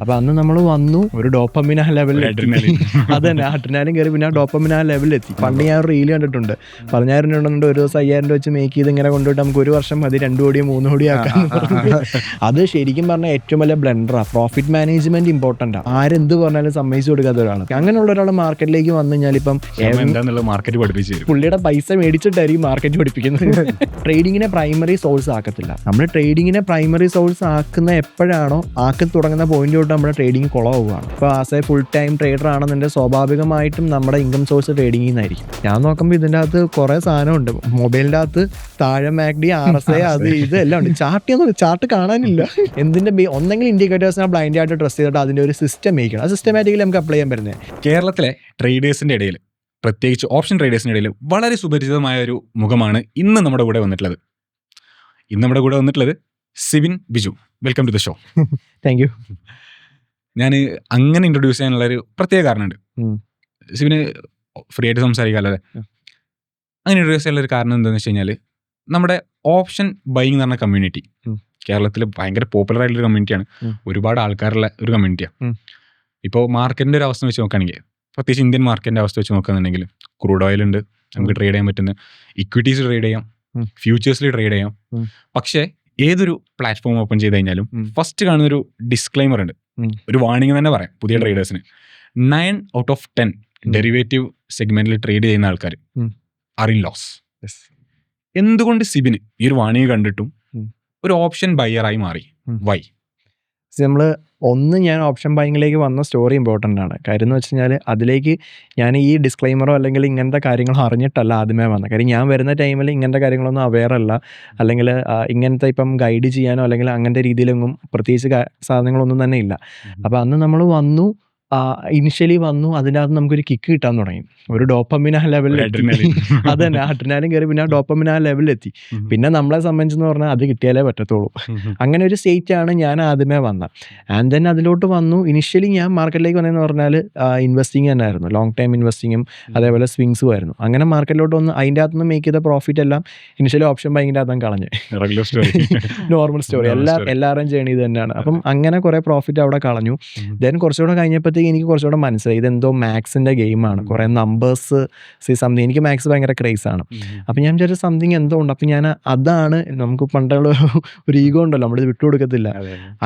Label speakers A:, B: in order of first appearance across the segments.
A: അപ്പോൾ അന്ന് നമ്മൾ വന്നു ഒരു ഡോപ്പമിൻ ആ ലെവലിൽ അത് തന്നെ അഡ്രിനാലിൻ കയറി പിന്നെ ആ ഡോപ്പമിൻ ആ ലെവലിലെത്തി. പണ്ട് ഞാൻ ഒരു റീൽ കണ്ടിട്ടുണ്ട് 10,000 രൂപ ഉണ്ടെന്നുണ്ട് ഒരു ദിവസം 5,000 രൂപ വെച്ച് മേക്ക് ചെയ്ത് ഇങ്ങനെ കൊണ്ടുപോയിട്ട് നമുക്ക് ഒരു വർഷം മതി 2 കോടിയോ 3 കോടിയോ ആക്കാൻ. അത് ശരിക്കും പറഞ്ഞാൽ ഏറ്റവും വലിയ ബ്ലണ്ടറാണ്. Profit management important. ആരെന്ത് പറഞ്ഞാലും സമ്മതിച്ചു കൊടുക്കാത്ത ഒരാൾ. അങ്ങനെയുള്ള ഒരാൾ മാർക്കറ്റിലേക്ക് വന്നു കഴിഞ്ഞാൽ ഇപ്പം
B: മാർക്കറ്റ് പഠിപ്പിച്ചു
A: പുള്ളിയുടെ പൈസ മേടിച്ചിട്ടായിരിക്കും മാർക്കറ്റ് പഠിപ്പിക്കുന്നത്. ട്രേഡിങ്ങിനെ പ്രൈമറി സോഴ്സ് ആക്കത്തില്ല. നമ്മൾ ട്രേഡിങ്ങിനെ പ്രൈമറി സോഴ്സ് ആക്കുന്ന എപ്പോഴാണോ ആക്കി തുടങ്ങുന്ന പോയിന്റ് തൊട്ട് നമ്മുടെ ട്രേഡിങ് കുളമാവുകയാണ്. ഇപ്പോൾ as A full time trader ആണെന്നുണ്ടെങ്കിൽ സ്വാഭാവികമായിട്ടും നമ്മുടെ ഇൻകം സോഴ്സ് ട്രേഡിങ്ങിൽ നിന്നായിരിക്കും. ഞാൻ നോക്കുമ്പോൾ ഇതിൻ്റെ അകത്ത് കുറേ സാധനമുണ്ട്. മൊബൈലിൻ്റെ അകത്ത് താഴെ മാക്ഡി RSI അത് ഇത് എല്ലാം ഉണ്ട്. ചാർട്ട് കാണാനില്ല. എന്തിൻ്റെ ഒന്നെങ്കിൽ ഇൻഡിക്കേറ്റേഴ്സിനെ ബ്ലൈൻഡ് ആയിട്ട് ട്രസ്റ്റ് ചെയ്തിട്ട് അതിൻ്റെ ഒരു സിസ്റ്റം മേക്കണം. ആ സിസ്റ്റമാറ്റിക്കലി നമുക്ക് അപ്ലൈ ചെയ്യാൻ പറ്റുന്നത്.
B: കേരളത്തിലെ ട്രേഡേഴ്സിൻ്റെ ഇടയിൽ, പ്രത്യേകിച്ച് ഓപ്ഷൻ ട്രേഡേഴ്സിൻ്റെ ഇടയിൽ വളരെ സുപരിചിതമായ ഒരു മുഖമാണ് ഇന്ന് നമ്മുടെ കൂടെ വന്നിട്ടുള്ളത്. Sibin Biju. Welcome to the show.
A: Thank you.
B: ഞാൻ അങ്ങനെ ഇൻട്രൊഡ്യൂസ് ചെയ്യാനുള്ളൊരു പ്രത്യേക കാരണമുണ്ട്. സിബിന് ഫ്രീ ആയിട്ട് സംസാരിക്കാമല്ലോ. അങ്ങനെ ഇൻട്രൊഡ്യൂസ് ചെയ്യാനുള്ളൊരു കാരണം എന്താണെന്ന് വെച്ച് കഴിഞ്ഞാൽ നമ്മുടെ ഓപ്ഷൻ ബൈയിങ് എന്ന് പറഞ്ഞ കമ്മ്യൂണിറ്റി കേരളത്തിൽ ഭയങ്കര പോപ്പുലർ ആയിട്ടുള്ളൊരു കമ്മ്യൂണിറ്റിയാണ്. ഒരുപാട് ആൾക്കാരുള്ള ഒരു കമ്മ്യൂണിറ്റിയാണ്. ഇപ്പോൾ മാർക്കറ്റിൻ്റെ ഒരു അവസ്ഥ വെച്ച് നോക്കുകയാണെങ്കിൽ, പ്രത്യേകിച്ച് ഇന്ത്യൻ മാർക്കറ്റിൻ്റെ അവസ്ഥ വെച്ച് നോക്കുകയാണെന്നുണ്ടെങ്കിൽ ക്രൂഡ് ഓയിൽ ഉണ്ട്, നമുക്ക് ട്രേഡ് ചെയ്യാൻ പറ്റുന്ന ഇക്വിറ്റീസ് ട്രേഡ് ചെയ്യാം, ഫ്യൂച്ചേഴ്സിൽ ട്രേഡ് ചെയ്യാം. പക്ഷേ ഏതൊരു പ്ലാറ്റ്ഫോം ഓപ്പൺ ചെയ്ത് കഴിഞ്ഞാലും ഫസ്റ്റ് കാണുന്നൊരു ഡിസ്ക്ലൈമർ ഉണ്ട്, ഒരു വാർണിംഗ് തന്നെ പറയാം പുതിയ ട്രേഡേഴ്സിന്. 9 out of 10 ഡെറിവേറ്റീവ് സെഗ്മെന്റിൽ ട്രേഡ് ചെയ്യുന്ന ആൾക്കാർ ആർ ഇൻ ലോസ്. എന്തുകൊണ്ട് സിബിന് ഈ ഒരു വാർണിംഗ് കണ്ടിട്ടും ഒരു ഓപ്ഷൻ ബയ്യറായി മാറി? വൈ?
A: ഞാൻ ഓപ്ഷൻ ബൈങ്ങിലേക്ക് വന്ന സ്റ്റോറി ഇമ്പോർട്ടൻ്റ് ആണ്. കാര്യം എന്ന് വെച്ച് കഴിഞ്ഞാൽ അതിലേക്ക് ഞാൻ ഈ ഡിസ്ക്ലൈമറോ അല്ലെങ്കിൽ ഇങ്ങനത്തെ കാര്യങ്ങളോ അറിഞ്ഞിട്ടല്ല ആദ്യമേ വന്നത്. കാര്യം ഞാൻ വരുന്ന ടൈമിൽ ഇങ്ങനത്തെ കാര്യങ്ങളൊന്നും അവെയർ അല്ല, അല്ലെങ്കിൽ ഇങ്ങനത്തെ ഇപ്പം ഗൈഡ് ചെയ്യാനോ അല്ലെങ്കിൽ അങ്ങനത്തെ രീതിയിലൊന്നും പ്രത്യേകിച്ച് സാധനങ്ങളൊന്നും തന്നെ ഇല്ല. അപ്പോൾ അന്ന് നമ്മൾ വന്നു, ഇനിഷ്യലി വന്നു, അതിനകത്ത് നമുക്കൊരു കിക്ക് കിട്ടാൻ തുടങ്ങി. ഒരു ഡോപ്പമിൻ ആ ലെവലിലെത്തി. അത് തന്നെ അഡ്രിനാലിൻ കയറി പിന്നെ ആ ഡോപ്പമിൻ ആ ലെവലിലെത്തി. പിന്നെ നമ്മളെ സംബന്ധിച്ചെന്ന് പറഞ്ഞാൽ അത് കിട്ടിയാലേ പറ്റത്തുള്ളൂ. അങ്ങനെ ഒരു സ്റ്റേറ്റാണ് ഞാൻ ആദ്യമേ വന്നത്. ആൻഡ് ദെൻ അതിലോട്ട് വന്നു. ഇനിഷ്യലി ഞാൻ മാർക്കറ്റിലേക്ക് വന്നതെന്ന് പറഞ്ഞാൽ ഇൻവെസ്റ്റിംഗ് തന്നെ ആയിരുന്നു. ലോങ് ടൈം ഇൻവെസ്റ്റിങ്ങും അതേപോലെ സ്വിങ്സും ആയിരുന്നു. അങ്ങനെ മാർക്കറ്റിലോട്ട് വന്ന് അതിൻ്റെ അകത്തുനിന്ന് മേക്ക് ചെയ്ത പ്രോഫിറ്റ് എല്ലാം ഇനിഷ്യലി ഓപ്ഷൻ ബൈങ്ങിൻ്റെ അകത്തും കളഞ്ഞ്. Normal story. എല്ലാവരുടെയും ജേണി ഇത് തന്നെയാണ്. അപ്പം അങ്ങനെ കുറേ പ്രോഫിറ്റ് അവിടെ കളഞ്ഞു. ദെൻ കുറച്ചുകൂടെ കഴിഞ്ഞപ്പോഴത്തേക്ക് എനിക്ക് കുറച്ചുകൂടെ മനസ്സിലായി ഇതെന്തോ മാത്സിൻ്റെ ഗെയിമാണ്. കുറേ നമ്പേഴ്സ് സംതിങ്. എനിക്ക് മാത്സ് ഭയങ്കര ക്രേസ് ആണ്. അപ്പം ഞാൻ വിചാരിച്ച സംതിങ് എന്തോ ഉണ്ട്. അപ്പം ഞാൻ അതാണ് നമുക്ക് പണ്ടുള്ള ഒരു ഈഗോ ഉണ്ടല്ലോ, നമ്മളിത് വിട്ടുകൊടുക്കത്തില്ല.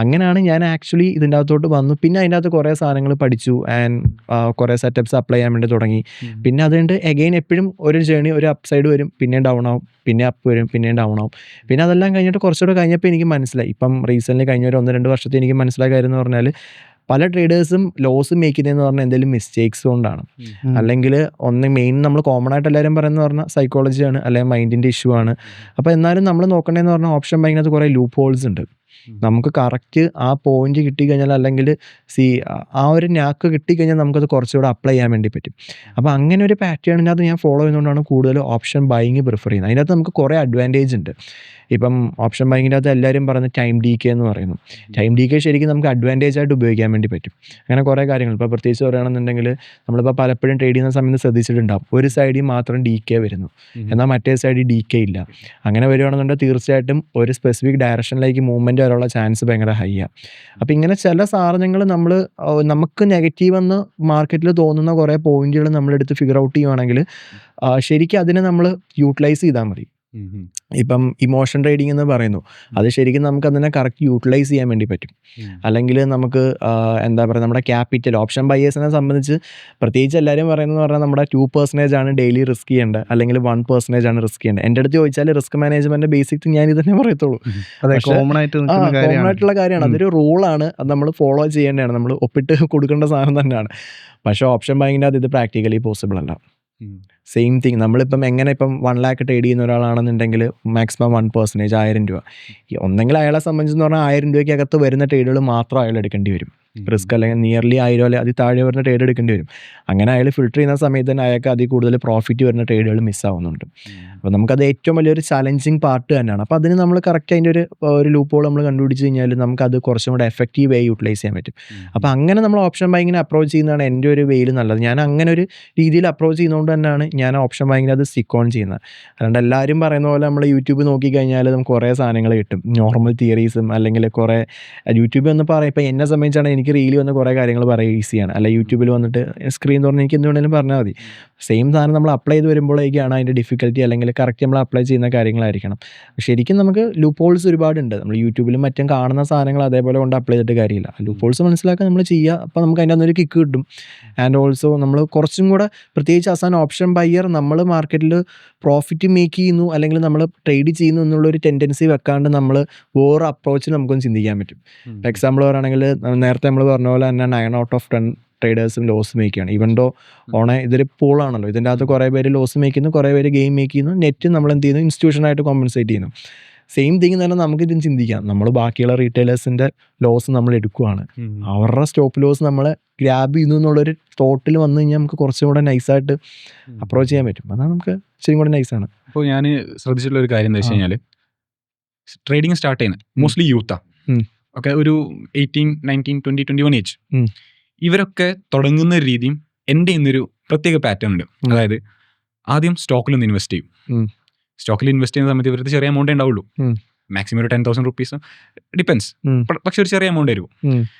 A: അങ്ങനെയാണ് ഞാൻ ആക്ച്വലി ഇതിൻ്റെ അകത്തോട്ട് വന്നു. പിന്നെ അതിൻ്റെ അകത്ത് കുറേ സാധനങ്ങൾ പഠിച്ചു ആൻഡ് കുറേ സെറ്റപ്സ് അപ്ലൈ ചെയ്യാൻ വേണ്ടി തുടങ്ങി. പിന്നെ അതുകൊണ്ട് എഗെയിൻ എപ്പോഴും ഒരു ജേണി, ഒരു അപ്പ് സൈഡ് വരും, പിന്നെ ഡൗൺ ആവും, പിന്നെ അപ്പ് വരും, പിന്നെ ഡൗൺ ആവും. പിന്നെ അതെല്ലാം കഴിഞ്ഞിട്ട് കുറച്ചുകൂടെ കഴിഞ്ഞപ്പോൾ എനിക്ക് മനസ്സിലായി. ഇപ്പം റീസെൻ്റ്ലി കഴിഞ്ഞ ഒരു 1-2 വർഷത്തെ എനിക്ക് മനസ്സിലായ കാര്യം എന്ന് പറഞ്ഞാൽ പല ട്രേഡേഴ്സും ലോസ് മേക്ക് ചെയ്യുന്നതെന്ന് പറഞ്ഞാൽ എന്തെങ്കിലും മിസ്റ്റേക്സ് കൊണ്ടാണ്. അല്ലെങ്കിൽ മെയിൻ നമ്മൾ കോമൺ ആയിട്ട് എല്ലാവരും പറയുന്നത് പറഞ്ഞാൽ സൈക്കോളജിയാണ്, അല്ലെങ്കിൽ മൈൻഡിൻ്റെ ഇഷ്യൂ ആണ്. അപ്പോൾ എന്നാലും നമ്മൾ നോക്കേണ്ടതെന്ന് പറഞ്ഞാൽ ഓപ്ഷൻ ബൈങ്ങിനകത്ത് കുറേ ലൂപ്പ് ഹോൾസ് ഉണ്ട്. നമുക്ക് കറക്റ്റ് ആ പോയിന്റ് കിട്ടിക്കഴിഞ്ഞാൽ, അല്ലെങ്കിൽ ആ ഒരു നാക്ക് കിട്ടിക്കഴിഞ്ഞാൽ നമുക്കത് കുറച്ചുകൂടെ അപ്ലൈ ചെയ്യാൻ വേണ്ടി പറ്റും. അപ്പോൾ അങ്ങനെ ഒരു പാറ്റേണിനകത്ത് ഞാൻ ഫോളോ ചെയ്യുന്നതുകൊണ്ടാണ് കൂടുതൽ ഓപ്ഷൻ ബൈയിങ് പ്രിഫർ ചെയ്യുന്നത്. അതിനകത്ത് നമുക്ക് കുറേ അഡ്വാൻറ്റേജ് ഉണ്ട്. ഇപ്പം ഓപ്ഷൻ ബൈങ്ങിൻ്റെ അകത്ത് എല്ലാവരും പറയുന്നത് ടൈം ഡി കെ എന്ന് പറയുന്നു. ടൈം ഡി കെ ശരിക്കും നമുക്ക് അഡ്വാൻറ്റേജ് ആയിട്ട് ഉപയോഗിക്കാൻ വേണ്ടി പറ്റും. അങ്ങനെ കുറേ കാര്യങ്ങൾ ഇപ്പോൾ പ്രത്യേകിച്ച് പറയുകയാണെന്നുണ്ടെങ്കിൽ നമ്മളിപ്പോൾ പലപ്പോഴും ട്രേഡ് ചെയ്യുന്ന സമയത്ത് ശ്രദ്ധിച്ചിട്ടുണ്ടാവും, ഒരു സൈഡിൽ മാത്രം ഡി കെ വരുന്നു, എന്നാൽ മറ്റേ സൈഡിൽ ഡി കെ ഇല്ല. അങ്ങനെ വരുവാണെന്നുണ്ടെങ്കിൽ തീർച്ചയായിട്ടും ഒരു സ്പെസിഫിക് ഡയറക്ഷനിലേക്ക് മൂവ്മെൻറ്റ് വരാനുള്ള ചാൻസ് ഭയങ്കര ഹൈ ആണ്. അപ്പോൾ ഇങ്ങനെ ചില സാധനങ്ങൾ നമുക്ക് നെഗറ്റീവ് എന്ന് മാർക്കറ്റിൽ തോന്നുന്ന കുറേ പോയിന്റുകൾ നമ്മളെടുത്ത് ഫിഗർ ഔട്ട് ചെയ്യുവാണെങ്കിൽ ശരിക്കും അതിനെ നമ്മൾ യൂട്ടിലൈസ് ചെയ്താൽ മതി. ഇപ്പം ഇമോഷൻ ട്രേഡിംഗ് എന്ന് പറയുന്നു, അത് ശരിക്കും നമുക്ക് അതിനെ കറക്റ്റ് യൂട്ടിലൈസ് ചെയ്യാൻ വേണ്ടി പറ്റും. അല്ലെങ്കിൽ നമുക്ക് എന്താ പറയുക, നമ്മുടെ ക്യാപിറ്റൽ ഓപ്ഷൻ ബയേഴ്സിനെ സംബന്ധിച്ച് പ്രത്യേകിച്ച് എല്ലാവരും പറയുന്നത് പറഞ്ഞാൽ നമ്മുടെ 2% ആണ് ഡെയിലി റിസ്ക് ചെയ്യേണ്ടത്, അല്ലെങ്കിൽ 1% ആണ് റിസ്ക് ചെയ്യേണ്ടത്. എൻ്റെ അടുത്ത് ചോദിച്ചാൽ റിസ്ക് മാനേജ്മെന്റ് ബേസിക് ഞാൻ ഇത് തന്നെ പറയത്തുള്ളൂ. കോമൺ ആയിട്ടുള്ള കാര്യമാണ്, അതൊരു റൂളാണ്, അത് നമ്മൾ ഫോളോ ചെയ്യേണ്ടതാണ്, നമ്മൾ ഒപ്പിട്ട് കൊടുക്കേണ്ട സാധനം തന്നെയാണ്. പക്ഷേ ഓപ്ഷൻ ബൈങ്ങിൻ്റെ അത് ഇത് പ്രാക്ടിക്കലി പോസിബിൾ അല്ല. സെയിം തിങ് നമ്മളിപ്പം എങ്ങനെ ഇപ്പം 1 lakh ട്രേഡ് ചെയ്യുന്ന ഒരാളാണെന്നുണ്ടെങ്കിൽ മാക്സിമം 1%, 1000 രൂപ. ഒന്നെങ്കിൽ അയാളെ സംബന്ധിച്ചെന്ന് പറഞ്ഞാൽ 1000 രൂപയ്ക്ക് അകത്ത് വരുന്ന ട്രേഡുകൾ മാത്രം അയാൾ എടുക്കേണ്ടി വരും. റിസ്ക് അല്ലെങ്കിൽ നിയർലി 1000 അല്ലെങ്കിൽ അതിൽ താഴെ വരുന്ന ട്രേഡ് എടുക്കേണ്ടി വരും. അങ്ങനെ അയാൾ ഫിൽട്ടർ ചെയ്യുന്ന സമയത്ത് തന്നെ അയാൾക്ക് അതിൽ കൂടുതൽ പ്രോഫിറ്റ് വരുന്ന ട്രേഡുകൾ മിസ്സാവുന്നുണ്ട്. അപ്പോൾ നമുക്കത് ഏറ്റവും വലിയൊരു ചലഞ്ചിങ് പാർട്ട് തന്നെയാണ്. അപ്പോൾ അതിന് നമ്മൾ കറക്റ്റ് അതിൻ്റെ ഒരു ലൂപ്പ് ഹോൾ നമ്മൾ കണ്ടുപിടിച്ച് കഴിഞ്ഞാൽ നമുക്കത് കുറച്ചും കൂടെ എഫക്റ്റീവ് ആയി യൂട്ടിലൈസ് ചെയ്യാൻ പറ്റും. അപ്പോൾ അങ്ങനെ നമ്മൾ ഓപ്ഷൻ ബൈങ്ങിനെ അപ്രോച്ച് ചെയ്യുന്നതാണ് എൻ്റെ ഒരു വേയിൽ നല്ലത്. ഞാൻ അങ്ങനെ ഒരു രീതിയിൽ അപ്രോച്ച് ചെയ്യുന്നതുകൊണ്ട് തന്നെയാണ് ഞാൻ ഓപ്ഷൻ ബൈങ്ങിനെ അത് സ്റ്റിക്ക് ഓൺ ചെയ്യുന്നത്. അതുകൊണ്ട് എല്ലാവരും പറയുന്ന പോലെ നമ്മൾ യൂട്യൂബ് നോക്കിക്കഴിഞ്ഞാൽ നമുക്ക് കുറേ സാധനങ്ങൾ കിട്ടും, നോർമൽ തിയറീസും അല്ലെങ്കിൽ കുറേ യൂട്യൂബ് എന്ന് പറയാം. ഇപ്പോൾ എന്നെ സംബന്ധിച്ചാണ് എനിക്ക് എനിക്ക് റീല് വന്ന് കുറേ കാര്യങ്ങൾ പറയുക ഈസിയാണ്. അല്ല യൂട്യൂബിൽ വന്നിട്ട് സ്ക്രീൻ തുറന്ന് എനിക്ക് എന്ത് വേണമെങ്കിലും പറഞ്ഞാൽ മതി. സെയിം സാധനം നമ്മൾ അപ്ലൈ ചെയ്ത് വരുമ്പോഴേക്കാണ് അതിൻ്റെ ഡിഫിക്കൽറ്റി അല്ലെങ്കിൽ കറക്റ്റ് നമ്മൾ അപ്ലൈ ചെയ്യുന്ന കാര്യങ്ങളായിരിക്കണം. ശരിക്കും നമുക്ക് ലൂപ്പ് ഹോൾസ് ഒരുപാടുണ്ട്. നമ്മൾ യൂട്യൂബിലും മറ്റും കാണുന്ന സാധനങ്ങൾ അതേപോലെ കൊണ്ട് അപ്ലൈ ചെയ്തിട്ട് കാര്യമില്ല. ലൂപ്പ് ഹോൾസ് മനസ്സിലാക്കാൻ നമ്മൾ ചെയ്യുക. അപ്പോൾ നമുക്ക് അതിൻ്റെ അന്നൊരു കിക്ക് കിട്ടും. ആൻഡ് ഓൾസോ നമ്മൾ കുറച്ചും കൂടെ പ്രത്യേകിച്ച് ആസ് ആൻ ഓപ്ഷൻ ബയ്യർ നമ്മൾ മാർക്കറ്റിൽ പ്രോഫിറ്റ് മേക്ക് ചെയ്യുന്നു അല്ലെങ്കിൽ നമ്മൾ ട്രേഡ് ചെയ്യുന്നു എന്നുള്ളൊരു ടെൻഡൻസി വെക്കാണ്ട് നമ്മൾ വേറെ അപ്രോച്ചിൽ നമുക്കൊന്ന് ചിന്തിക്കാൻ പറ്റും. ഫോർ എക്സാമ്പിൾ പറയുകയാണെങ്കിൽ നേരത്തെ നമ്മൾ പറഞ്ഞ പോലെ തന്നെ 9 out of 10 ട്രേഡേഴ്സും ലോസ് മേക്ക് ചെയ്യണം. ഈവൻ ദോ ഇതൊരു പൂളാണല്ലോ, ഇതിൻ്റെ അകത്ത് കുറേ പേര് ലോസ് മേക്ക് ചെയ്യുന്നു, കുറേ പേര് ഗെയിം മേക്ക് ചെയ്യുന്നു, നെറ്റ് നമ്മൾ എന്ത് ചെയ്യുന്നു ഇൻസ്റ്റിറ്റ്യൂഷനായിട്ട് കോമ്പൻസേറ്റ് ചെയ്യുന്നു. സെയിം തിങ് തന്നെ നമുക്കിതും ചിന്തിക്കാം. നമ്മൾ ബാക്കിയുള്ള റീറ്റെയിലേഴ്സിൻ്റെ ലോസ് നമ്മൾ എടുക്കുവാണ്, അവരുടെ സ്റ്റോപ്പ് ലോസ് നമ്മളെ ഗ്രാബ് ചെയ്യുന്നു എന്നുള്ളൊരു തോട്ടിൽ വന്നു കഴിഞ്ഞാൽ നമുക്ക് കുറച്ചും കൂടെ നൈസായിട്ട് അപ്രോച്ച് ചെയ്യാൻ പറ്റും. അതാണ് നമുക്ക് ശരിക്കും കൂടെ നൈസാണ്.
B: അപ്പോൾ ഞാൻ ശ്രദ്ധിച്ചിട്ടുള്ള ഒരു കാര്യം എന്താ വെച്ച് കഴിഞ്ഞാൽ ട്രേഡിങ് സ്റ്റാർട്ട് ചെയ്യുന്നത് മോസ്റ്റ്ലി യൂത്താണ്. ഒക്കെ ഒരു 18, 19, 20, 21 ഏജ്. ഇവരൊക്കെ തുടങ്ങുന്ന ഒരു രീതിയും എൻ്റെ ഇന്നൊരു പ്രത്യേക പാറ്റേൺ ഉണ്ട്. അതായത് ആദ്യം സ്റ്റോക്കിലൊന്ന് ഇൻവെസ്റ്റ് ചെയ്യും. സ്റ്റോക്കിൽ ഇൻവെസ്റ്റ് ചെയ്യുന്ന സമയത്ത് ഇവർക്ക് ചെറിയ എമൗണ്ട് ഉണ്ടാവുള്ളൂ. മാക്സിമം ഒരു 10,000 rupees ഡിപ്പെൻസ്. പക്ഷെ ഒരു ചെറിയ എമൗണ്ട് വരും.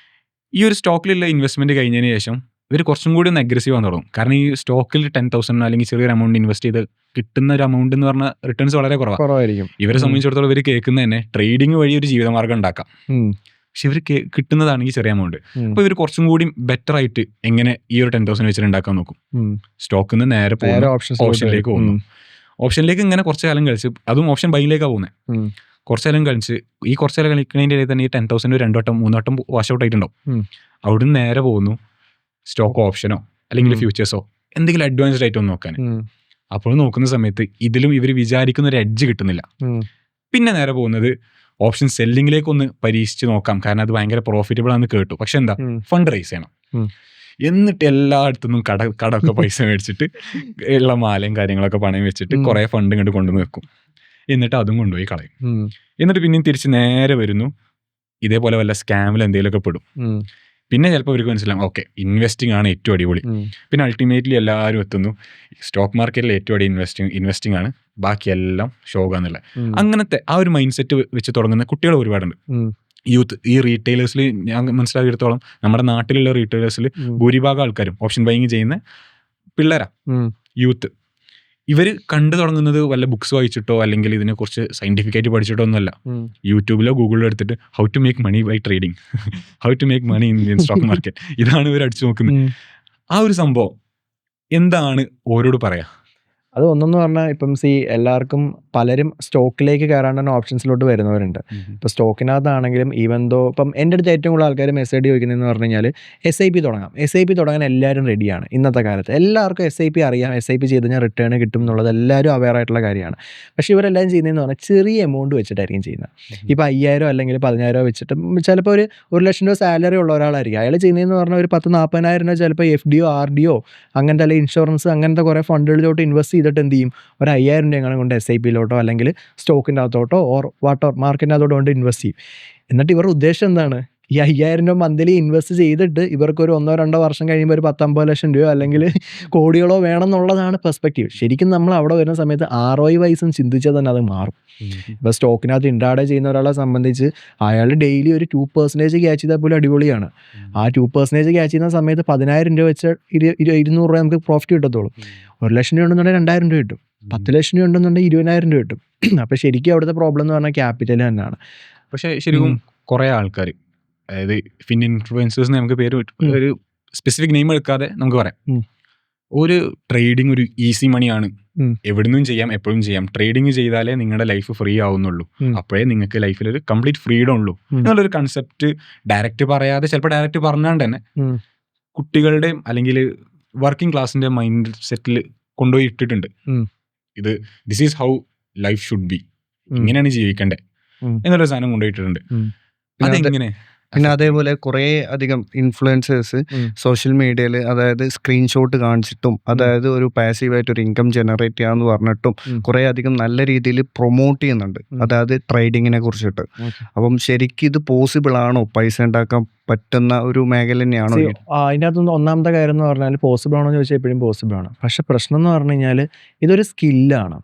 B: ഈ ഒരു സ്റ്റോക്കിലുള്ള ഇൻവെസ്റ്റ്മെന്റ് കഴിഞ്ഞതിന് ശേഷം ഇവർ കുറച്ചും കൂടി ഒന്ന് അഗ്രസീവ് ആകാൻ തുടങ്ങും. കാരണം ഈ സ്റ്റോക്കിൽ 10,000 അല്ലെങ്കിൽ ചെറിയൊരു എമൗണ്ട് ഇൻവെസ്റ്റ് ചെയ്ത് കിട്ടുന്ന ഒരു എമൗണ്ട് എന്ന് പറഞ്ഞാൽ റിട്ടേൺസ് വളരെ
A: കുറവായിരിക്കും.
B: ഇവരെ സംബന്ധിച്ചിടത്തോളം ഇവർ കേൾക്കുന്ന തന്നെ ട്രേഡിംഗ് വഴി ഒരു ജീവിതമാർഗ്ഗം ഉണ്ടാക്കാം. പക്ഷെ ഇവർ കിട്ടുന്നതാണെങ്കിൽ ചെറിയ എമൗണ്ട്. അപ്പോൾ ഇവർ കുറച്ചും കൂടി ബെറ്റർ ആയിട്ട് എങ്ങനെ ഈ ഒരു 10,000 വെച്ചിട്ട് ഉണ്ടാക്കാൻ നോക്കും. സ്റ്റോക്കിൽ നിന്ന് നേരെ ഓപ്ഷനിലേക്ക് പോകുന്നു. ഓപ്ഷനിലേക്ക് ഇങ്ങനെ കുറച്ച് കാലം കഴിച്ച്, അതും ഓപ്ഷൻ ബൈയിലേക്കാണ് പോകുന്നത്. കുറച്ച് കാലം കഴിച്ച് ഈ കുറച്ച് കാലം കളിക്കുന്നതിൻ്റെ ഇടയിൽ തന്നെ ഈ 10,000 2 വട്ടം 3 വട്ടം വാഷ് ഔട്ട് ആയിട്ടുണ്ടാവും. അവിടുന്ന് നേരെ പോകുന്നു സ്റ്റോക്ക് ഓപ്ഷനോ അല്ലെങ്കിൽ ഫ്യൂച്ചേഴ്സോ എന്തെങ്കിലും അഡ്വാൻസ്ഡ് ആയിട്ട് ഒന്ന് നോക്കാൻ. അപ്പോൾ നോക്കുന്ന സമയത്ത് ഇതിലും ഇവർ വിചാരിക്കുന്ന ഒരു എഡ്ജ് കിട്ടുന്നില്ല. പിന്നെ നേരെ പോകുന്നത് ഓപ്ഷൻ സെല്ലിങ്ങിലേക്ക് ഒന്ന് പരീക്ഷിച്ച് നോക്കാം, കാരണം അത് ഭയങ്കര പ്രോഫിറ്റബിൾ ആണെന്ന് കേട്ടു. പക്ഷെ എന്താ, ഫണ്ട് റേസ് ചെയ്യണം. എന്നിട്ട് എല്ലായിടത്തുനിന്നും കടമൊക്കെ പൈസ മേടിച്ചിട്ട് ഉള്ള മാലയും കാര്യങ്ങളൊക്കെ പണയം വെച്ചിട്ട് കുറേ ഫണ്ട് ഇങ്ങോട്ട് കൊണ്ടുവന്ന് വെക്കും. എന്നിട്ട് അതും കൊണ്ടുപോയി കളയും. എന്നിട്ട് പിന്നെയും തിരിച്ച് നേരെ വരുന്നു, ഇതേപോലെ വല്ല സ്കാമിൽ എന്തെങ്കിലുമൊക്കെ പെടും. പിന്നെ ചിലപ്പോൾ അവർക്ക് മനസ്സിലാവും ഓക്കെ ഇൻവെസ്റ്റിംഗ് ആണ് ഏറ്റവും അടിപൊളി. പിന്നെ അൾട്ടിമേറ്റ്ലി എല്ലാവരും എത്തുന്നു സ്റ്റോക്ക് മാർക്കറ്റിൽ ഏറ്റവും അടി ഇൻവെസ്റ്റിംഗ് ആണ്, ബാക്കിയെല്ലാം ഷോകാന്നുള്ള അങ്ങനത്തെ ആ ഒരു മൈൻഡ് സെറ്റ് വെച്ച് തുടങ്ങുന്ന കുട്ടികൾ ഒരുപാടുണ്ട്. യൂത്ത് ഈ റീറ്റെയിലേഴ്സിൽ ഞാൻ മനസ്സിലാക്കിയെടുത്തോളം നമ്മുടെ നാട്ടിലുള്ള റീറ്റെയിലേഴ്സിൽ ഭൂരിഭാഗം ആൾക്കാരും ഓപ്ഷൻ ബൈയിങ് ചെയ്യുന്ന പിള്ളേരാ, യൂത്ത്. ഇവർ കണ്ടു തുടങ്ങുന്നത് വല്ല ബുക്സ് വായിച്ചിട്ടോ അല്ലെങ്കിൽ ഇതിനെക്കുറിച്ച് സയന്റിഫിക് ആയിട്ട് പഠിച്ചിട്ടോ ഒന്നുമല്ല. യൂട്യൂബിലോ ഗൂഗിളിലോ എടുത്തിട്ട് how to make money by trading, how to make money in stock market, ഇതാണ് ഇവർ അടിച്ചു നോക്കുന്നത്. ആ ഒരു സംഭവം എന്താണ് ഓരോട് പറയാ?
A: അത് ഒന്നെന്ന് പറഞ്ഞാൽ ഇപ്പം എല്ലാവർക്കും പലരും സ്റ്റോക്കിലേക്ക് കയറാണ്ട് തന്നെ ഓപ്ഷൻസിലോട്ട് വരുന്നവരുണ്ട്. ഇപ്പോൾ സ്റ്റോക്കിനകത്താണെങ്കിലും ഈവൻ ദോ ഇപ്പം എൻ്റെ അടുത്ത് ഏറ്റവും കൂടുതൽ ആൾക്കാർ മെസ്സേജ് ചോദിക്കുന്നതെന്ന് പറഞ്ഞു കഴിഞ്ഞാൽ SIP തുടങ്ങാം. SIP തുടങ്ങാൻ എല്ലാവരും റെഡിയാണ് ഇന്നത്തെ കാലത്ത്. എല്ലാവർക്കും SIP അറിയാം, SIP ചെയ്ത് കഴിഞ്ഞാൽ റിട്ടേൺ കിട്ടും എന്നുള്ളത് എല്ലാവരും അവെയർ ആയിട്ടുള്ള കാര്യമാണ്. പക്ഷേ ഇവരെല്ലാം ചെയ്യുന്നതെന്ന് പറഞ്ഞാൽ ചെറിയ എമൗണ്ട് വെച്ചിട്ടായിരിക്കും ചെയ്യുന്നത്. ഇപ്പോൾ 5,000 അല്ലെങ്കിൽ 10,000 വെച്ചിട്ട് ചിലപ്പോൾ ഒരു 1,00,000 രൂപ സാലറി ഉള്ള ഒരാളായിരിക്കും. അയാൾ ചെയ്യുന്നതെന്ന് പറഞ്ഞാൽ ഒരു 40,000-40,000 രൂപ ചിലപ്പോൾ FD RD അങ്ങനത്തെ അല്ലെങ്കിൽ ഇൻഷുറൻസ് അങ്ങനത്തെ കുറേ ഫണ്ടുകളിലോട്ട് ഇൻവെസ്റ്റ് ചെയ്തിട്ട് എന്ത് ചെയ്യും, ഒരു 5,000 രൂപ കൊണ്ട് SIP-ലോട്ടോ അല്ലെങ്കിൽ സ്റ്റോക്കിൻ്റെ അകത്തോട്ടോ ഓർ വാട്ടർ മാർക്കറ്റിൻ്റെ അകത്തോട്ടോ കൊണ്ട് ഇൻവെസ്റ്റ് ചെയ്യും. എന്നിട്ട് ഇവരുടെ ഉദ്ദേശം എന്താണ്, ഈ 5,000 രൂപ മന്ത്ലി ഇൻവെസ്റ്റ് ചെയ്തിട്ട് ഇവർക്കൊരു 1-2 വർഷം കഴിയുമ്പോൾ ഒരു 10-50 ലക്ഷം രൂപ അല്ലെങ്കിൽ കോടികളോ വേണം എന്നുള്ളതാണ് പെർസ്പെക്റ്റീവ്. ശരിക്കും നമ്മൾ അവിടെ വരുന്ന സമയത്ത് ROI വൈസും ചിന്തിച്ചാൽ തന്നെ അത് മാറും. ഇപ്പോൾ സ്റ്റോക്കിനകത്ത് ഇൻട്രാഡേ ചെയ്യുന്ന ഒരാളെ സംബന്ധിച്ച് അയാൾ ഡെയിലി ഒരു 2% ക്യാച്ച് ചെയ്താൽ പോലും അടിപൊളിയാണ്. ആ 2% ക്യാച്ച് ചെയ്യുന്ന സമയത്ത് 10,000 രൂപ വെച്ച് 200 രൂപ നമുക്ക് പ്രോഫിറ്റ് കിട്ടത്തുള്ളൂ. 1,00,000 രൂപ ഉണ്ടെന്നുണ്ടെങ്കിൽ 2,000 രൂപ കിട്ടും. 10 ലക്ഷം രൂപ ഉണ്ടെന്നുണ്ടെങ്കിൽ 20,000 രൂപ കിട്ടും. അപ്പോൾ ശരിക്കും അവിടുത്തെ പ്രോബ്ലം എന്ന് പറഞ്ഞാൽ ക്യാപിറ്റൽ തന്നെയാണ്.
B: പക്ഷേ ശരിക്കും കുറേ ആൾക്കാർ, അതായത് ഫിൻ ഇൻഫ്ലുവൻസേഴ്സ് നമുക്ക് പേര് ഒരു സ്പെസിഫിക് നെയിം എടുക്കാതെ നമുക്ക് പറയാം, ഒരു ട്രേഡിങ് ഒരു ഈസി മണിയാണ്, എവിടുന്നും ചെയ്യാം, എപ്പോഴും ചെയ്യാം, ട്രേഡിങ് ചെയ്താലേ നിങ്ങളുടെ ലൈഫ് ഫ്രീ ആവുന്നുള്ളൂ, അപ്പോഴേ നിങ്ങൾക്ക് ലൈഫിൽ ഒരു കംപ്ലീറ്റ് ഫ്രീഡം ഉള്ളൂ എന്നുള്ളൊരു കൺസെപ്റ്റ് ഡയറക്റ്റ് പറയാതെ ചിലപ്പോൾ ഡയറക്റ്റ് പറഞ്ഞാണ്ട് തന്നെ കുട്ടികളുടെയും അല്ലെങ്കിൽ വർക്കിംഗ് ക്ലാസിന്റെ മൈൻഡ് സെറ്റിൽ കൊണ്ടുപോയി ഇട്ടിട്ടുണ്ട്. ഇത് this is how life should be, ഇങ്ങനെയാണ് ജീവിക്കേണ്ടത് എന്നുള്ളൊരു സാധനം കൊണ്ടുപോയിട്ടുണ്ട്. അതെങ്ങനെ?
C: പിന്നെ അതേപോലെ കുറേ അധികം ഇൻഫ്ലുവൻസേഴ്സ് സോഷ്യൽ മീഡിയയിൽ അതായത് സ്ക്രീൻഷോട്ട് കാണിച്ചിട്ടും അതായത് ഒരു പാസീവായിട്ട് ഒരു ഇൻകം ജനറേറ്റ് ചെയ്യാന്ന് പറഞ്ഞിട്ടും കുറേ അധികം നല്ല രീതിയിൽ പ്രൊമോട്ട് ചെയ്യുന്നുണ്ട്, അതായത് ട്രേഡിങ്ങിനെ കുറിച്ചിട്ട്. അപ്പം ശരിക്കും ഇത് പോസിബിൾ ആണോ? പൈസ ഉണ്ടാക്കാൻ പറ്റുന്ന ഒരു മേഖല തന്നെയാണോ?
A: അതിനകത്ത് ഒന്നാമത്തെ കാര്യം എന്ന് പറഞ്ഞാൽ പോസിബിൾ ആണോ എന്ന് ചോദിച്ചാൽ എപ്പോഴും പോസിബിൾ ആണ്. പക്ഷെ പ്രശ്നം എന്ന് പറഞ്ഞു കഴിഞ്ഞാൽ ഇതൊരു സ്കില്ലാണ്.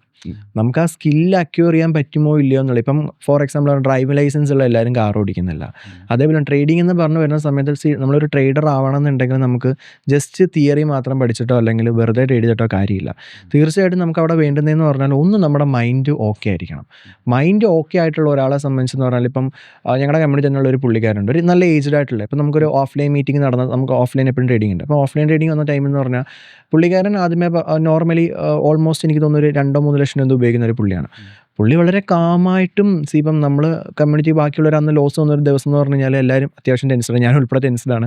A: നമുക്ക് ആ സ്കില്ല് അക്യൂർ ചെയ്യാൻ പറ്റുമോ ഇല്ലയോ എന്നുള്ളത്. ഇപ്പം ഫോർ എക്സാമ്പിൾ ഡ്രൈവിംഗ് ലൈസൻസ് ഉള്ള എല്ലാവരും കാർ ഓടിക്കുന്നില്ല. അതേപോലെ ട്രേഡിംഗ് എന്ന് പറഞ്ഞു വരുന്ന സമയത്ത് നമ്മളൊരു ട്രേഡർ ആവണമെന്നുണ്ടെങ്കിൽ നമുക്ക് ജസ്റ്റ് തിയറി മാത്രം പഠിച്ചിട്ടോ അല്ലെങ്കിൽ വെറുതെ ട്രേഡ് ചെയ്തിട്ടോ കാര്യമില്ല. തീർച്ചയായിട്ടും നമുക്ക് അവിടെ വേണ്ടുന്നതെന്ന് പറഞ്ഞാൽ ഒന്ന് നമ്മുടെ മൈൻഡ് ഓക്കെ ആയിരിക്കണം. മൈൻഡ് ഓക്കെ ആയിട്ടുള്ള ഒരാളെ സംബന്ധിച്ചെന്ന് പറഞ്ഞാൽ ഇപ്പം ഞങ്ങളുടെ കമ്പനി തന്നെയുള്ള ഒരു പുള്ളിക്കാരുണ്ട്, ഒരു നല്ല ഏജ്ഡ് ആയിട്ടുള്ള. ഇപ്പം നമുക്കൊരു ഓഫ്ലൈൻ മീറ്റിംഗ് നടന്നാൽ നമുക്ക് ഓഫ്ലൈൻ എപ്പോഴും ട്രേഡിംഗ് ഉണ്ട്. അപ്പോൾ ഓഫ്ലൈൻ ട്രേഡിംഗ് വന്ന ടൈം എന്ന് പറഞ്ഞാൽ പുള്ളിക്കാരൻ ആദ്യമേ നോർമലി ഓൾമോസ്റ്റ് എനിക്ക് തോന്നുന്നു ഒരു 2-3 ലക്ഷം എന്തോ ഉപയോഗിക്കുന്ന ഒരു പുള്ളിയാണ്. പുള്ളി വളരെ കാമായിട്ടും ഇപ്പം നമ്മൾ കമ്മ്യൂണിറ്റി ബാക്കിയുള്ളവർ അന്ന് ലോസ് വന്നൊരു ദിവസം എന്ന് പറഞ്ഞു കഴിഞ്ഞാൽ എല്ലാവരും അത്യാവശ്യം ടെൻഷനാണ്, ഞാൻ ഉൾപ്പെടെ ടെൻഷനാണ്.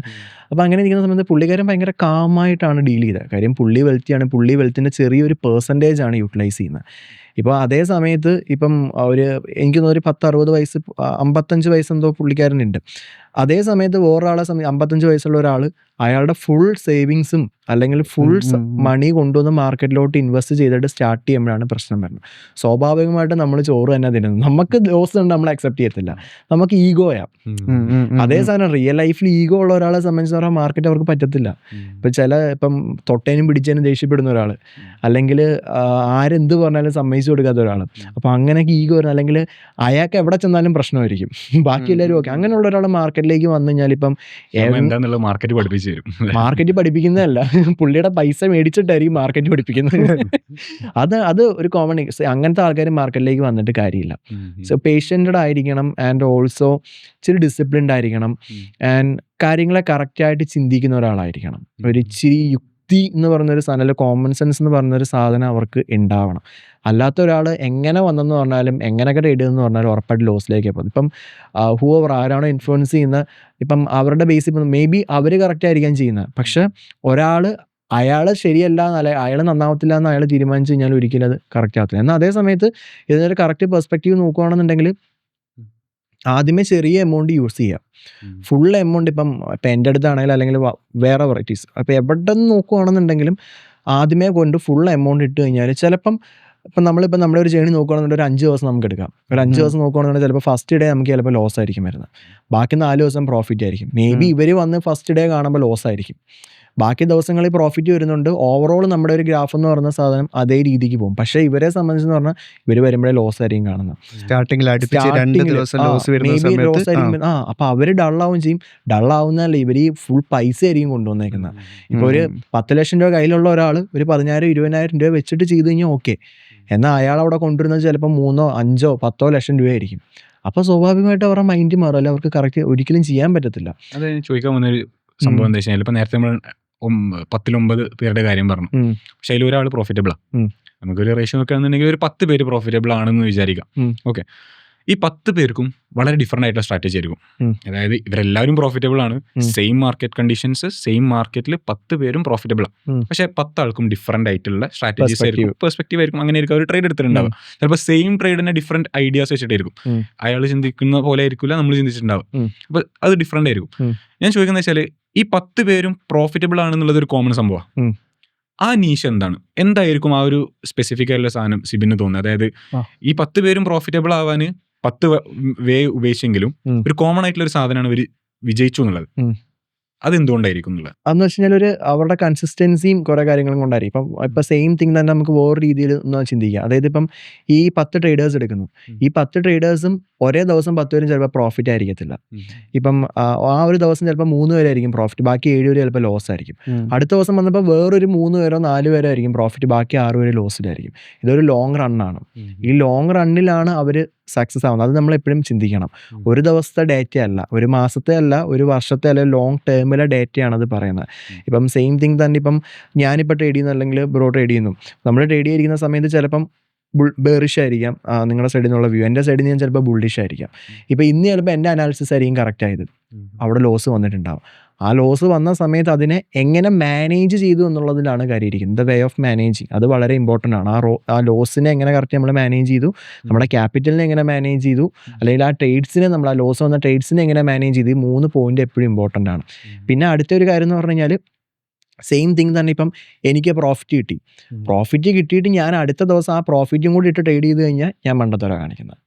A: അപ്പോൾ അങ്ങനെ ഇരിക്കുന്ന സമയത്ത് പുള്ളിക്കാരൻ ഭയങ്കര കാമായിട്ടാണ് ഡീൽ ചെയ്തത്. കാര്യം പുള്ളി വെൽത്തിയാണ്, പുള്ളി വെൽത്തിൻ്റെ ചെറിയൊരു പെർസെൻറ്റേജ് ആണ് യൂട്ടിലൈസ് ചെയ്യുന്നത്. ഇപ്പോൾ അതേ സമയത്ത് ഇപ്പം എനിക്ക് തോന്നുന്നു ഒരു 10-60 വയസ്സ് 55 വയസ്സെന്തോ പുള്ളിക്കാരനുണ്ട്. അതേ സമയത്ത് വേറൊരാളെ 55 വയസ്സുള്ള ഒരാൾ അയാളുടെ ഫുൾ സേവിങ്സും അല്ലെങ്കിൽ ഫുൾ മണി കൊണ്ടുവന്ന് മാർക്കറ്റിലോട്ട് ഇൻവെസ്റ്റ് ചെയ്തിട്ട് സ്റ്റാർട്ട് ചെയ്യുമ്പോഴാണ് പ്രശ്നം വരുന്നത്. സ്വാഭാവികമായിട്ട് നമ്മൾ ചോറ് തന്നെ തിന്നുന്നത്. നമുക്ക് ലോസ് ഉണ്ട്, നമ്മൾ അക്സെപ്റ്റ് ചെയ്യത്തില്ല, നമുക്ക് ഈഗോയാ. അതേ സാധനം റിയൽ ലൈഫിൽ ഈഗോ ഉള്ള ഒരാളെ സംബന്ധിച്ച് പറഞ്ഞാൽ മാർക്കറ്റ് അവർക്ക് പറ്റത്തില്ല. ഇപ്പം തൊട്ടേനും പിടിച്ചതിനും ദേഷ്യപ്പെടുന്ന ഒരാൾ, അല്ലെങ്കിൽ ആരെന്ത് പറഞ്ഞാലും സമ്മതിച്ചു കൊടുക്കാത്ത ഒരാൾ. അപ്പോൾ അങ്ങനെയൊക്കെ ഈഗോ വരുന്നത്, അല്ലെങ്കിൽ അയാൾക്ക് എവിടെ ചെന്നാലും പ്രശ്നമായിരിക്കും, ബാക്കി എല്ലാവരും ഓക്കെ. അങ്ങനെയുള്ള ഒരാൾ മാർക്കറ്റിലേക്ക് വന്നു കഴിഞ്ഞാൽ ഇപ്പം
B: എന്താണെന്നുള്ള മാർക്കറ്റ് പഠിപ്പിച്ചു തരും.
A: മാർക്കറ്റ് പഠിപ്പിക്കുന്നതല്ല, പുള്ളിയുടെ പൈസ മേടിച്ചിട്ടായിരിക്കും മാർക്കറ്റ് പഠിപ്പിക്കുന്നത്. അത് ഒരു കോമൺ. അങ്ങനത്തെ ആൾക്കാർ മാർക്കറ്റിലേക്ക് വന്നിട്ട് കാര്യമില്ല. സോ പേഷ്യൻറ്റഡ് ആയിരിക്കണം ആൻഡ് ഓൾസോ ഇച്ചിരി ഡിസിപ്ലിൻഡ് ആയിരിക്കണം ആൻഡ് കാര്യങ്ങളെ കറക്റ്റായിട്ട് ചിന്തിക്കുന്ന ഒരാളായിരിക്കണം. ഒരു ഇച്ചിരി യുക്തി എന്ന് പറഞ്ഞൊരു സാധനം, അല്ലെങ്കിൽ കോമൺ സെൻസ് എന്ന് പറഞ്ഞൊരു സാധനം അവർക്ക് ഉണ്ടാവണം. അല്ലാത്ത ഒരാൾ എങ്ങനെ വന്നെന്ന് പറഞ്ഞാലും എങ്ങനെയൊക്കെ ട്രേഡ് ചെയ്തെന്ന് പറഞ്ഞാലും ഉറപ്പായിട്ട് ലോസിലേക്ക് പോകും. ഇപ്പം ഹൂവർ ആരാണോ ഇൻഫ്ലുവൻസ് ചെയ്യുന്നത്, ഇപ്പം അവരുടെ ബേസിൽ ഇപ്പം മേ ബി അവർ കറക്റ്റ് ആയിരിക്കാൻ ചെയ്യുന്നത്, പക്ഷെ ഒരാൾ അയാൾ ശരിയല്ല എന്നല്ല, അയാൾ നന്നാവത്തില്ല എന്ന് അയാൾ തീരുമാനിച്ചു കഴിഞ്ഞാൽ ഒരിക്കലും അത് കറക്റ്റ് ആകത്തില്ല. എന്നാൽ അതേ സമയത്ത് ഇതിനൊരു കറക്റ്റ് പെർസ്പെക്റ്റീവ് നോക്കുകയാണെന്നുണ്ടെങ്കിൽ ആദ്യമേ ചെറിയ എമൗണ്ട് യൂസ് ചെയ്യാം. ഫുൾ എമൗണ്ട് ഇപ്പം എൻ്റെ അടുത്താണെങ്കിലും അല്ലെങ്കിൽ വേറെ വെറൈറ്റീസ്, അപ്പോൾ എവിടെ നിന്ന് നോക്കുകയാണെന്നുണ്ടെങ്കിലും ആദ്യമേ കൊണ്ട് ഫുൾ എമൗണ്ട് ഇട്ട് കഴിഞ്ഞാൽ ചിലപ്പം നമ്മളിപ്പോൾ നമ്മുടെ ഒരു ജേണി നോക്കുകയാണെന്നുണ്ടെങ്കിൽ ഒരു 5 ദിവസം നമുക്ക് എടുക്കാം. ഒരു 5 ദിവസം നോക്കുകയാണെന്നുണ്ടെങ്കിൽ ചിലപ്പോൾ ഫസ്റ്റ് ഡേ നമുക്ക് ചിലപ്പോൾ ലോസ് ആയിരിക്കും വരുന്നത്, ബാക്കി 4 ദിവസം പ്രോഫിറ്റ് ആയിരിക്കും. മേ ബി ഇവർ വന്ന് ഫസ്റ്റ് ഡേ കാണുമ്പോൾ ലോസ് ആയിരിക്കും, ബാക്കി ദിവസങ്ങളിൽ പ്രോഫിറ്റ് വരുന്നുണ്ട്. ഓവറോൾ നമ്മുടെ ഒരു ഗ്രാഫ് എന്ന് പറയുന്ന സാധനം അതേ രീതിക്ക് പോകും. പക്ഷേ ഇവരെ സംബന്ധിച്ചെന്ന് പറഞ്ഞാൽ ഇവർ വരുമ്പോഴേ ലോസ് ആയിരിക്കും കാണുന്നത്.
C: സ്റ്റാർട്ടിങ്ങിൽ ലോസ്
A: ആയിരിക്കും. അപ്പോൾ അവർ ഡള്ളാവും ചെയ്യും. ഡള്ളാവുന്നതല്ല, ഇവർ ഈ ഫുൾ പൈസ ആയിരിക്കും കൊണ്ടുവന്നേക്കുന്നത്. ഇപ്പോൾ ഒരു 10 ലക്ഷം രൂപ കയ്യിലുള്ള ഒരാൾ ഒരു 10,000-20,000 രൂപ വെച്ചിട്ട് ചെയ്ത് കഴിഞ്ഞാൽ ഓക്കെ. എന്നാൽ അയാൾ അവിടെ കൊണ്ടുവരുന്നത് ചിലപ്പോൾ 3, 5, 10 ലക്ഷം രൂപയായിരിക്കും. അപ്പോൾ സ്വാഭാവികമായിട്ട് അവരുടെ മൈൻഡ് മാറും, അല്ല അവർക്ക് കറക്റ്റ് ഒരിക്കലും ചെയ്യാൻ പറ്റത്തില്ല.
B: അത് ചോദിക്കാൻ വന്നൊരു സംഭവം എന്താ വെച്ചാൽ, ഇപ്പം നേരത്തെ നമ്മൾ 10-9 പേരുടെ കാര്യം പറഞ്ഞു, പക്ഷെ അതിൽ ഒരാൾ പ്രോഫിറ്റബിളാണ്. നമുക്കൊരു റേഷ്യോ നോക്കുകയാണെന്നുണ്ടെങ്കിൽ ഒരു 10 പേര് പ്രോഫിറ്റബിൾ ആണെന്ന് വിചാരിക്കാം. ഓക്കെ, ഈ 10 പേർക്കും വളരെ ഡിഫറെൻ്റ് ആയിട്ടുള്ള സ്ട്രാറ്റജി ആയിരിക്കും. അതായത് ഇവരെല്ലാവരും പ്രോഫിറ്റബിൾ ആണ്, സെയിം മാർക്കറ്റ് കണ്ടീഷൻസ്, സെയിം മാർക്കറ്റിൽ 10 പേരും പ്രോഫിറ്റബിൾ ആണ്. പക്ഷേ 10 ആൾക്കും ഡിഫറെൻ്റ് ആയിട്ടുള്ള സ്ട്രാറ്റജീസ് ആയിരിക്കും, പെർസ്പെക്റ്റീവ് ആയിരിക്കും. അങ്ങനെ ആയിരിക്കും അവർ ട്രേഡ് എടുത്തിട്ടുണ്ടാവുക. ചിലപ്പോൾ സെയിം ട്രേഡിനെ ഡിഫറെൻറ്റ് ഐഡിയാസ് വെച്ചിട്ടായിരിക്കും. അയാൾ ചിന്തിക്കുന്ന പോലെ ആയിരിക്കില്ല നമ്മൾ ചിന്തിച്ചിട്ടുണ്ടാവുക. അപ്പോൾ അത് ഡിഫറെൻ്റ് ആയിരിക്കും. ഞാൻ ചോദിക്കുന്നത് വെച്ചാൽ, ഈ 10 പേരും പ്രോഫിറ്റബിൾ ആണെന്നുള്ളത് ഒരു കോമൺ സംഭവമാണ്. ആ നീഷ് എന്തായിരിക്കും ആ ഒരു സ്പെസിഫിക് ആയിട്ടുള്ള സാധനം സിബിന് തോന്നുന്നത്? അതായത് ഈ 10 പേരും പ്രോഫിറ്റബിൾ ആവാൻ 10 വേ ഉപയോഗിച്ചെങ്കിലും ഒരു കോമൺ ആയിട്ടുള്ള ഒരു സാധനമാണ് ഇവർ വിജയിച്ചു എന്നുള്ളത്. അതെന്തുകൊണ്ടായിരിക്കും എന്നുള്ളത്
A: അതെന്ന് വെച്ച് കഴിഞ്ഞാൽ അവരുടെ കൺസിസ്റ്റൻസിയും കുറേ കാര്യങ്ങളും കൊണ്ടായിരിക്കും. ഇപ്പം സെയിം തിങ് തന്നെ നമുക്ക് വേറെ രീതിയിൽ ഒന്ന് ചിന്തിക്കുക. അതായത് ഇപ്പം ഈ 10 ട്രേഡേഴ്സ് എടുക്കുന്നു, ഈ 10 ട്രേഡേഴ്സും ഒരേ ദിവസം 10 പേരും ചിലപ്പോൾ പ്രോഫിറ്റ് ആയിരിക്കത്തില്ല. ഇപ്പം ആ ഒരു ദിവസം ചിലപ്പോൾ 3 പേരായിരിക്കും പ്രോഫിറ്റ്, ബാക്കി 7 പേര് ചിലപ്പോൾ ലോസ് ആയിരിക്കും. അടുത്ത ദിവസം വന്നപ്പോൾ വേറൊരു 3 പേരോ 4 പേരോ ആയിരിക്കും പ്രോഫിറ്റ്, ബാക്കി 6 പേര് ലോസിലായിരിക്കും. ഇതൊരു ലോങ് റണ്ണാണ്. ഈ ലോങ് റണ്ണിലാണ് അവർ സക്സസ് ആവുന്നത്. അത് നമ്മൾ എപ്പോഴും ചിന്തിക്കണം. ഒരു ദിവസത്തെ ഡേറ്റ അല്ല, ഒരു മാസത്തെ അല്ല, ഒരു വർഷത്തെ അല്ല, ലോങ് ടേമിലെ ഡേറ്റയാണ് അത് പറയുന്നത്. ഇപ്പം സെയിം തിങ് തന്നെ ഇപ്പം ഞാനിപ്പോൾ ട്രേഡ് ചെയ്യുന്നു അല്ലെങ്കിൽ ബ്രോ ട്രേഡ് ചെയ്യുന്നു, നമ്മൾ ട്രേഡ് ചെയ്തിരിക്കുന്ന സമയത്ത് ചിലപ്പം ബെറിഷ് ആയിരിക്കാം നിങ്ങളുടെ സൈഡിൽ നിന്നുള്ള വ്യൂ, എൻ്റെ സൈഡിൽ നിന്ന് ചിലപ്പോൾ ബുള്ളിഷ് ആയിരിക്കാം. ഇപ്പോൾ ഇന്ന് ചിലപ്പോൾ എൻ്റെ അനാലിസിസ് ആയിരിക്കും കറക്റ്റ് ആയത്, അവിടെ ലോസ് വന്നിട്ടുണ്ടാവും. ആ ലോസ് വന്ന സമയത്ത് അതിനെ എങ്ങനെ മാനേജ് ചെയ്തു എന്നുള്ളതിലാണ് കാര്യം ഇരിക്കുന്നത്. ദ വേ ഓഫ് മാനേജിങ് അത് വളരെ ഇമ്പോർട്ടൻ്റ് ആണ്. ആ ലോസിനെ എങ്ങനെ കറക്റ്റ് നമ്മൾ മാനേജ് ചെയ്തു, നമ്മുടെ ക്യാപിറ്റലിനെ എങ്ങനെ മാനേജ് ചെയ്തു, അല്ലെങ്കിൽ ആ ട്രേഡ്സിനെ നമ്മൾ ആ ലോസ് വന്ന ട്രേഡ്സിനെ എങ്ങനെ മാനേജ് ചെയ്തു, ഈ 3 പോയിന്റ് എപ്പോഴും ഇമ്പോർട്ടൻ്റ് ആണ്. പിന്നെ അടുത്തൊരു കാര്യം എന്ന് പറഞ്ഞു കഴിഞ്ഞാൽ സെയിം തിങ് തന്നെ. ഇപ്പം എനിക്ക് പ്രോഫിറ്റ് കിട്ടിയിട്ട് ഞാൻ അടുത്ത ദിവസം ആ പ്രോഫിറ്റും കൂടി ഇട്ട് ട്രേഡ് ചെയ്ത് കഴിഞ്ഞാൽ ഞാൻ മണ്ടത്തരം കാണിക്കുന്നത്.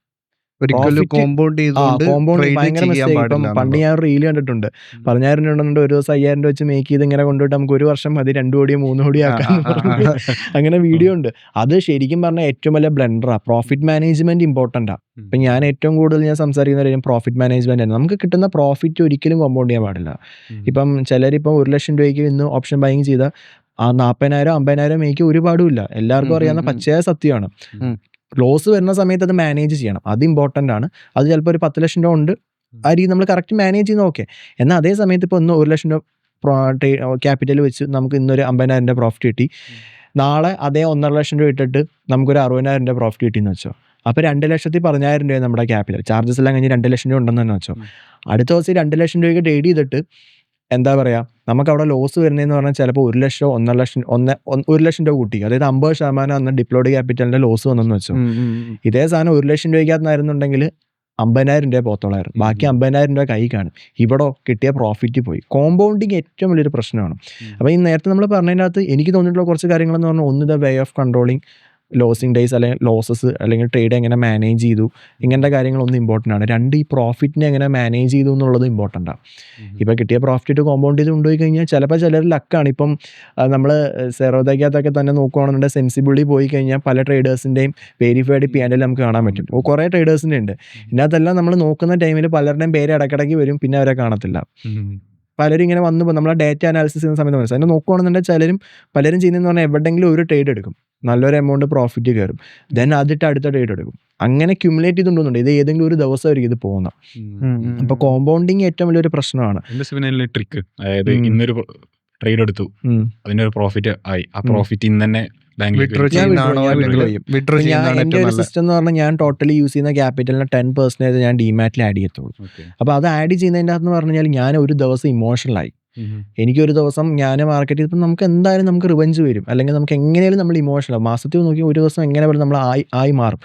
C: ഒരിക്കലും
A: Profit-
C: കോമ്പൗണ്ട് ചെയ്തുകൊണ്ട്
A: കോമ്പൗണ്ട്
C: ട്രേഡ്
A: ഭയങ്കര
C: ചെയ്യാൻ
A: മിസ്റ്റേക്ക്. ഇപ്പം
C: പാടില്ല
A: പണ്ട് ഞാൻ റീൽ കണ്ടിട്ടുണ്ട്. 10,000 രൂപ ഉണ്ടെന്നുണ്ട് ഒരു ദിവസം 5,000 രൂപ വെച്ച് മേക്ക് ചെയ്ത് ഇങ്ങനെ കൊണ്ടുപോയിട്ട് നമുക്ക് ഒരു വർഷം മതി 2 കോടിയോ 3 കോടിയോ ആക്കാന്ന് പറഞ്ഞിട്ട് അങ്ങനെ വീഡിയോ ഉണ്ട്. അത് ശരിക്കും പറഞ്ഞാൽ ഏറ്റവും വലിയ ബ്ലണ്ടറാ. Profit management ഇമ്പോർട്ടൻ്റാ. ഇപ്പം ഞാൻ ഏറ്റവും കൂടുതൽ ഞാൻ സംസാരിക്കുന്ന കാര്യം പ്രോഫിറ്റ് മാനേജ്മെന്റ് ആണ്. നമുക്ക് കിട്ടുന്ന പ്രോഫിറ്റ് ഒരിക്കലും കോമ്പൗണ്ട് ചെയ്യാൻ പാടില്ല. ഇപ്പം ചിലരിപ്പം 1,00,000 രൂപയ്ക്ക് ഇന്ന് ഓപ്ഷൻ ബൈങ് ചെയ്താൽ ആ 40,000 50,000 മേക്ക് ഒരുപാടുമില്ല. എല്ലാവർക്കും അറിയാവുന്ന പച്ചയായ സത്യമാണ്. ലോസ് വരുന്ന സമയത്ത് അത് മാനേജ് ചെയ്യണം. അത് ഇമ്പോർട്ടൻ്റ് ആണ്. അത് ചിലപ്പോൾ ഒരു 10,00,000 രൂപ ഉണ്ട്, ആ രീതി നമ്മൾ കറക്റ്റ് മാനേജ് ചെയ്യുന്ന ഓക്കെ. എന്നാൽ അതേ സമയത്ത് ഇപ്പോൾ ഒന്ന് 1,00,000 രൂപ ക്യാപിറ്റൽ വെച്ച് നമുക്ക് ഇന്നൊരു 50,000 രൂപ പ്രോഫിറ്റ് കിട്ടി. നാളെ അതേ 1,50,000 രൂപ ഇട്ടിട്ട് നമുക്കൊരു 60,000 രൂപ പ്രോഫിറ്റ് കിട്ടിയെന്ന് വെച്ചോ. അപ്പോൾ 2,10,000 രൂപ നമ്മുടെ ക്യാപിറ്റൽ. ചാർജസ് എല്ലാം കഴിഞ്ഞ് 2,00,000 രൂപ ഉണ്ടെന്ന് തന്നെ വെച്ചോ. അടുത്ത ദിവസം 2,00,000 രൂപയ്ക്ക് ട്രേഡ് ചെയ്തിട്ട് എന്താ പറയുക, നമുക്കവിടെ ലോസ് വരുന്നതെന്ന് പറഞ്ഞാൽ ചിലപ്പോൾ 1,00,000 1,00,000 രൂപ കൂട്ടി. അതായത് 50% അന്ന് ഡിപ്ലോയ്ഡ് ക്യാപിറ്റലിൻ്റെ ലോസ് വന്നെന്ന് വെച്ചോ. ഇതേ സാധനം 1,00,000 രൂപയ്ക്കകത്തായിരുന്നുണ്ടെങ്കിൽ 50,000 രൂപ പോത്തോളായിരുന്നു. ബാക്കി 50,000 രൂപ കൈ കാണും. ഇവിടെ കിട്ടിയ പ്രോഫിറ്റ് പോയി. കോമ്പൗണ്ടിങ് ഏറ്റവും വലിയൊരു പ്രശ്നമാണ്. അപ്പോൾ ഈ നേരത്തെ നമ്മൾ പറഞ്ഞതിനകത്ത് എനിക്ക് തോന്നിയിട്ടുള്ള കുറച്ച് കാര്യങ്ങളെന്ന് പറഞ്ഞാൽ, ഒന്ന് the way of controlling losing days അല്ലെങ്കിൽ ലോസസ് അല്ലെങ്കിൽ ട്രേഡ് എങ്ങനെ മാനേജ് ചെയ്തു, ഇങ്ങനത്തെ കാര്യങ്ങളൊന്നും ഇമ്പോർട്ടൻ്റ് ആണ്. 2 ഈ പ്രോഫിറ്റിനെ എങ്ങനെ മാനേജ് ചെയ്തു എന്നുള്ളത് ഇമ്പോർട്ടൻ്റ് ആണ്. ഇപ്പോൾ കിട്ടിയ പ്രോഫിറ്റ് കോമ്പൗണ്ട് ചെയ്ത് കൊണ്ടുപോയി കഴിഞ്ഞാൽ ചിലപ്പോൾ ചിലർ ലക്കാണ്. ഇപ്പം നമ്മൾ സെറോദയ്ക്കകത്തൊക്കെ തന്നെ നോക്കുകയാണെന്നുണ്ടെങ്കിൽ സെൻസിബിളി പോയി കഴിഞ്ഞാൽ പല ട്രേഡേഴ്സിൻ്റെയും വെരിഫൈഡ് P&L നമുക്ക് കാണാൻ പറ്റും. കുറേ ട്രേഡേഴ്സിൻ്റെ ഉണ്ട്. ഇതിനകത്തെല്ലാം നമ്മൾ നോക്കുന്ന ടൈമിൽ പലരുടെയും പേര് ഇടയ്ക്കിടയ്ക്ക് വരും, പിന്നെ അവരെ കാണത്തില്ല. പലരും ഇങ്ങനെ വന്നു നമ്മളെ ഡേറ്റ അനാലിസിസ് ചെയ്യുന്ന സമയത്ത് മനസ്സിലായി. അതിനെ നോക്കുകയാണെന്നുണ്ടെങ്കിൽ പലരും ചെയ്യുന്നതെന്ന് പറഞ്ഞാൽ എവിടെയെങ്കിലും ഒരു ട്രേഡ് എടുക്കും, നല്ലൊരു എമൗണ്ട് പ്രോഫിറ്റ് കയറും, ദെൻ അതിട്ട് അടുത്ത ട്രേഡ് എടുക്കും. അങ്ങനെ ക്യുമുലേറ്റ് ചെയ്തുകൊണ്ടുണ്ട്. ഇത് ഏതെങ്കിലും ഒരു ദിവസമായിരിക്കും ഇത് പോകുന്നത്. അപ്പോൾ കോമ്പൗണ്ടിങ് ഏറ്റവും വലിയൊരു പ്രശ്നമാണ്.
B: ട്രിക്ക്, അതായത് ഇന്നൊരു ട്രേഡ് എടുത്തു, അതിന്റെ ഒരു പ്രോഫിറ്റ് ആയി, ആ പ്രോഫിറ്റ് ഇന്ന് തന്നെ
A: എൻ്റെ ഒരു സിസ്റ്റം എന്ന് പറഞ്ഞാൽ ഞാൻ ടോട്ടലി യൂസ് ചെയ്യുന്ന ക്യാപിറ്റലിന് 10% ഞാൻ ഡിമാറ്റിൽ ആഡ് ചെയ്യത്തുള്ളൂ. അപ്പോൾ അത് ആഡ് ചെയ്യുന്നതിൻ്റെ അകത്ത് പറഞ്ഞാൽ ഞാൻ ഒരു ദിവസം ഇമോഷണലായി. എനിക്കൊരു ദിവസം ഞാൻ മാർക്കറ്റ് ചെയ്തപ്പോൾ നമുക്ക് എന്തായാലും നമുക്ക് റിവഞ്ച് വരും, അല്ലെങ്കിൽ നമുക്ക് എങ്ങനെയാലും നമ്മൾ ഇമോഷണൽ മാസത്തിൽ നോക്കി ഒരു ദിവസം എങ്ങനെ വരും നമ്മൾ ആയി മാറും.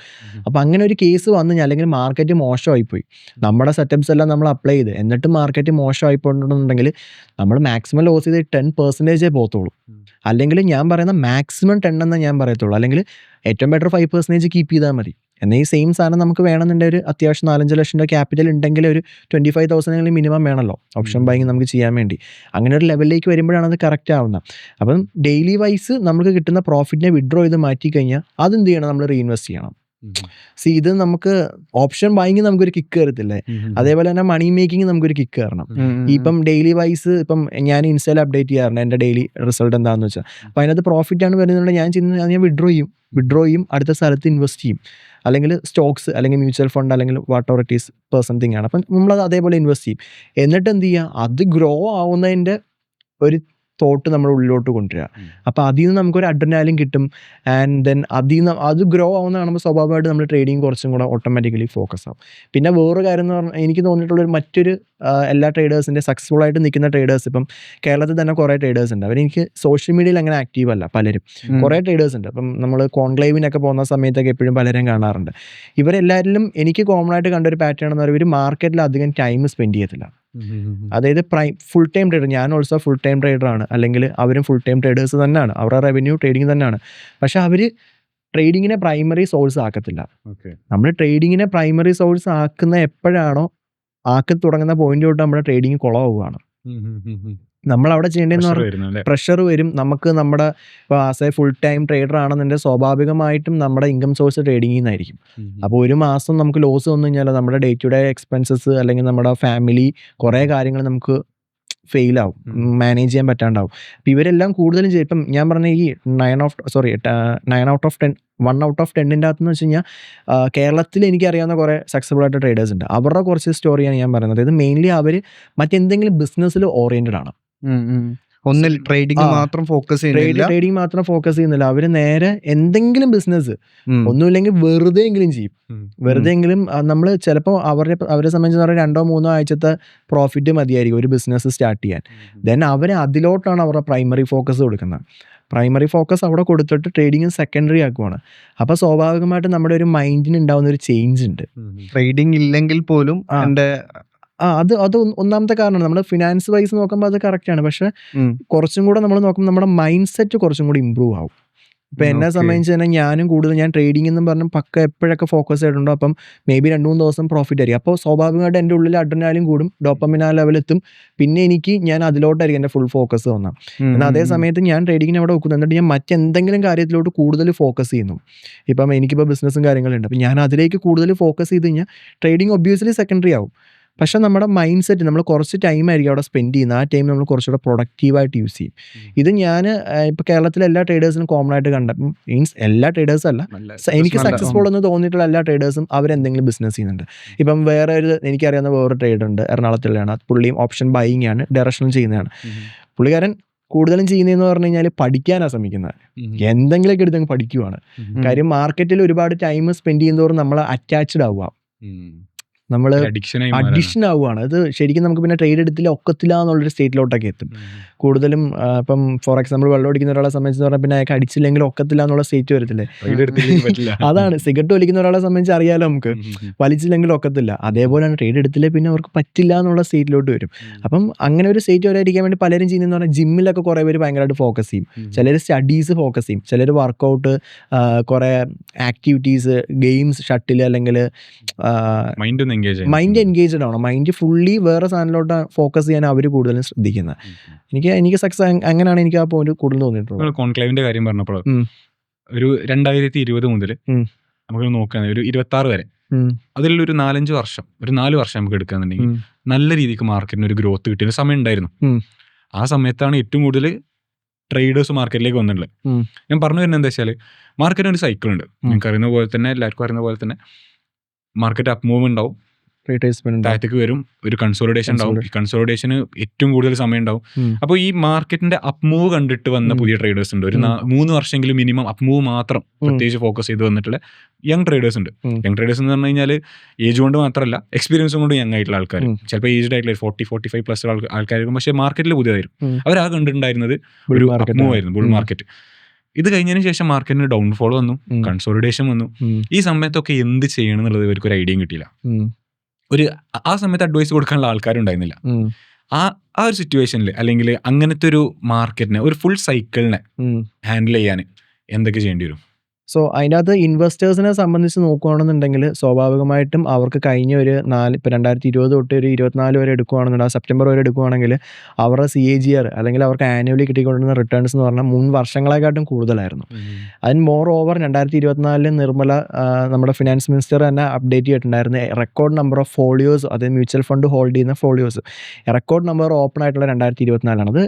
A: അപ്പോൾ അങ്ങനെ ഒരു കേസ് വന്നു കഴിഞ്ഞാൽ, അല്ലെങ്കിൽ മാർക്കറ്റ് മോശമായിപ്പോയി, നമ്മുടെ സെറ്റപ്സ് എല്ലാം നമ്മൾ അപ്ലൈ ചെയ്ത് എന്നിട്ട് മാർക്കറ്റ് മോശമായിപ്പോയിട്ടുണ്ടെങ്കിൽ നമ്മൾ മാക്സിമം ലോസ് ചെയ്ത് 10% പോകത്തുള്ളൂ. അല്ലെങ്കിൽ ഞാൻ പറയുന്ന മാക്സിമം 10 എന്നേ ഞാൻ പറയത്തുള്ളൂ. അല്ലെങ്കിൽ ഏറ്റവും ബെറ്റർ 5% കീപ്പ് ചെയ്താൽ മതി. എന്നാൽ ഈ സെയിം സാധനം നമുക്ക് വേണമെന്നുണ്ടെങ്കിൽ ഒരു അത്യാവശ്യം 4-5 ലക്ഷം രൂപ ക്യാപിറ്റൽ ഉണ്ടെങ്കിൽ ഒരു 25,000 മിനിമം വേണമല്ലോ ഓപ്ഷൻ ബൈങ് നമുക്ക് ചെയ്യാൻ വേണ്ടി. അങ്ങനെ ഒരു ലെവലിലേക്ക് വരുമ്പോഴാണ് അത് കറക്റ്റ് ആവുന്നത്. അപ്പം ഡെയിലി വൈസ് നമുക്ക് കിട്ടുന്ന പ്രോഫിറ്റിനെ വിഡ്രോ ചെയ്ത് മാറ്റി കഴിഞ്ഞാൽ അതെന്ത് ചെയ്യണം, നമ്മൾ റീഇൻവെസ്റ്റ് ചെയ്യണം. ഇത് നമുക്ക് ഓപ്ഷൻ ബൈങ് നമുക്കൊരു കിക്ക് കയറത്തില്ലേ, അതേപോലെ തന്നെ മണി മേക്കിങ് നമുക്കൊരു കിക്ക് കയറണം. ഇപ്പം ഡെയിലി വൈസ് ഇപ്പം ഞാൻ ഇൻസ്റ്റയിൽ അപ്ഡേറ്റ് ചെയ്യാറുണ്ട് എൻ്റെ ഡെയിലി റിസൾട്ട് എന്താണെന്ന് വെച്ചാൽ. അപ്പോൾ അതിനകത്ത് പ്രോഫിറ്റ് ആണ് വരുന്നുണ്ടെങ്കിൽ ഞാൻ ചെയ്യുന്നത് ഞാൻ വിഡ്രോ ചെയ്യും അടുത്ത സ്ഥലത്ത് ഇൻവെസ്റ്റ് ചെയ്യും, അല്ലെങ്കിൽ സ്റ്റോക്സ് അല്ലെങ്കിൽ മ്യൂച്വൽ ഫണ്ട് അല്ലെങ്കിൽ what ever it is person thing ആണ്. അപ്പം നമ്മളത് അതേപോലെ ഇൻവെസ്റ്റ് ചെയ്യും. എന്നിട്ട് എന്ത് ചെയ്യുക, അത് ഗ്രോ ആവുന്നതിൻ്റെ ഒരു തോട്ട് നമ്മൾ ഉള്ളിലോട്ട് കൊണ്ടുവരിക. അപ്പോൾ അതിൽ നിന്ന് നമുക്കൊരു അഡ്രിനാലിൻ കിട്ടും. ആൻഡ് ദെൻ അതിൽ നിന്ന് അത് ഗ്രോ ആവുന്ന കാണുമ്പോൾ സ്വാഭാവികമായിട്ട് നമ്മൾ ട്രേഡിങ് കുറച്ചും കൂടെ ഓട്ടോമാറ്റിക്കലി ഫോക്കസ് ആവും. പിന്നെ വേറൊരു കാര്യം എന്ന് പറഞ്ഞാൽ എനിക്ക് തോന്നിയിട്ടുള്ളൊരു മറ്റൊരു എല്ലാ ട്രേഡേഴ്സിൻ്റെ സക്സസ്ഫുൾ ആയിട്ട് നിൽക്കുന്ന ട്രേഡേഴ്സ്, ഇപ്പം കേരളത്തിൽ തന്നെ കുറേ ട്രേഡേഴ്സ് ഉണ്ട്. അവരെനിക്ക് സോഷ്യൽ മീഡിയയിൽ അങ്ങനെ ആക്റ്റീവ് അല്ല പലരും. കുറേ ട്രേഡേഴ്സ് ഉണ്ട്. അപ്പം നമ്മൾ കോൺക്ലേവിനൊക്കെ പോകുന്ന സമയത്തൊക്കെ എപ്പോഴും പലരും കാണാറുണ്ട്. ഇവരെല്ലാവരിലും എനിക്ക് കോമൺ ആയിട്ട് കണ്ടൊരു പാറ്റേൺ എന്ന് പറയുന്നത്, ഇവർ മാർക്കറ്റിൽ അധികം ടൈം സ്പെൻഡ് ചെയ്യത്തില്ല. അതായത് ഫുൾ ടൈം ട്രേഡർ, ഞാൻ ഓൾസോ ഫുൾ ടൈം ട്രേഡറാണ്, അല്ലെങ്കിൽ അവരും ഫുൾ ടൈം ട്രേഡേഴ്സ് തന്നെയാണ്, അവരുടെ റവന്യൂ ട്രേഡിങ് തന്നെയാണ്. പക്ഷെ അവർ ട്രേഡിങ്ങിനെ പ്രൈമറി സോഴ്സ് ആക്കത്തില്ല. നമ്മൾ ട്രേഡിങ്ങിനെ പ്രൈമറി സോഴ്സ് ആക്കുന്ന എപ്പോഴാണോ ആക്കി തുടങ്ങുന്ന പോയിന്റ് തൊട്ട് നമ്മുടെ ട്രേഡിങ് കുളമാവുകയാണ്. നമ്മൾ അവിടെ ചെയ്യേണ്ടതെന്ന് പറഞ്ഞാൽ പ്രഷർ വരും നമുക്ക്. നമ്മുടെ ഇപ്പോൾ as A full time trader ആണെന്നുണ്ടെങ്കിൽ സ്വാഭാവികമായിട്ടും നമ്മുടെ ഇൻകം സോഴ്സ് ട്രേഡിങ്ങിൽ നിന്നായിരിക്കും. അപ്പോൾ ഒരു മാസം നമുക്ക് ലോസ് വന്നു കഴിഞ്ഞാൽ നമ്മുടെ ഡേ ടു ഡേ എക്സ്പെൻസസ് അല്ലെങ്കിൽ നമ്മുടെ ഫാമിലി കുറേ കാര്യങ്ങൾ നമുക്ക് ഫെയിലാവും, മാനേജ് ചെയ്യാൻ പറ്റാണ്ടാവും. അപ്പോൾ ഇവരെല്ലാം കൂടുതലും ഇപ്പം ഞാൻ പറഞ്ഞ ഈ 1 ഔട്ട് ഓഫ് 10 അകത്തെന്ന് വെച്ച് കഴിഞ്ഞാൽ കേരളത്തിൽ എനിക്കറിയാവുന്ന കുറേ സക്സസ്ഫുൾ ആയിട്ട് ട്രേഡേഴ്സ് ഉണ്ട്. അവരുടെ കുറച്ച് സ്റ്റോറിയാണ് ഞാൻ പറയുന്നത്. അതായത് മെയിൻലി അവർ മറ്റെന്തെങ്കിലും ബിസിനസ്സിൽ ഓറിയൻറ്റഡ് ആണ്.
C: ഒന്നിൽ ട്രേഡിംഗ് മാത്രം ഫോക്കസ്
A: ചെയ്യുന്നില്ല. അവർ നേരെ എന്തെങ്കിലും ബിസിനസ് ഒന്നുമില്ലെങ്കിൽ വെറുതെ എങ്കിലും ചെയ്യും. വെറുതെ എങ്കിലും നമ്മൾ ചിലപ്പോൾ അവരെ സംബന്ധിച്ച് പറഞ്ഞാൽ 2-3 ആഴ്ചത്തെ പ്രോഫിറ്റ് മതിയായിരിക്കും ഒരു ബിസിനസ് സ്റ്റാർട്ട് ചെയ്യാൻ. ദെൻ അവർ അതിലോട്ടാണ് അവരുടെ പ്രൈമറി ഫോക്കസ് കൊടുക്കുന്നത്. പ്രൈമറി ഫോക്കസ് അവിടെ കൊടുത്തിട്ട് ട്രേഡിങ് സെക്കൻഡറി ആക്കുവാണ്. അപ്പോൾ സ്വാഭാവികമായിട്ട് നമ്മുടെ ഒരു മൈൻഡിന് ഉണ്ടാകുന്ന ഒരു ചേഞ്ച് ഉണ്ട്.
C: ട്രേഡിംഗ് ഇല്ലെങ്കിൽ പോലും
A: അത് ഒന്നാമത്തെ കാരണമാണ്. നമ്മൾ ഫിനാൻസ് വൈസ് നോക്കുമ്പോൾ അത് കറക്റ്റാണ്. പക്ഷെ കുറച്ചും കൂടെ നമ്മൾ നോക്കുമ്പോൾ നമ്മുടെ മൈൻഡ് സെറ്റ് കുറച്ചും കൂടി ഇമ്പ്രൂവ് ആവും. ഇപ്പം എന്നെ
C: Okay.
A: സംബന്ധിച്ച് തന്നെ ഞാനും കൂടുതൽ ഞാൻ ട്രേഡിംഗ് എന്നും പറഞ്ഞ് പക്ക എപ്പോഴൊക്കെ ഫോക്കസ് ചെയ്തിട്ടുണ്ടോ അപ്പം മേ ബി 2-3 ദിവസം പ്രോഫിറ്റ് ആയിരിക്കും. അപ്പോൾ സ്വാഭാവികമായിട്ട് എൻ്റെ ഉള്ളിൽ അഡ്രിനാലിൻ കൂടും, ഡോപ്പമിൻ ആ ലെവലെത്തും. പിന്നെ എനിക്ക് ഞാൻ അതിലോട്ടായിരിക്കും എൻ്റെ ഫുൾ ഫോക്കസ് വന്നത്. എന്നാൽ അതേ സമയത്ത് ഞാൻ ട്രേഡിങ്ങിന് അവിടെ വെക്കുന്നു, എന്നിട്ട് ഞാൻ മറ്റെന്തെങ്കിലും കാര്യത്തിലോട്ട് കൂടുതൽ ഫോക്കസ് ചെയ്യുന്നു. ഇപ്പം എനിക്കിപ്പോൾ ബിസിനസ്സും കാര്യങ്ങളുണ്ട്, അപ്പം ഞാൻ അതിലേക്ക് കൂടുതൽ ഫോക്കസ് ചെയ്ത് കഴിഞ്ഞാൽ ട്രേഡിംഗ് ഒബ്വിയസ്ലി സെക്കൻഡറി ആവും. പക്ഷെ നമ്മുടെ മൈൻഡ് സെറ്റ് നമ്മൾ കുറച്ച് ടൈമായിരിക്കും അവിടെ സ്പെൻഡ് ചെയ്യുന്നത്. ആ ടൈം നമ്മൾ കുറച്ചുകൂടെ പ്രൊഡക്റ്റീവായിട്ട് യൂസ് ചെയ്യും. ഇത് ഞാൻ ഇപ്പോൾ കേരളത്തിലെ എല്ലാ ട്രേഡേഴ്സിനും കോമൺ ആയിട്ട് കണ്ട, മീൻസ് എല്ലാ ട്രേഡേഴ്സും അല്ല, എനിക്ക്
C: നല്ല,
A: സക്സസ്ഫുൾ എന്ന് തോന്നിയിട്ടുള്ള എല്ലാ ട്രേഡേഴ്സും അവരെന്തെങ്കിലും ബിസിനസ് ചെയ്യുന്നുണ്ട്. ഇപ്പം വേറെ ഒരു എനിക്കറിയാവുന്ന വേറൊരു ട്രേഡർ ഉണ്ട്, എറണാകുളത്തുള്ളതാണ്. പുള്ളിയും ഓപ്ഷൻ ബൈയിങ് ആണ്, ഡയറക്ഷണൽ ചെയ്യുന്നതാണ്. പുള്ളിക്കാരൻ കൂടുതലും ചെയ്യുന്നതെന്ന് പറഞ്ഞു കഴിഞ്ഞാൽ പഠിക്കാനാണ് ശ്രമിക്കുന്നത്. എന്തെങ്കിലുമൊക്കെ എടുത്ത് പഠിക്കുവാണ്. കാര്യം മാർക്കറ്റിൽ ഒരുപാട് ടൈം സ്പെൻഡ് ചെയ്യുന്നതോറും നമ്മൾ അറ്റാച്ച്ഡ് ആവുക, നമ്മൾ അഡിക്ഷൻ ആവുകയാണ്. അത് ശരിക്കും നമുക്ക് പിന്നെ ട്രേഡ് എടുത്തില്ല ഒക്കത്തില്ല എന്നുള്ളൊരു സ്റ്റേറ്റിലോട്ടൊക്കെ എത്തും. കൂടുതലും ഇപ്പം ഫോർ എക്സാമ്പിൾ വെള്ളം അടിക്കുന്ന ഒരാളെ സംബന്ധിച്ച് പറഞ്ഞാൽ പിന്നെ അയാൾക്ക് അടിച്ചില്ലെങ്കിൽ ഒക്കത്തില്ല എന്നുള്ള സ്റ്റേറ്റ് വരത്തില്ലേ. അതാണ് സിഗരറ്റ് വലിക്കുന്ന ഒരാളെ സംബന്ധിച്ച് അറിയാലോ നമുക്ക്, വലിച്ചില്ലെങ്കിൽ ഒക്കത്തില്ല. അതേപോലെയാണ് ട്രേഡ് എടുത്തില്ലേ പിന്നെ അവർക്ക് പറ്റില്ല എന്നുള്ള സ്റ്റേറ്റിലോട്ട് വരും. അപ്പം അങ്ങനെ ഒരു സ്റ്റേറ്റ് വരാതിരിക്കാൻ വേണ്ടി പലരും ചെയ്യുന്നതെന്ന് പറഞ്ഞാൽ ജിമ്മിലൊക്കെ കുറേ പേര് ഭയങ്കരമായിട്ട് ഫോക്കസ് ചെയ്യും. ചിലർ സ്റ്റഡീസ് ഫോക്കസ് ചെയ്യും, ചിലർ വർക്കൗട്ട്, കുറേ ആക്ടിവിറ്റീസ്, ഗെയിംസ്, ഷട്ടിൽ, അല്ലെങ്കിൽ മൈൻഡ് എൻഗേജ്ഡ് ആണ്. മൈൻഡ് ഫുള്ളി വേറെ സാധനത്തിലോട്ട് ഫോക്കസ് ചെയ്യാൻ അവർ കൂടുതലും ശ്രദ്ധിക്കുന്നത്. എനിക്ക് സക്സസ് അങ്ങനെയാണ് എനിക്ക് ആ പോയിന്റ് കൂടുതൽ തോന്നിയിട്ടുള്ളത്.
B: കോൺക്ലേവിന്റെ കാര്യം പറഞ്ഞപ്പോൾ ഒരു 2020 മുതൽ നമുക്ക് നോക്കുകയാണെങ്കിൽ ഒരു 26 വരെ അതിലൊരു 4-5 വർഷം, ഒരു 4 വർഷം നമുക്ക് എടുക്കുകയാണെന്നുണ്ടെങ്കിൽ നല്ല രീതിക്ക് മാർക്കറ്റിന് ഒരു ഗ്രോത്ത് കിട്ടിയ ഒരു സമയം ഉണ്ടായിരുന്നു. ആ സമയത്താണ് ഏറ്റവും കൂടുതൽ ട്രേഡേഴ്സ് മാർക്കറ്റിലേക്ക് വന്നിട്ടുള്ളത്. ഞാൻ പറഞ്ഞു വരുന്നത് എന്താ വെച്ചാൽ മാർക്കറ്റിന് ഒരു സൈക്കിൾ ഉണ്ട്. നിങ്ങൾക്ക് അറിയുന്ന പോലെ തന്നെ, എല്ലാവർക്കും അറിയുന്ന പോലെ തന്നെ മാർക്കറ്റ് അപ്പ് മൂവ് ഉണ്ടാവും, താഴത്തേക്ക് വരും, ഒരു കൺസോളിഡേഷൻ ഉണ്ടാവും. ഈ കൺസോളിഡേഷന് ഏറ്റവും കൂടുതൽ സമയം ഉണ്ടാവും. അപ്പോൾ ഈ മാർക്കറ്റിന്റെ അപ്പ് മൂവ് കണ്ടിട്ട് വന്ന പുതിയ ട്രേഡേഴ്സ് ഉണ്ട്. ഒരു 3 വർഷമെങ്കിലും മിനിമം അപ്പ് മൂവ് മാത്രം പ്രത്യേകിച്ച് ഫോക്കസ് ചെയ്ത് വന്നിട്ടുള്ള യങ് ട്രേഡേഴ്സ് ഉണ്ട്. യങ് ട്രേഡേഴ്സ് എന്ന് പറഞ്ഞു കഴിഞ്ഞാൽ ഏജ് കൊണ്ട് മാത്രമല്ല, എക്സ്പീരിയൻസും കൊണ്ട് യങ് ആയിട്ടുള്ള ആൾക്കാർ, ചിലപ്പോൾ ഏജ്ഡ് ആയിട്ടുള്ള 40-45+ ആൾക്കാരായിരിക്കും, പക്ഷേ മാർക്കറ്റിൽ പുതിയതായിരിക്കും. അവർ ആ കണ്ടിട്ടുണ്ടായിരുന്നത് ഒരു അപ്പ് മൂവ് ആയിരുന്നു, ബുൾ മാർക്കറ്റ്. ഇത് കഴിഞ്ഞതിന് ശേഷം മാർക്കറ്റിന് ഡൗൺഫോൾ വന്നു, കൺസോളിഡേഷൻ വന്നു. ഈ സമയത്തൊക്കെ എന്ത് ചെയ്യണം എന്നുള്ളത് ഇവർക്ക് ഒരു ഐഡിയയും കിട്ടിയില്ല. ആ സമയത്ത് അഡ്വൈസ് കൊടുക്കാനുള്ള ആൾക്കാരുണ്ടായിരുന്നില്ല. ആ ഒരു സിറ്റുവേഷനിൽ, അല്ലെങ്കിൽ അങ്ങനത്തെ ഒരു മാർക്കറ്റിനെ, ഒരു ഫുൾ സൈക്കിളിനെ ഹാൻഡിൽ ചെയ്യാൻ എന്തൊക്കെ ചെയ്യേണ്ടി വരും?
A: സോ അതിനകത്ത് ഇൻവെസ്റ്റേഴ്സിനെ സംബന്ധിച്ച് നോക്കുകയാണെന്നുണ്ടെങ്കിൽ സ്വാഭാവികമായിട്ടും അവർക്ക് കഴിഞ്ഞ ഒരു 2020 തൊട്ട് ഒരു 24 വരെ എടുക്കുകയാണെന്നുണ്ടെങ്കിൽ, സെപ്റ്റംബർ വരെ എടുക്കുകയാണെങ്കിൽ അവരുടെ CAGR അല്ലെങ്കിൽ അവർക്ക് ആനുവലി കിട്ടിക്കൊണ്ടിരുന്ന റിട്ടേൺസ് എന്ന് പറഞ്ഞാൽ മുൻ വർഷങ്ങളെക്കാട്ടും കൂടുതലായിരുന്നു. അതിന് മോർ ഓവർ 2024 നിർമ്മല, നമ്മുടെ ഫിനാൻസ് മിനിസ്റ്റർ തന്നെ അപ്ഡേറ്റ് ചെയ്തിട്ടുണ്ടായിരുന്നു, റെക്കോർഡ് നമ്പർ ഓഫ് ഫോളിയോസ്, അതായത് മ്യൂച്വൽ ഫണ്ട് ഹോൾഡ് ചെയ്യുന്ന ഫോളിയോസ് റെക്കോർഡ് നമ്പർ ഓപ്പൺ ആയിട്ടുള്ള 2024 അത്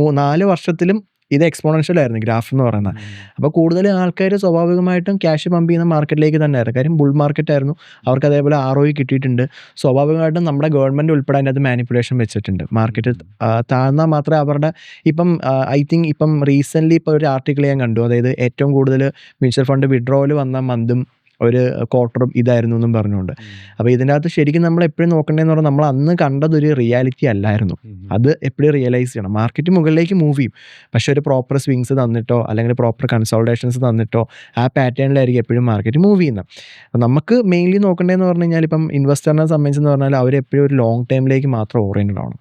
A: 4 വർഷത്തിലും ഇത് എക്സ്പോണൻഷ്യൽ ആയിരുന്നു ഗ്രാഫ് എന്ന് പറയുന്നത്. അപ്പോൾ കൂടുതൽ ആൾക്കാർ സ്വാഭാവികമായിട്ടും ക്യാഷ് പമ്പ് ചെയ്യുന്ന മാർക്കറ്റിലേക്ക് തന്നെ ആയിരുന്നു. കാര്യം ബുൾ മാർക്കറ്റ് ആയിരുന്നു, അവർക്ക് അതേപോലെ ROE കിട്ടിയിട്ടുണ്ട്. സ്വാഭാവികമായിട്ടും നമ്മുടെ ഗവൺമെൻറ് ഉൾപ്പെടെ അതിനകത്ത് മാനിപ്പുലേഷൻ വെച്ചിട്ടുണ്ട്. മാർക്കറ്റ് താഴ്ന്നാൽ മാത്രമേ അവരുടെ ഇപ്പം ഐ തിങ്ക് ഇപ്പം റീസെൻ്റ്ലി ഇപ്പോൾ ഒരു ആർട്ടിക്കിൾ ഞാൻ കണ്ടു, അതായത് ഏറ്റവും കൂടുതൽ മ്യൂച്വൽ ഫണ്ട് വിഡ്രോവൽ വന്ന മന്തും ഒരു ക്വാർട്ടറും ഇതായിരുന്നു എന്നും പറഞ്ഞുകൊണ്ട്. അപ്പോൾ ഇതിനകത്ത് ശരിക്കും നമ്മൾ എപ്പോഴും നോക്കേണ്ടതെന്ന് പറഞ്ഞാൽ നമ്മൾ അന്ന് കണ്ടതൊരു റിയാലിറ്റി അല്ലായിരുന്നു. അത് എപ്പോഴും റിയലൈസ് ചെയ്യണം. മാർക്കറ്റ് മുകളിലേക്ക് മൂവ് ചെയ്യും, പക്ഷേ ഒരു പ്രോപ്പർ സ്വിങ്സ് തന്നിട്ടോ അല്ലെങ്കിൽ പ്രോപ്പർ കൺസോൾട്ടേഷൻസ് തന്നിട്ടോ ആ പാറ്റേണിലായിരിക്കും എപ്പോഴും മാർക്കറ്റ് മൂവ് ചെയ്യുന്നത്. അപ്പോൾ നമുക്ക് മെയിൻലി നോക്കേണ്ടതെന്ന് പറഞ്ഞു കഴിഞ്ഞാൽ ഇപ്പം ഇൻവെസ്റ്ററിനെ സംബന്ധിച്ചെന്ന് പറഞ്ഞാൽ അവരെപ്പോഴും ഒരു ലോങ് ടൈമിലേക്ക് മാത്രം ഓറിയൻറ്റഡ് ആണ്,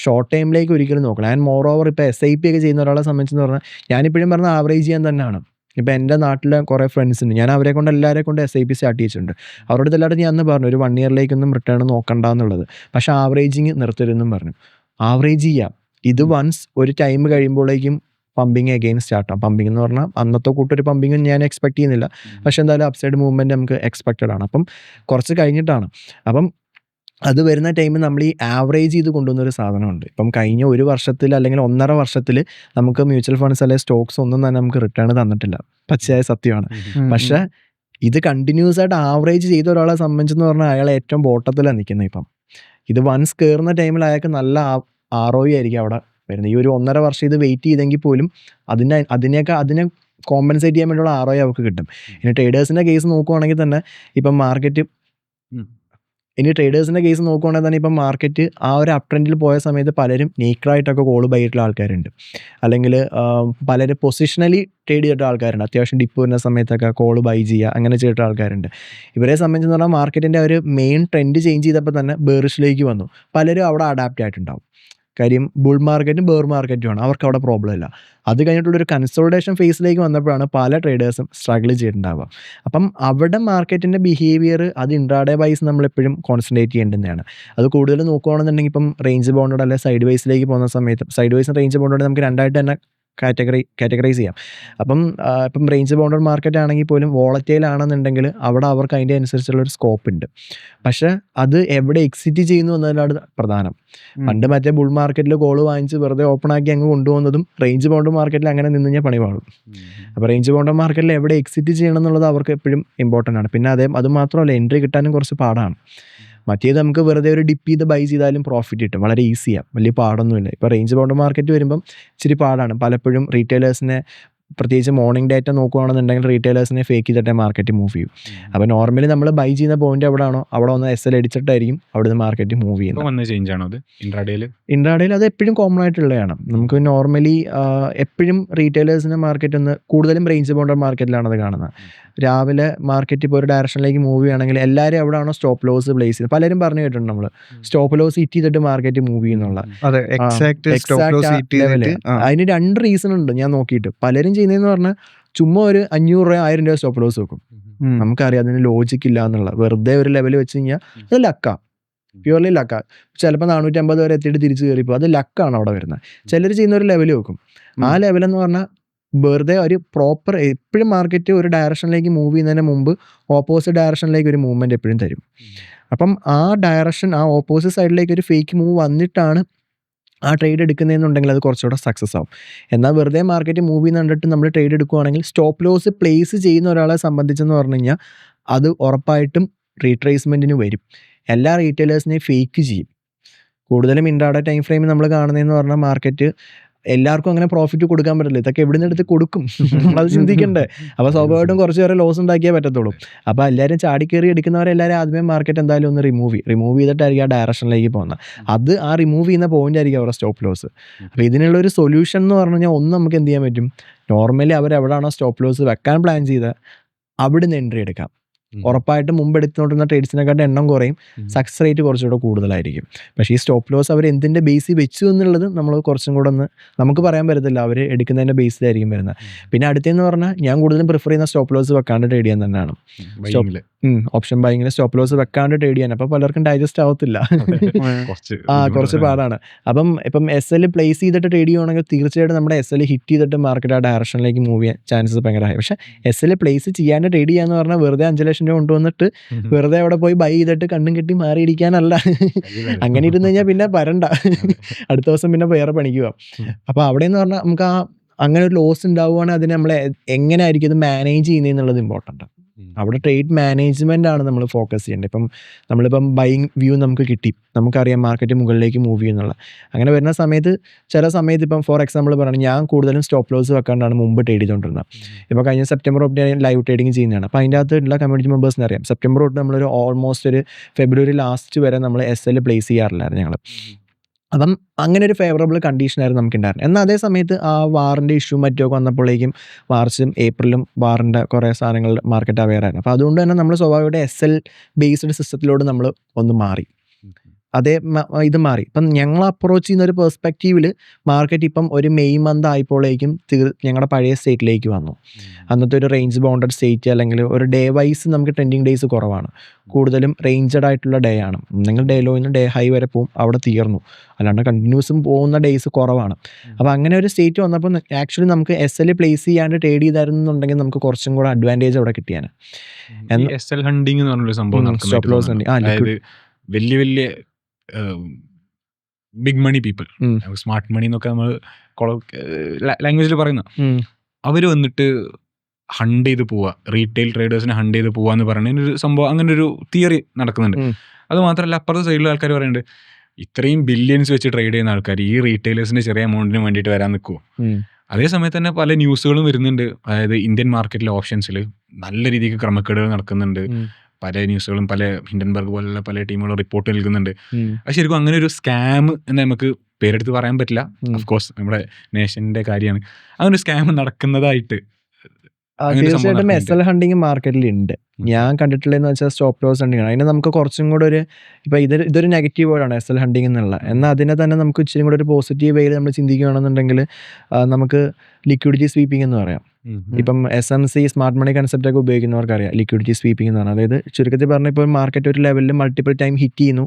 A: ഷോർട്ട് ടൈമിലേക്ക് ഒരിക്കലും നോക്കണം. ആൻഡ് മോർ ഓവർ ഇപ്പോൾ SIP ഒക്കെ ചെയ്യുന്ന ഒരാളെ സംബന്ധിച്ചെന്ന് പറഞ്ഞാൽ ഞാനിപ്പോഴും പറഞ്ഞ ആവറേജ് ചെയ്യാൻ തന്നെയാണ്. ഇപ്പോൾ എൻ്റെ നാട്ടിലെ കുറേ ഫ്രണ്ട്സ് ഉണ്ട്, ഞാൻ അവരെ കൊണ്ട് എല്ലാവരെ കൊണ്ട് SIP സ്റ്റാർട്ട് ചെയ്തിട്ടുണ്ട്. അവരോട് എല്ലാവരും ഞാൻ അന്ന് പറഞ്ഞു ഒരു 1 ഇയറിലേക്കൊന്നും റിട്ടേൺ നോക്കണ്ട എന്നുള്ളത്, പക്ഷേ ആവറേജിങ് നിർത്തരുതെന്നും പറഞ്ഞു. ആവറേജ് ചെയ്യാം, ഇത് വൺസ് ഒരു ടൈം കഴിയുമ്പോഴേക്കും പമ്പിങ് അഗെയിൻ സ്റ്റാർട്ടാം. പമ്പിങ് എന്ന് പറഞ്ഞാൽ അന്നത്തെ കൂട്ടൊരു പമ്പിങ്ങും ഞാൻ എക്സ്പെക്ട് ചെയ്യുന്നില്ല, പക്ഷേ എന്തായാലും അപ്സൈഡ് മൂവ്മെൻറ്റ് നമുക്ക് എക്സ്പെക്റ്റഡ് ആണ്. അപ്പം കുറച്ച് കഴിഞ്ഞിട്ടാണ്. അപ്പം അത് വരുന്ന ടൈമിൽ നമ്മൾ ഈ ആവറേജ് ചെയ്ത് കൊണ്ടുവന്നൊരു സാധനമുണ്ട്. ഇപ്പം കഴിഞ്ഞ 1 വർഷത്തിൽ അല്ലെങ്കിൽ 1.5 വർഷത്തിൽ നമുക്ക് മ്യൂച്വൽ ഫണ്ട്സ് അല്ലെങ്കിൽ സ്റ്റോക്സ് ഒന്നും തന്നെ നമുക്ക് റിട്ടേൺ തന്നിട്ടില്ല, പച്ചയായ സത്യമാണ്. പക്ഷേ ഇത് കണ്ടിന്യൂസ് ആയിട്ട് ആവറേജ് ചെയ്ത ഒരാളെ സംബന്ധിച്ചെന്ന് പറഞ്ഞാൽ അയാൾ ഏറ്റവും ബോട്ടത്തിലാണ് നിൽക്കുന്നത്. ഇപ്പം ഇത് വൺസ് കയറുന്ന ടൈമിൽ അയാൾക്ക് നല്ല ROE ആയിരിക്കും അവിടെ വരുന്നത്. ഈ ഒരു 1.5 വർഷം ഇത് വെയിറ്റ് ചെയ്തെങ്കിൽ പോലും അതിനെ കോമ്പൻസേറ്റ് ചെയ്യാൻ വേണ്ടിയുള്ള ROE അവർക്ക് കിട്ടും. ഇനി ട്രേഡേഴ്സിൻ്റെ കേസ് നോക്കുവാണെങ്കിൽ തന്നെ ഇപ്പം ട്രേഡേഴ്സിൻ്റെ കേസ് നോക്കുവാണെങ്കിൽ തന്നെ ഇപ്പം മാർക്കറ്റ് ആ ഒരു അപ് ട്രെൻഡിൽ പോയ സമയത്ത് പലരും നേക്കറായിട്ടൊക്കെ കോൾ ബൈ ചെയ്തിട്ടുള്ള ആൾക്കാരുണ്ട്, അല്ലെങ്കിൽ പലരും പൊസിഷണലി ട്രേഡ് ചെയ്തിട്ടുള്ള ആൾക്കാരുണ്ട്. അത്യാവശ്യം ഡിപ്പ് വരുന്ന സമയത്തൊക്കെ കോൾ ബൈ ചെയ്യുക, അങ്ങനെ ചെയ്തിട്ടുള്ള ആൾക്കാരുണ്ട്. ഇവരെ സംബന്ധിച്ചെന്ന് പറഞ്ഞാൽ മാർക്കറ്റിൻ്റെ ഒരു മെയിൻ ട്രെൻഡ് ചേഞ്ച് ചെയ്തപ്പോൾ തന്നെ ബേറിഷിലേക്ക് വന്നു, പലരും അവിടെ അഡാപ്റ്റ് ആയിട്ടുണ്ടാവും. കാര്യം ബുൾ മാർക്കറ്റും ബേർ മാർക്കറ്റുമാണ്, അവർക്ക് അവിടെ പ്രോബ്ലം ഇല്ല. അത് കഴിഞ്ഞിട്ടുള്ളൊരു കൺസോളിഡേഷൻ ഫേസിലേക്ക് വന്നപ്പോഴാണ് പല ട്രേഡേഴ്സും സ്ട്രഗിൾ ചെയ്തിട്ടുണ്ടാവുക. അപ്പം അവിടെ മാർക്കറ്റിൻ്റെ ബിഹേവിയർ അത് ഇൻട്രാഡേ വൈസ് നമ്മളെപ്പോഴും കോൺസെൻട്രേറ്റ് ചെയ്യേണ്ടതാണ്. അത് കൂടുതൽ നോക്കുകയാണെന്നുണ്ടെങ്കിൽ ഇപ്പം റേഞ്ച് ബൗണ്ടഡ് അല്ലെ സൈഡ് വൈസിലേക്ക് പോകുന്ന സമയത്ത് സൈഡ് വൈസും റേഞ്ച് ബൗണ്ടഡ് നമുക്ക് രണ്ടായിട്ട് തന്നെ കാറ്റഗറൈസ് ചെയ്യാം. അപ്പം ഇപ്പം റേഞ്ച് ബൗണ്ടഡ് മാർക്കറ്റ് ആണെങ്കിൽ പോലും വോളറ്റൈൽ ആണെന്നുണ്ടെങ്കിൽ അവിടെ അവർക്ക് അതിൻ്റെ അനുസരിച്ചുള്ളൊരു സ്കോപ്പ് ഉണ്ട്. പക്ഷേ അത് എവിടെ എക്സിറ്റ് ചെയ്യുന്നു എന്നതിലാണ് പ്രധാനം. പണ്ട് മറ്റേ ബുൾ മാർക്കറ്റിൽ കോള് വാങ്ങിച്ച് വെറുതെ ഓപ്പൺ ആക്കി അങ്ങ് കൊണ്ടുപോകുന്നതും റേഞ്ച് ബൗണ്ടഡ് മാർക്കറ്റിൽ അങ്ങനെ നിന്ന് കഴിഞ്ഞാൽ പണി പാടും. അപ്പോൾ റേഞ്ച് ബൗണ്ടഡ് മാർക്കറ്റിൽ എവിടെ എക്സിറ്റ് ചെയ്യണം എന്നുള്ളത് അവർക്ക് എപ്പോഴും ഇമ്പോർട്ടൻ്റ് ആണ്. പിന്നെ അത് മാത്രമല്ല, എൻട്രി കിട്ടാനും കുറച്ച് പാടാണ്. മറ്റേത് നമുക്ക് വെറുതെ ഒരു ഡിപ്പ് ചെയ്ത് ബൈ ചെയ്താലും പ്രോഫിറ്റ് കിട്ടും, വളരെ ഈസിയാണ്, വലിയ പാടൊന്നുമില്ല. ഇപ്പോൾ റേഞ്ച് ബൗണ്ടഡ് മാർക്കറ്റ് വരുമ്പം ഇച്ചിരി പാടാണ്. പലപ്പോഴും റീറ്റെയിലേഴ്സിനെ, പ്രത്യേകിച്ച് മോർണിംഗ് ഡേറ്റ നോക്കുകയാണെന്നുണ്ടെങ്കിൽ റീറ്റെയിലേഴ്സിനെ ഫേക്ക് ചെയ്തിട്ടേ മാർക്കറ്റ് മൂവ് ചെയ്യും. അപ്പോൾ നോർമലി നമ്മൾ ബൈ ചെയ്യുന്ന പോയിന്റ് എവിടെയാണോ അവിടെ വന്ന് SL അടിച്ചിട്ടായിരിക്കും അവിടുന്ന് മാർക്കറ്റ് മൂവ് ചെയ്യുന്നത്.
B: ചേഞ്ച് ആണോ അത്
A: ഇൻട്രാഡേയിൽ? അത് എപ്പോഴും കോമൺ ആയിട്ടുള്ളതാണ്. നമുക്ക് നോർമലി എപ്പോഴും റീറ്റെയിലേഴ്സിൻ്റെ മാർക്കറ്റ് ഒന്ന് കൂടുതലും റേഞ്ച് ബൗണ്ടഡ് മാർക്കറ്റിലാണ് അത് കാണുന്നത്. രാവിലെ മാർക്കറ്റ് ഇപ്പോൾ ഒരു ഡയറക്ഷനിലേക്ക് മൂവ് ചെയ്യുകയാണെങ്കിൽ എല്ലാവരും എവിടെയാണോ സ്റ്റോപ്പ് ലോസ് പ്ലേസ് ചെയ്യുന്നത്. പലരും പറഞ്ഞു കേട്ടിട്ടുണ്ട് നമ്മൾ സ്റ്റോപ്പ് ലോസ് ഹിറ്റ് ചെയ്തിട്ട് മാർക്കറ്റ് മൂവ് ചെയ്യുന്നുള്ള. അതിന് 2 റീസൺ ഉണ്ട് ഞാൻ നോക്കിയിട്ട്. പലരും ചെയ്യുന്നതെന്ന് പറഞ്ഞാൽ ചുമ്മാ ഒരു 500 രൂപ 1000 രൂപ സ്റ്റോപ്പ് ലോസ് വെക്കും. നമുക്കറിയാം അതിന് ലോജിക്ക് ഇല്ല എന്നുള്ള. വെറുതെ ഒരു ലെവൽ വെച്ച് കഴിഞ്ഞാൽ അത് ലക്കാണ്, പ്യൂർലി ലക്കാണ്. ചിലപ്പോൾ 450 വരെ എത്തിയിട്ട് തിരിച്ച് കയറിപ്പോൾ അത് ലക്കാണ് അവിടെ വരുന്നത്. ചിലർ ചെയ്യുന്ന ഒരു ലെവൽ വെക്കും. ആ ലെവലെന്ന് പറഞ്ഞാൽ വെറുതെ ഒരു പ്രോപ്പർ, എപ്പോഴും മാർക്കറ്റ് ഒരു ഡയറക്ഷനിലേക്ക് മൂവ് ചെയ്യുന്നതിന് മുമ്പ് ഓപ്പോസിറ്റ് ഡയറക്ഷനിലേക്ക് ഒരു മൂവ്മെൻറ്റ് എപ്പോഴും തരും. അപ്പം ആ ഡയറക്ഷൻ, ആ ഓപ്പോസിറ്റ് സൈഡിലേക്ക് ഒരു ഫേക്ക് മൂവ് വന്നിട്ടാണ് ആ ട്രേഡ് എടുക്കുന്നതെന്നുണ്ടെങ്കിൽ അത് കുറച്ചുകൂടെ സക്സസ് ആവും. എന്നാൽ വെറുതെ മാർക്കറ്റ് മൂവ് ചെയ്യുന്ന കണ്ടിട്ട് നമ്മൾ ട്രേഡ് എടുക്കുകയാണെങ്കിൽ സ്റ്റോപ്പ് ലോസ് പ്ലേസ് ചെയ്യുന്ന ഒരാളെ സംബന്ധിച്ചെന്ന് പറഞ്ഞു കഴിഞ്ഞാൽ അത് ഉറപ്പായിട്ടും റീട്രേസ്മെൻറ്റിന് വരും. എല്ലാ റീറ്റെയിലേഴ്സിനെയും ഫേക്ക് ചെയ്യും. കൂടുതലും ഇൻട്രാഡേ ടൈം ഫ്രെയിമിൽ നമ്മൾ കാണുന്നതെന്ന് പറഞ്ഞാൽ മാർക്കറ്റ് എല്ലാവർക്കും അങ്ങനെ പ്രോഫിറ്റ് കൊടുക്കാൻ പറ്റില്ല. ഇതൊക്കെ എവിടെ നിന്ന് എടുത്ത് കൊടുക്കും, നമ്മളത് ചിന്തിക്കണ്ടേ. അപ്പോൾ സ്വാഭാവികമായിട്ടും കുറച്ച് പേരെ ലോസ് ഉണ്ടാക്കിയേ പറ്റത്തുള്ളൂ. അപ്പോൾ എല്ലാവരും ചാടിക്കയറി എടുക്കുന്നവരെല്ലാവരും ആദ്യമേ മാർക്കറ്റ് എന്തായാലും ഒന്ന് റിമൂവ് ചെയ്തിട്ടായിരിക്കും ആ ഡയറക്ഷനിലേക്ക് പോകുന്നത്. അത് ആ റിമൂവ് ചെയ്യുന്ന പോയിന്റ് ആയിരിക്കും അവരുടെ സ്റ്റോപ്പ് ലോസ്. അപ്പോൾ ഇതിനുള്ളൊരു സൊല്യൂഷൻ എന്ന് പറഞ്ഞു കഴിഞ്ഞാൽ ഒന്ന് നമുക്ക് എന്ത് ചെയ്യാൻ പറ്റും, നോർമലി അവരെവിടെയാണോ സ്റ്റോപ്പ് ലോസ് വെക്കാൻ പ്ലാൻ ചെയ്ത് അവിടുന്ന് എൻട്രി എടുക്കാം. ഉറപ്പായിട്ടും മുമ്പ് എടുത്തുകൊണ്ടിരുന്ന ട്രേഡ്സിനെക്കാട്ടും എണ്ണം കുറയും, സക്സസ് റേറ്റ് കുറച്ചുകൂടെ കൂടുതലായിരിക്കും. പക്ഷേ ഈ സ്റ്റോപ്പ് ലോസ് അവർ എന്തിൻ്റെ ബേസിൽ വെച്ചു എന്നുള്ളത് നമ്മൾ കുറച്ചും കൂടെ ഒന്ന് നമുക്ക് പറയാൻ പറ്റത്തില്ല. അവർ എടുക്കുന്നതിൻ്റെ ബേസിലായിരിക്കും വരുന്നത്. പിന്നെ അടുത്തെന്ന് പറഞ്ഞാൽ ഞാൻ കൂടുതലും പ്രിഫർ ചെയ്യുന്ന സ്റ്റോപ്പ് ലോസ് വെക്കാണ്ട് ട്രേഡ് ചെയ്യാൻ തന്നെയാണ്. ഓപ്ഷൻ ബൈങ്ങിൽ സ്റ്റോപ്പ് ലോസ് വെക്കാണ്ട് ട്രേഡ് ചെയ്യാൻ അപ്പോൾ പലർക്കും ഡൈജസ്റ്റ് ആവത്തില്ല, കുറച്ച് പാടാണ്. അപ്പം ഇപ്പം SL പ്ലേസ് ചെയ്തിട്ട് ട്രേഡ് ചെയ്യുവാണെങ്കിൽ തീർച്ചയായിട്ടും നമ്മുടെ SL ഹിറ്റ് ചെയ്തിട്ട് മാർക്കറ്റ് ആ ഡയറക്ഷനിലേക്ക് മൂവ് ചെയ്യാൻ ചാൻസസ് ഭയങ്കര ഹൈ. പക്ഷേ SL പ്ലേസ് ചെയ്യാണ്ട് ട്രേഡ് ചെയ്യാന്ന് പറഞ്ഞാൽ വെറുതെ 5 ലക്ഷം രൂപ കൊണ്ടുവന്നിട്ട് വെറുതെ അവിടെ പോയി ബൈ ചെയ്തിട്ട് കണ്ണും കെട്ടി മാറിയിരിക്കാനല്ല. അങ്ങനെ ഇരുന്ന് കഴിഞ്ഞാൽ പിന്നെ വരണ്ട, അടുത്ത ദിവസം പിന്നെ വേറെ പണിക്ക് പോവാം. അപ്പോൾ അവിടെ എന്ന് പറഞ്ഞാൽ നമുക്ക് അങ്ങനെ ഒരു ലോസ് ഉണ്ടാവുകയാണെങ്കിൽ അതിനെ നമ്മൾ എങ്ങനെ ആയിരിക്കും ഇത് മാനേജ് ചെയ്യുന്നതെന്നുള്ളത് ഇമ്പോർട്ടൻ്റ്. അവിടെ ട്രേഡ് മാനേജ്മെൻ്റ് ആണ് നമ്മൾ ഫോക്കസ് ചെയ്യേണ്ടത്. ഇപ്പം നമ്മളിപ്പം ബൈയിങ് വ്യൂ നമുക്ക് കിട്ടി, നമുക്കറിയാം മാർക്കറ്റ് മുകളിലേക്ക് മൂവ് ചെയ്യുന്നുള്ള. അങ്ങനെ വരുന്ന സമയത്ത് ചില സമയത്ത് ഇപ്പം ഫോർ എക്സാമ്പിൾ പറയുകയാണെങ്കിൽ ഞാൻ കൂടുതലും സ്റ്റോപ്പ് ലോസ് വെക്കാണ്ടാണ് മുമ്പ് ട്രേഡ് ചെയ്തുകൊണ്ടിരുന്നത്. ഇപ്പോൾ കഴിഞ്ഞ സെപ്റ്റംബർ തൊട്ട് ലൈവ് ട്രേഡിങ് ചെയ്യുന്നതാണ്. അപ്പോൾ അതിൻ്റെ അകത്തുള്ള കമ്മ്യൂണിറ്റി മെമ്പേഴ്സിന് അറിയാം, സെപ്റ്റംബർ തൊട്ട് നമ്മളൊരു ഓൾമോസ്റ്റ് ഒരു ഫെബ്രുവരി ലാസ്റ്റ് വരെ നമ്മൾ SL പ്ലേസ് ചെയ്യാറില്ലായിരുന്നു ഞങ്ങൾ. അപ്പം അങ്ങനെ ഒരു ഫേവറബിൾ കണ്ടീഷനായിരുന്നു നമുക്കുണ്ടായിരുന്നത്. എന്നാൽ അതേ സമയത്ത് ആ വാറിൻ്റെ ഇഷ്യൂ മറ്റൊക്കെ വന്നപ്പോഴേക്കും മാർച്ചും ഏപ്രിലും വാറിൻ്റെ കുറേ സാധനങ്ങൾ മാർക്കറ്റ് അവെയറായിരുന്നു. അപ്പോൾ അതുകൊണ്ട് തന്നെ നമ്മൾ സ്വാഭാവികമായിട്ട് SL ബേസ്ഡ് സിസ്റ്റത്തിലോട്ട് നമ്മൾ ഒന്ന് മാറി. ഇത് മാറി. ഇപ്പം ഞങ്ങൾ അപ്രോച്ച് ചെയ്യുന്ന ഒരു പെർസ്പെക്റ്റീവിൽ മാർക്കറ്റ് ഇപ്പം ഒരു മെയ് മന്ത് ആയപ്പോഴേക്കും ഞങ്ങളുടെ പഴയ സ്റ്റേറ്റിലേക്ക് വന്നു. അന്നത്തെ ഒരു റേഞ്ച് ബൗണ്ടഡ് സ്റ്റേറ്റ് അല്ലെങ്കിൽ ഒരു ഡേ വൈസ് നമുക്ക് ട്രെൻഡിങ് ഡേയ്സ് കുറവാണ്, കൂടുതലും റേഞ്ചഡ് ആയിട്ടുള്ള ഡേ ആണ്. നിങ്ങൾ ഡേ ലോയിൽ നിന്ന് ഡേ ഹൈ വരെ പോകും, അവിടെ തീർന്നു. അല്ലാണ്ട് കണ്ടിന്യൂസും പോകുന്ന ഡേയ്സ് കുറവാണ്. അപ്പോൾ അങ്ങനെ ഒരു സ്റ്റേറ്റ് വന്നപ്പോൾ ആക്ച്വലി നമുക്ക് SL പ്ലേസ് ചെയ്യാണ്ട് ട്രേഡ് ചെയ്തായിരുന്നുണ്ടെങ്കിൽ നമുക്ക് കുറച്ചും കൂടെ അഡ്വാൻറ്റേജ് അവിടെ കിട്ടിയാണ്.
B: SL ഹണ്ടിങ് എന്ന് പറഞ്ഞൊരു സംഭവം, വലിയ വലിയ big money people, smart money എന്നൊക്കെ നമ്മൾ ലാംഗ്വേജിൽ പറയുന്ന, അവർ വന്നിട്ട് ഹണ്ട് ചെയ്ത് പോവുക, റീറ്റെയിൽ ട്രേഡേഴ്സിനെ ഹണ്ട് ചെയ്ത് പോവുക എന്ന് പറയുന്ന ഒരു സംഭവം, അങ്ങനെ ഒരു തിയറി നടക്കുന്നുണ്ട്. അത് മാത്രമല്ല അപ്പുറത്തെ സൈഡിലെ ആൾക്കാർ പറയുന്നുണ്ട്, ഇത്രയും ബില്യൻസ് വെച്ച് ട്രേഡ് ചെയ്യുന്ന ആൾക്കാർ ഈ റീറ്റെയിലേഴ്സിന്റെ ചെറിയ എമൗണ്ടിന് വേണ്ടിയിട്ട് വരാൻ നിൽക്കുമോ? അതേ സമയത്ത് തന്നെ പല ന്യൂസുകളും വരുന്നുണ്ട്. അതായത് ഇന്ത്യൻ മാർക്കറ്റിലെ ഓപ്ഷൻസിൽ നല്ല രീതിക്ക് ക്രമക്കേടുകൾ നടക്കുന്നുണ്ട്. പല ന്യൂസുകളും പല ഹിൻഡൻബർഗ് പോലുള്ള പല ടീമുകളും റിപ്പോർട്ട് നൽകുന്നുണ്ട്. അത് ശരിക്കും അങ്ങനെ ഒരു സ്കാം എന്ന് നമുക്ക് പേരെടുത്ത് പറയാൻ പറ്റില്ല, ഓഫ് കോഴ്സ് നമ്മുടെ നേഷൻ്റെ കാര്യമാണ്. അങ്ങനെ ഒരു സ്കാം നടക്കുന്നതായിട്ട് അങ്ങനൊരു സംഭവം
A: തീർച്ചയായിട്ടും
B: നടക്കുന്നുണ്ട്.
A: SL ഹണ്ടിങ് മാർക്കറ്റിലുണ്ട്. ഞാൻ കണ്ടിട്ടുള്ളതെന്ന് വെച്ചാൽ സ്റ്റോപ്പ് ലോസ് ഹണ്ടിങ് ആണ്. അതിന് നമുക്ക് കുറച്ചും കൂടെ ഒരു ഇപ്പം ഇതൊരു നെഗറ്റീവ് വേർഡാണ് SL ഹണ്ടിങ് എന്നുള്ള. എന്നാൽ അതിനെ തന്നെ നമുക്ക് ഇച്ചിരി കൂടെ ഒരു പോസിറ്റീവ് വേയിൽ നമ്മൾ ചിന്തിക്കുകയാണെന്നുണ്ടെങ്കിൽ നമുക്ക് ലിക്വിഡിറ്റി സ്വീപ്പിംഗ് എന്ന് പറയാം. ഇപ്പം SMC സ്മാർട്ട് മണി കൺസെപ്റ്റ് ഒക്കെ ഉപയോഗിക്കുന്നവർക്കറിയാം ലിക്വിഡിറ്റി സ്വീപ്പിംഗ് എന്ന് പറഞ്ഞാൽ. അതായത് ചുരുക്കത്തിൽ പറഞ്ഞാൽ ഇപ്പോൾ മാർക്കറ്റ് ഒരു ലെവലിൽ മൾട്ടിപ്പിൾ ടൈം ഹിറ്റ് ചെയ്യുന്നു.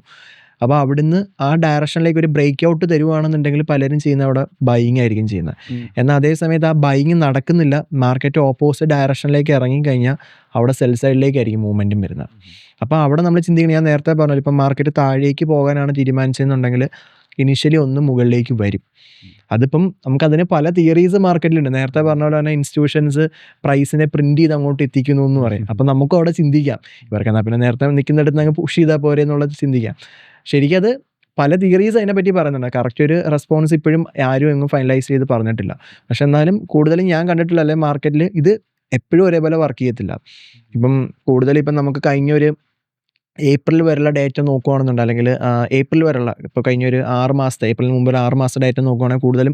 A: അപ്പോൾ അവിടുന്ന് ആ ഡയറക്ഷനിലേക്ക് ഒരു ബ്രേക്ക് ഔട്ട് തരുവാണെന്നുണ്ടെങ്കിൽ പലരും ചെയ്യുന്ന അവിടെ ബൈയിങ് ആയിരിക്കും ചെയ്യുന്നത്. എന്നാൽ അതേ സമയത്ത് ആ ബൈയിങ് നടക്കുന്നില്ല, മാർക്കറ്റ് ഓപ്പോസിറ്റ് ഡയറക്ഷനിലേക്ക് ഇറങ്ങിക്കഴിഞ്ഞാൽ അവിടെ സെൽ സൈഡിലേക്കായിരിക്കും മൂവ്മെൻറ്റും വരുന്നത്. അപ്പോൾ അവിടെ നമ്മൾ ചിന്തിക്കണം, ഞാൻ നേരത്തെ പറഞ്ഞു ഇപ്പം മാർക്കറ്റ് താഴേക്ക് പോകാനാണ് തീരുമാനിച്ചതെന്നുണ്ടെങ്കിൽ ഇനിഷ്യലി ഒന്ന് മുകളിലേക്ക് വരും. അതിപ്പം നമുക്കതിന് പല തിയറീസ് മാർക്കറ്റിലുണ്ട്. നേരത്തെ പറഞ്ഞ പോലെ തന്നെ ഇൻസ്റ്റിറ്റ്യൂഷൻസ് പ്രൈസിനെ പ്രിൻറ്റ് ചെയ്ത് അങ്ങോട്ട് എത്തിക്കുന്നു എന്ന് പറയും. അപ്പം നമുക്കും അവിടെ ചിന്തിക്കാം, ഇവർക്ക് എന്നാൽ പിന്നെ നേരത്തെ നിൽക്കുന്നിടത്ത് അങ്ങ് പുഷ് ചെയ്താൽ പോരെ എന്നുള്ളത് ചിന്തിക്കാം. ശരിക്കും അത് പല തിയറീസ് അതിനെപ്പറ്റി പറയുന്നുണ്ട്. കറക്റ്റ് ഒരു റെസ്പോൺസ് ഇപ്പോഴും ആരും എങ്ങും ഫൈനലൈസ് ചെയ്ത് പറഞ്ഞിട്ടില്ല. പക്ഷെ എന്നാലും കൂടുതലും ഞാൻ കണ്ടിട്ടില്ല അല്ലെ മാർക്കറ്റിൽ ഇത് എപ്പോഴും ഒരേപോലെ വർക്ക് ചെയ്യത്തില്ല. ഇപ്പം കൂടുതൽ ഇപ്പം നമുക്ക് കഴിഞ്ഞ ഒരു ഏപ്രിൽ വരെയുള്ള ഡേറ്റ നോക്കുകയാണെന്നുണ്ട്, അല്ലെങ്കിൽ ഏപ്രിൽ വരെയുള്ള ഇപ്പോൾ കഴിഞ്ഞൊരു 6 മാസത്തെ ഏപ്രിലിന് മുമ്പ് ഒരു 6 മാസത്തെ ഡേറ്റ നോക്കുകയാണെങ്കിൽ കൂടുതലും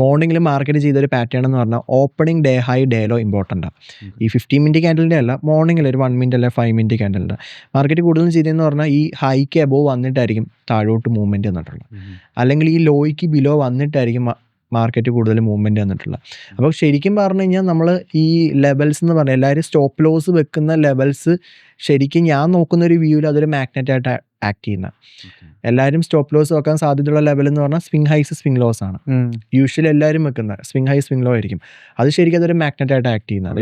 A: മോർണിംഗിൽ മാർക്കറ്റ് ചെയ്തൊരു പാറ്റേൺ എന്ന് പറഞ്ഞാൽ opening day high day low important ആണ്. ഈ 15 മിനിറ്റ് ക്യാൻഡലിൻ്റെ അല്ല, മോർണിംഗിൽ ഒരു 1 മിനിറ്റ് അല്ലെങ്കിൽ 5 മിനിറ്റ് ക്യാൻഡലിൻ്റെ മാർക്കറ്റ് കൂടുതലും ചെയ്തതെന്ന് പറഞ്ഞാൽ ഈ ഹൈക്ക് എബോവ് വന്നിട്ടായിരിക്കും താഴോട്ട് മൂവ്മെൻറ്റ് വന്നിട്ടുള്ളത്, അല്ലെങ്കിൽ ഈ ലോയ്ക്ക് ബിലോ വന്നിട്ടായിരിക്കും മാർക്കറ്റ് കൂടുതൽ മൂവ്മെൻറ്റ് വന്നിട്ടുള്ളത്. അപ്പോൾ ശരിക്കും പറഞ്ഞു കഴിഞ്ഞാൽ നമ്മൾ ഈ ലെവൽസ് എന്ന് പറഞ്ഞാൽ എല്ലാവരും സ്റ്റോപ്പ് ലോസ് വെക്കുന്ന ലെവൽസ് ശരിക്കും ഞാൻ നോക്കുന്ന ഒരു വ്യൂവിൽ അതൊരു മാഗ്നറ്റായിട്ട് ആക്ട് ചെയ്യുന്ന. എല്ലാവരും സ്റ്റോപ്പ് ലോസ് വെക്കാൻ സാധ്യതയുള്ള ലെവൽ എന്ന് പറഞ്ഞാൽ സ്വിംഗ് ഹൈസ് സ്വിംഗ് ലോസ് ആണ് യൂഷ്വലി എല്ലാവരും വെക്കുന്നത്. സ്വിംഗ് ഹൈ സ്വിംഗ് ലോ ആയിരിക്കും. അത് ശരിക്കും അതൊരു മാഗ്നറ്റായിട്ട് ആക്ട് ചെയ്യുന്നത്.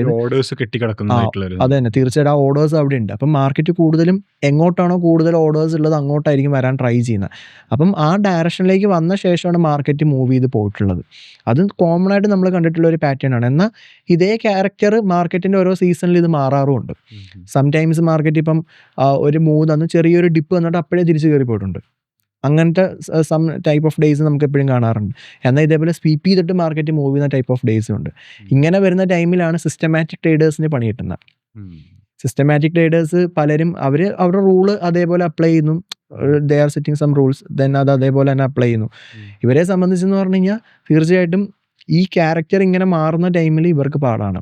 A: അത് തന്നെ തീർച്ചയായിട്ടും ആ ഓർഡേഴ്സ് അവിടെ ഉണ്ട്. അപ്പം മാർക്കറ്റ് കൂടുതലും എങ്ങോട്ടാണോ കൂടുതൽ ഓർഡേഴ്സ് ഉള്ളത് അങ്ങോട്ടായിരിക്കും വരാൻ ട്രൈ ചെയ്യുന്നത്. അപ്പം ആ ഡയറക്ഷനിലേക്ക് വന്ന ശേഷമാണ് മാർക്കറ്റ് മൂവ് ചെയ്ത് പോയിട്ടുള്ളത്. അത് കോമൺ ആയിട്ട് നമ്മൾ കണ്ടിട്ടുള്ള ഒരു പാറ്റേൺ ആണ്. എന്നാൽ ഇതേ ക്യാരക്ടർ മാർക്കറ്റിൻ്റെ ഓരോ സീസണിൽ ഇത് മാറാറുമുണ്ട്. സംടൈംസ് മാർക്കറ്റ് ഇപ്പം ഒരു മൂവ് തന്ന് ചെറിയൊരു ഡിപ്പ് വന്നിട്ട് അപ്പോഴേ തിരിച്ച് കയറി പോയിട്ടുണ്ട്. അങ്ങനത്തെ സം ടൈപ്പ് ഓഫ് ഡേയ്സ് നമുക്ക് എപ്പോഴും കാണാറുണ്ട്. എന്നാൽ ഇതേപോലെ സ്വീപ്പ് ചെയ്തിട്ട് മാർക്കറ്റ് മൂവ് ചെയ്യുന്ന ടൈപ്പ് ഓഫ് ഡേയ്സും ഉണ്ട്. ഇങ്ങനെ വരുന്ന ടൈമിലാണ് സിസ്റ്റമാറ്റിക് ട്രേഡേഴ്സിന് പണി കിട്ടുന്നത്. സിസ്റ്റമാറ്റിക് ട്രേഡേഴ്സ് പലരും അവരുടെ റൂള് അതേപോലെ അപ്ലൈ ചെയ്യുന്നു. They are setting some rules, then അത് അതേപോലെ തന്നെ അപ്ലൈ ചെയ്യുന്നു. ഇവരെ സംബന്ധിച്ചെന്ന് പറഞ്ഞു കഴിഞ്ഞാൽ തീർച്ചയായിട്ടും ഈ ക്യാരക്ടർ ഇങ്ങനെ മാറുന്ന ടൈമിൽ ഇവർക്ക് പാടാണ്.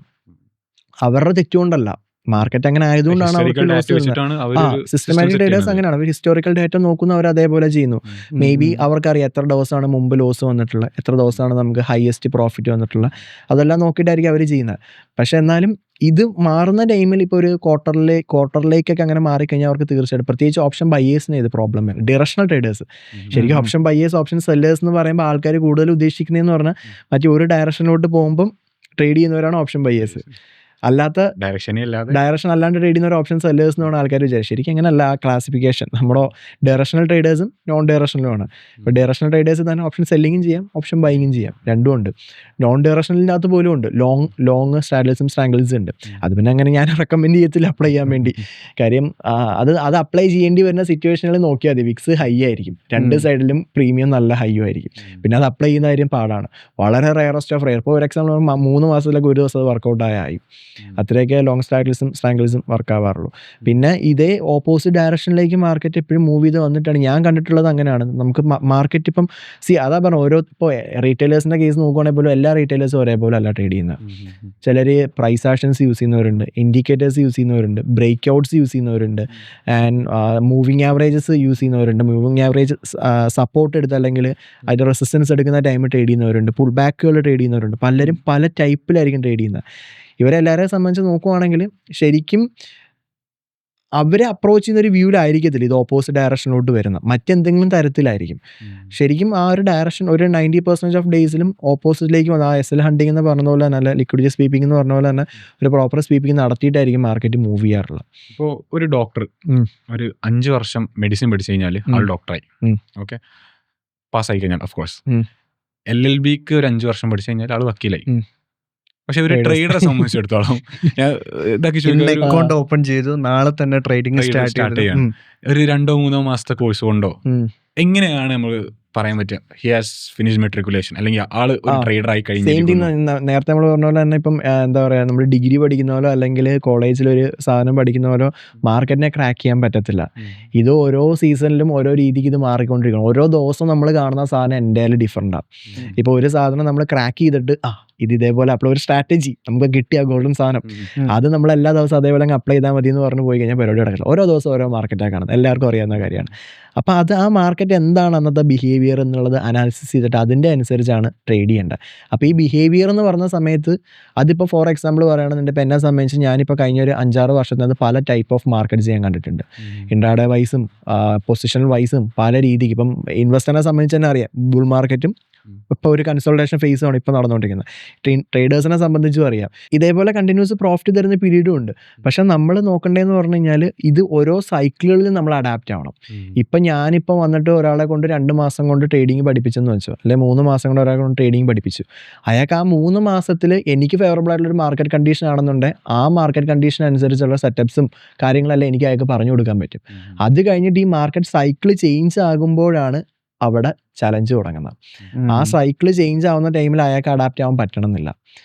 A: അവരുടെ തെറ്റുകൊണ്ടല്ല, മാർക്കറ്റ് അങ്ങനെ ആയതുകൊണ്ടാണ് അവർക്ക് ലോസ് വരുന്നത്. സിസ്റ്റമാറ്റിക് ട്രേഡേഴ്സ് അങ്ങനെയാണ്. അവർ ഹിസ്റ്റോറിക്കൽ ഡേറ്റ നോക്കുന്നു, അവർ അതേപോലെ ചെയ്യുന്നു. മേ ബി അവർക്കറിയാം എത്ര ദിവസമാണ് മുമ്പ് ലോസ് വന്നിട്ടുള്ളത്, എത്ര ദിവസമാണ് നമുക്ക് ഹയസ്റ്റ് പ്രോഫിറ്റ് വന്നിട്ടുള്ളത്, അതെല്ലാം നോക്കിയിട്ടായിരിക്കും അവർ ചെയ്യുന്നത്. പക്ഷെ എന്നാലും ഇത് മാറുന്ന ടൈമിൽ ഇപ്പോൾ ഒരു ക്വാർട്ടറിലേക്കൊക്കെ അങ്ങനെ മാറിക്കഴിഞ്ഞാൽ അവർക്ക് തീർച്ചയായിട്ടും പ്രത്യേകിച്ച് ഓപ്ഷൻ ബയേഴ്സിന് ഇത് പ്രോബ്ലം വരും. ഡിറക്ഷണൽ ട്രേഡേഴ്സ് ശരിക്കും ഓപ്ഷൻ ബയേഴ്സ് ഓപ്ഷൻ സെല്ലേഴ്സ് എന്ന് പറയുമ്പോൾ ആൾക്കാർ കൂടുതൽ ഉദ്ദേശിക്കുന്നതെന്ന് പറഞ്ഞാൽ മറ്റേ ഒരു ഡയറക്ഷനിലോട്ട് പോകുമ്പം ട്രേഡ് ചെയ്യുന്നവരാണ് ഓപ്ഷൻ ബയേഴ്സ്. അല്ലാത്ത ഡയറക്ഷൻ അല്ലാണ്ട് ട്രേഡ് ചെയ്യുന്ന ഒരു ഓപ്ഷൻ സെല്ലേഴ്സ് എന്ന് പറഞ്ഞാൽ ആൾക്കാർ വിചാരിച്ചു. ശരിക്കും അങ്ങനെയല്ല ആ ക്ലാസിഫിക്കേഷൻ. നമ്മുടെ ഡയറക്ഷണൽ ട്രേഡേഴ്സും നോൺ ഡയറക്ഷണലുമാണ്. ഇപ്പോൾ ഡയറക്ഷണൽ ട്രേഡേഴ്സ് തന്നെ ഓപ്ഷൻ സെല്ലിങ്ങും ചെയ്യാം, ഓപ്ഷൻ ബൈയിങ്ങും ചെയ്യാം, രണ്ടും ഉണ്ട്. നോൺ ഡയറക്ഷണലിനകത്ത് പോലും ഉണ്ട് ലോങ് സ്ട്രാഡൽസും സ്ട്രാങ്കിൾസും ഉണ്ട്. അത് പിന്നെ അങ്ങനെ ഞാൻ റെക്കമെൻഡ് ചെയ്യത്തില്ല അപ്ലൈ ചെയ്യാൻ വേണ്ടി. കാര്യം അത് അപ്ലൈ ചെയ്യേണ്ടി വരുന്ന സിറ്റുവേഷനിൽ നോക്കിയാൽ മതി. വിക്സ് ഹൈ ആയിരിക്കും, രണ്ട് സൈഡിലും പ്രീമിയം നല്ല ഹൈയും ആയിരിക്കും. പിന്നെ അത് അപ്ലൈ ചെയ്യുന്ന കാര്യം പാടാണ്. വളരെ റയറസ്റ്റ് ഓഫ് റയർ. ഇപ്പോൾ ഒരു എക്സാമ്പിൾ 3 മാസത്തിലൊക്കെ ഒരു ദിവസം വർക്കൗട്ട് ആയി. അത്രയൊക്കെ ലോങ് സ്ട്രാങ്കിൾസും വർക്ക് ആവാറുള്ളൂ. പിന്നെ ഇതേ ഓപ്പോസിറ്റ് ഡയറക്ഷനിലേക്ക് മാർക്കറ്റ് എപ്പോഴും മൂവ് ചെയ്ത് വന്നിട്ടാണ് ഞാൻ കണ്ടിട്ടുള്ളത്. അങ്ങനെയാണ് നമുക്ക് മാർക്കറ്റ് ഇപ്പം അതാ പറഞ്ഞു, ഓരോ ഇപ്പോൾ റീറ്റെയിലേഴ്സിൻ്റെ കേസ് നോക്കുകയാണെങ്കിൽ പോലും എല്ലാ റീറ്റെയിലേഴ്സും ഒരേപോലെ അല്ല ട്രേഡ് ചെയ്യുന്നത്. ചിലർ പ്രൈസ് ആക്ഷൻസ് യൂസ് ചെയ്യുന്നവരുണ്ട്, ഇൻഡിക്കേറ്റേഴ്സ് യൂസ് ചെയ്യുന്നവരുണ്ട്, ബ്രേക്ക് ഔട്ട്സ് യൂസ് ചെയ്യുന്നവരുണ്ട്, ആൻഡ് മൂവിങ് ആവറേജസ് യൂസ് ചെയ്യുന്നവരുണ്ട്. മൂവിങ് ആവറേജ് സപ്പോർട്ട് എടുത്ത് അല്ലെങ്കിൽ അതിൻ്റെ റെസിസ്റ്റൻസ് എടുക്കുന്ന ടൈമിൽ ട്രേഡ് ചെയ്യുന്നവരുണ്ട്, പുൾ ബാക്കുകൾ ട്രേഡ് ചെയ്യുന്നവരുണ്ട്. പലരും പല ടൈപ്പിലായിരിക്കും ട്രേഡ് ചെയ്യുന്നത്. ഇവരെല്ലാവരെയും സംബന്ധിച്ച് നോക്കുവാണെങ്കിൽ ശരിക്കും അവരെ അപ്രോച്ച് ചെയ്യുന്ന ഒരു വ്യൂവിലായിരിക്കത്തില്ല ഇത് ഓപ്പോസിറ്റ് ഡയറക്ഷനിലോട്ട് വരുന്നത്, മറ്റെന്തെങ്കിലും തരത്തിലായിരിക്കും. ശരിക്കും ആ ഒരു ഡയറക്ഷൻ ഒരു 90% ഓഫ് ഡേയ്സിലും ഓപ്പോസിറ്റിലേക്ക് വന്ന് ആ SL ഹണ്ടിങ് എന്ന് പറഞ്ഞ പോലെ തന്നെ, അല്ല ലിക്വിഡിറ്റി സ്വീപ്പിംഗ് എന്ന് പറഞ്ഞ പോലെ തന്നെ ഒരു പ്രോപ്പർ സ്വീപ്പിംഗ് നടത്തിയിട്ടായിരിക്കും മാർക്കറ്റ് മൂവ് ചെയ്യാറുള്ളത്.
B: ഇപ്പോൾ ഒരു ഡോക്ടർ ഒരു 5 വർഷം മെഡിസിൻ പഠിച്ചു കഴിഞ്ഞാൽ ആൾ ഡോക്ടറായി, ഓക്കെ, പാസ്സായി കഴിഞ്ഞാൽ ഓഫ് കോഴ്സ്. LLBക്ക് ഒരു 5 വർഷം പഠിച്ചു കഴിഞ്ഞാൽ ആൾ വക്കീലായി. പക്ഷെ ഒരു ട്രേഡറെ സംബന്ധിച്ചിടത്തോളം
C: അക്കൗണ്ട് ഓപ്പൺ ചെയ്തു, നാളെ തന്നെ ട്രേഡിംഗ് സ്റ്റാർട്ട് ചെയ്യാം.
B: ഒരു 2-3 മാസത്തെ കോഴ്സ് കൊണ്ടോ എങ്ങനെയാണ് നമ്മൾ പറയാൻ പറ്റുക ഹി ഹാസ് ഫിനിഷ് മെട്രിക്കുലേഷൻ, അല്ലെങ്കിൽ ആള് ഒരു ട്രേഡർ ആയി കഴിഞ്ഞു?
A: നേരത്തെ നമ്മൾ പറഞ്ഞ പോലെ തന്നെ ഇപ്പം എന്താ പറയുക, നമ്മൾ ഡിഗ്രി പഠിക്കുന്ന പോലോ അല്ലെങ്കിൽ കോളേജിലൊരു സാധനം പഠിക്കുന്ന പോലോ മാർക്കറ്റിനെ ക്രാക്ക് ചെയ്യാൻ പറ്റത്തില്ല. ഇത് ഓരോ സീസണിലും ഓരോ രീതിക്ക് ഇത് മാറിക്കൊണ്ടിരിക്കണം. ഓരോ ദിവസവും നമ്മൾ കാണുന്ന സാധനം എൻ്റെ ഡിഫറൻ്റാണ്. ഇപ്പോൾ ഒരു സാധനം നമ്മൾ ക്രാക്ക് ചെയ്തിട്ട് ഇത് ഇതേപോലെ അപ്ലൈ ഒരു സ്ട്രാറ്റജി നമുക്ക് കിട്ടിയ ഗോൾഡൻ സാധനം അത് നമ്മൾ എല്ലാ ദിവസവും അതേപോലെ അങ്ങ് അപ്ലൈ ചെയ്താൽ മതി എന്ന് പറഞ്ഞു പോയി കഴിഞ്ഞാൽ പരിപാടി നടക്കില്ല. ഓരോ ദിവസം ഓരോ മാർക്കറ്റാണ് കാണുന്നത്, എല്ലാവർക്കും അറിയാവുന്ന കാര്യമാണ്. അപ്പോൾ അത് ആ മാർക്കറ്റ് എന്താണ് അന്നത്തെ ബിഹേവിയർ എന്നുള്ളത് അനാലിസിസ് ചെയ്തിട്ട് അതിൻ്റെ അനുസരിച്ചാണ് ട്രേഡ് ചെയ്യേണ്ടത്. അപ്പോൾ ഈ ബിഹേവിയർ എന്ന് പറഞ്ഞ സമയത്ത് അതിപ്പോൾ ഫോർ എക്സാമ്പിൾ പറയുകയാണെന്നുണ്ടെങ്കിൽ ഇപ്പോൾ എന്നെ സംബന്ധിച്ച് ഞാനിപ്പോൾ കഴിഞ്ഞ ഒരു 5-6 വർഷത്തിനകത്ത് പല ടൈപ്പ് ഓഫ് മാർക്കറ്റ്സ് ഞാൻ കണ്ടിട്ടുണ്ട്. ഇൻട്രാഡേ വൈസും പൊസിഷണൽ വൈസും പല രീതിക്ക്. ഇപ്പം ഇൻവെസ്റ്ററിനെ സംബന്ധിച്ച് തന്നെ അറിയാം, ബുൾ മാർക്കറ്റും ഇപ്പോൾ ഒരു കൺസോൾട്ടേഷൻ ഫേസുമാണ് ഇപ്പോൾ നടന്നുകൊണ്ടിരിക്കുന്നത്. ട്രേഡേഴ്സിനെ സംബന്ധിച്ചും അറിയാം ഇതേപോലെ കണ്ടിന്യൂസ് പ്രോഫിറ്റ് തരുന്ന പീരീഡും ഉണ്ട്. പക്ഷെ നമ്മൾ നോക്കേണ്ടതെന്ന് പറഞ്ഞു കഴിഞ്ഞാൽ ഇത് ഓരോ സൈക്കിളുകളിൽ നമ്മൾ അഡാപ്റ്റ് ആവണം. ഇപ്പം ഞാനിപ്പോൾ വന്നിട്ട് ഒരാളെ കൊണ്ട് 2 മാസം കൊണ്ട് ട്രേഡിങ് പഠിപ്പിച്ചെന്ന് വെച്ചോ, അല്ലെങ്കിൽ 3 മാസം കൊണ്ട് ഒരാളെ കൊണ്ട് ട്രേഡിങ് പഠിപ്പിച്ചു. അയാൾക്ക് ആ 3 മാസത്തിൽ എനിക്ക് ഫേവറബിൾ ആയിട്ടുള്ളൊരു മാർക്കറ്റ് കണ്ടീഷൻ ആണെന്നുണ്ടെങ്കിൽ ആ മാർക്കറ്റ് കണ്ടീഷൻ അനുസരിച്ചുള്ള സെറ്റപ്സും കാര്യങ്ങളെല്ലാം എനിക്ക് അയാൾക്ക് പറഞ്ഞു കൊടുക്കാൻ പറ്റും. അത് കഴിഞ്ഞിട്ട് ഈ മാർക്കറ്റ് സൈക്കിൾ ചേഞ്ച് ആകുമ്പോഴാണ് അവിടെ ചലഞ്ച് തുടങ്ങുന്നത്. ആ സൈക്കിൾ ചേഞ്ച് ആവുന്ന ടൈമിൽ അയാൾക്ക് അഡാപ്റ്റ് ആവാൻ പറ്റണമെന്നില്ല.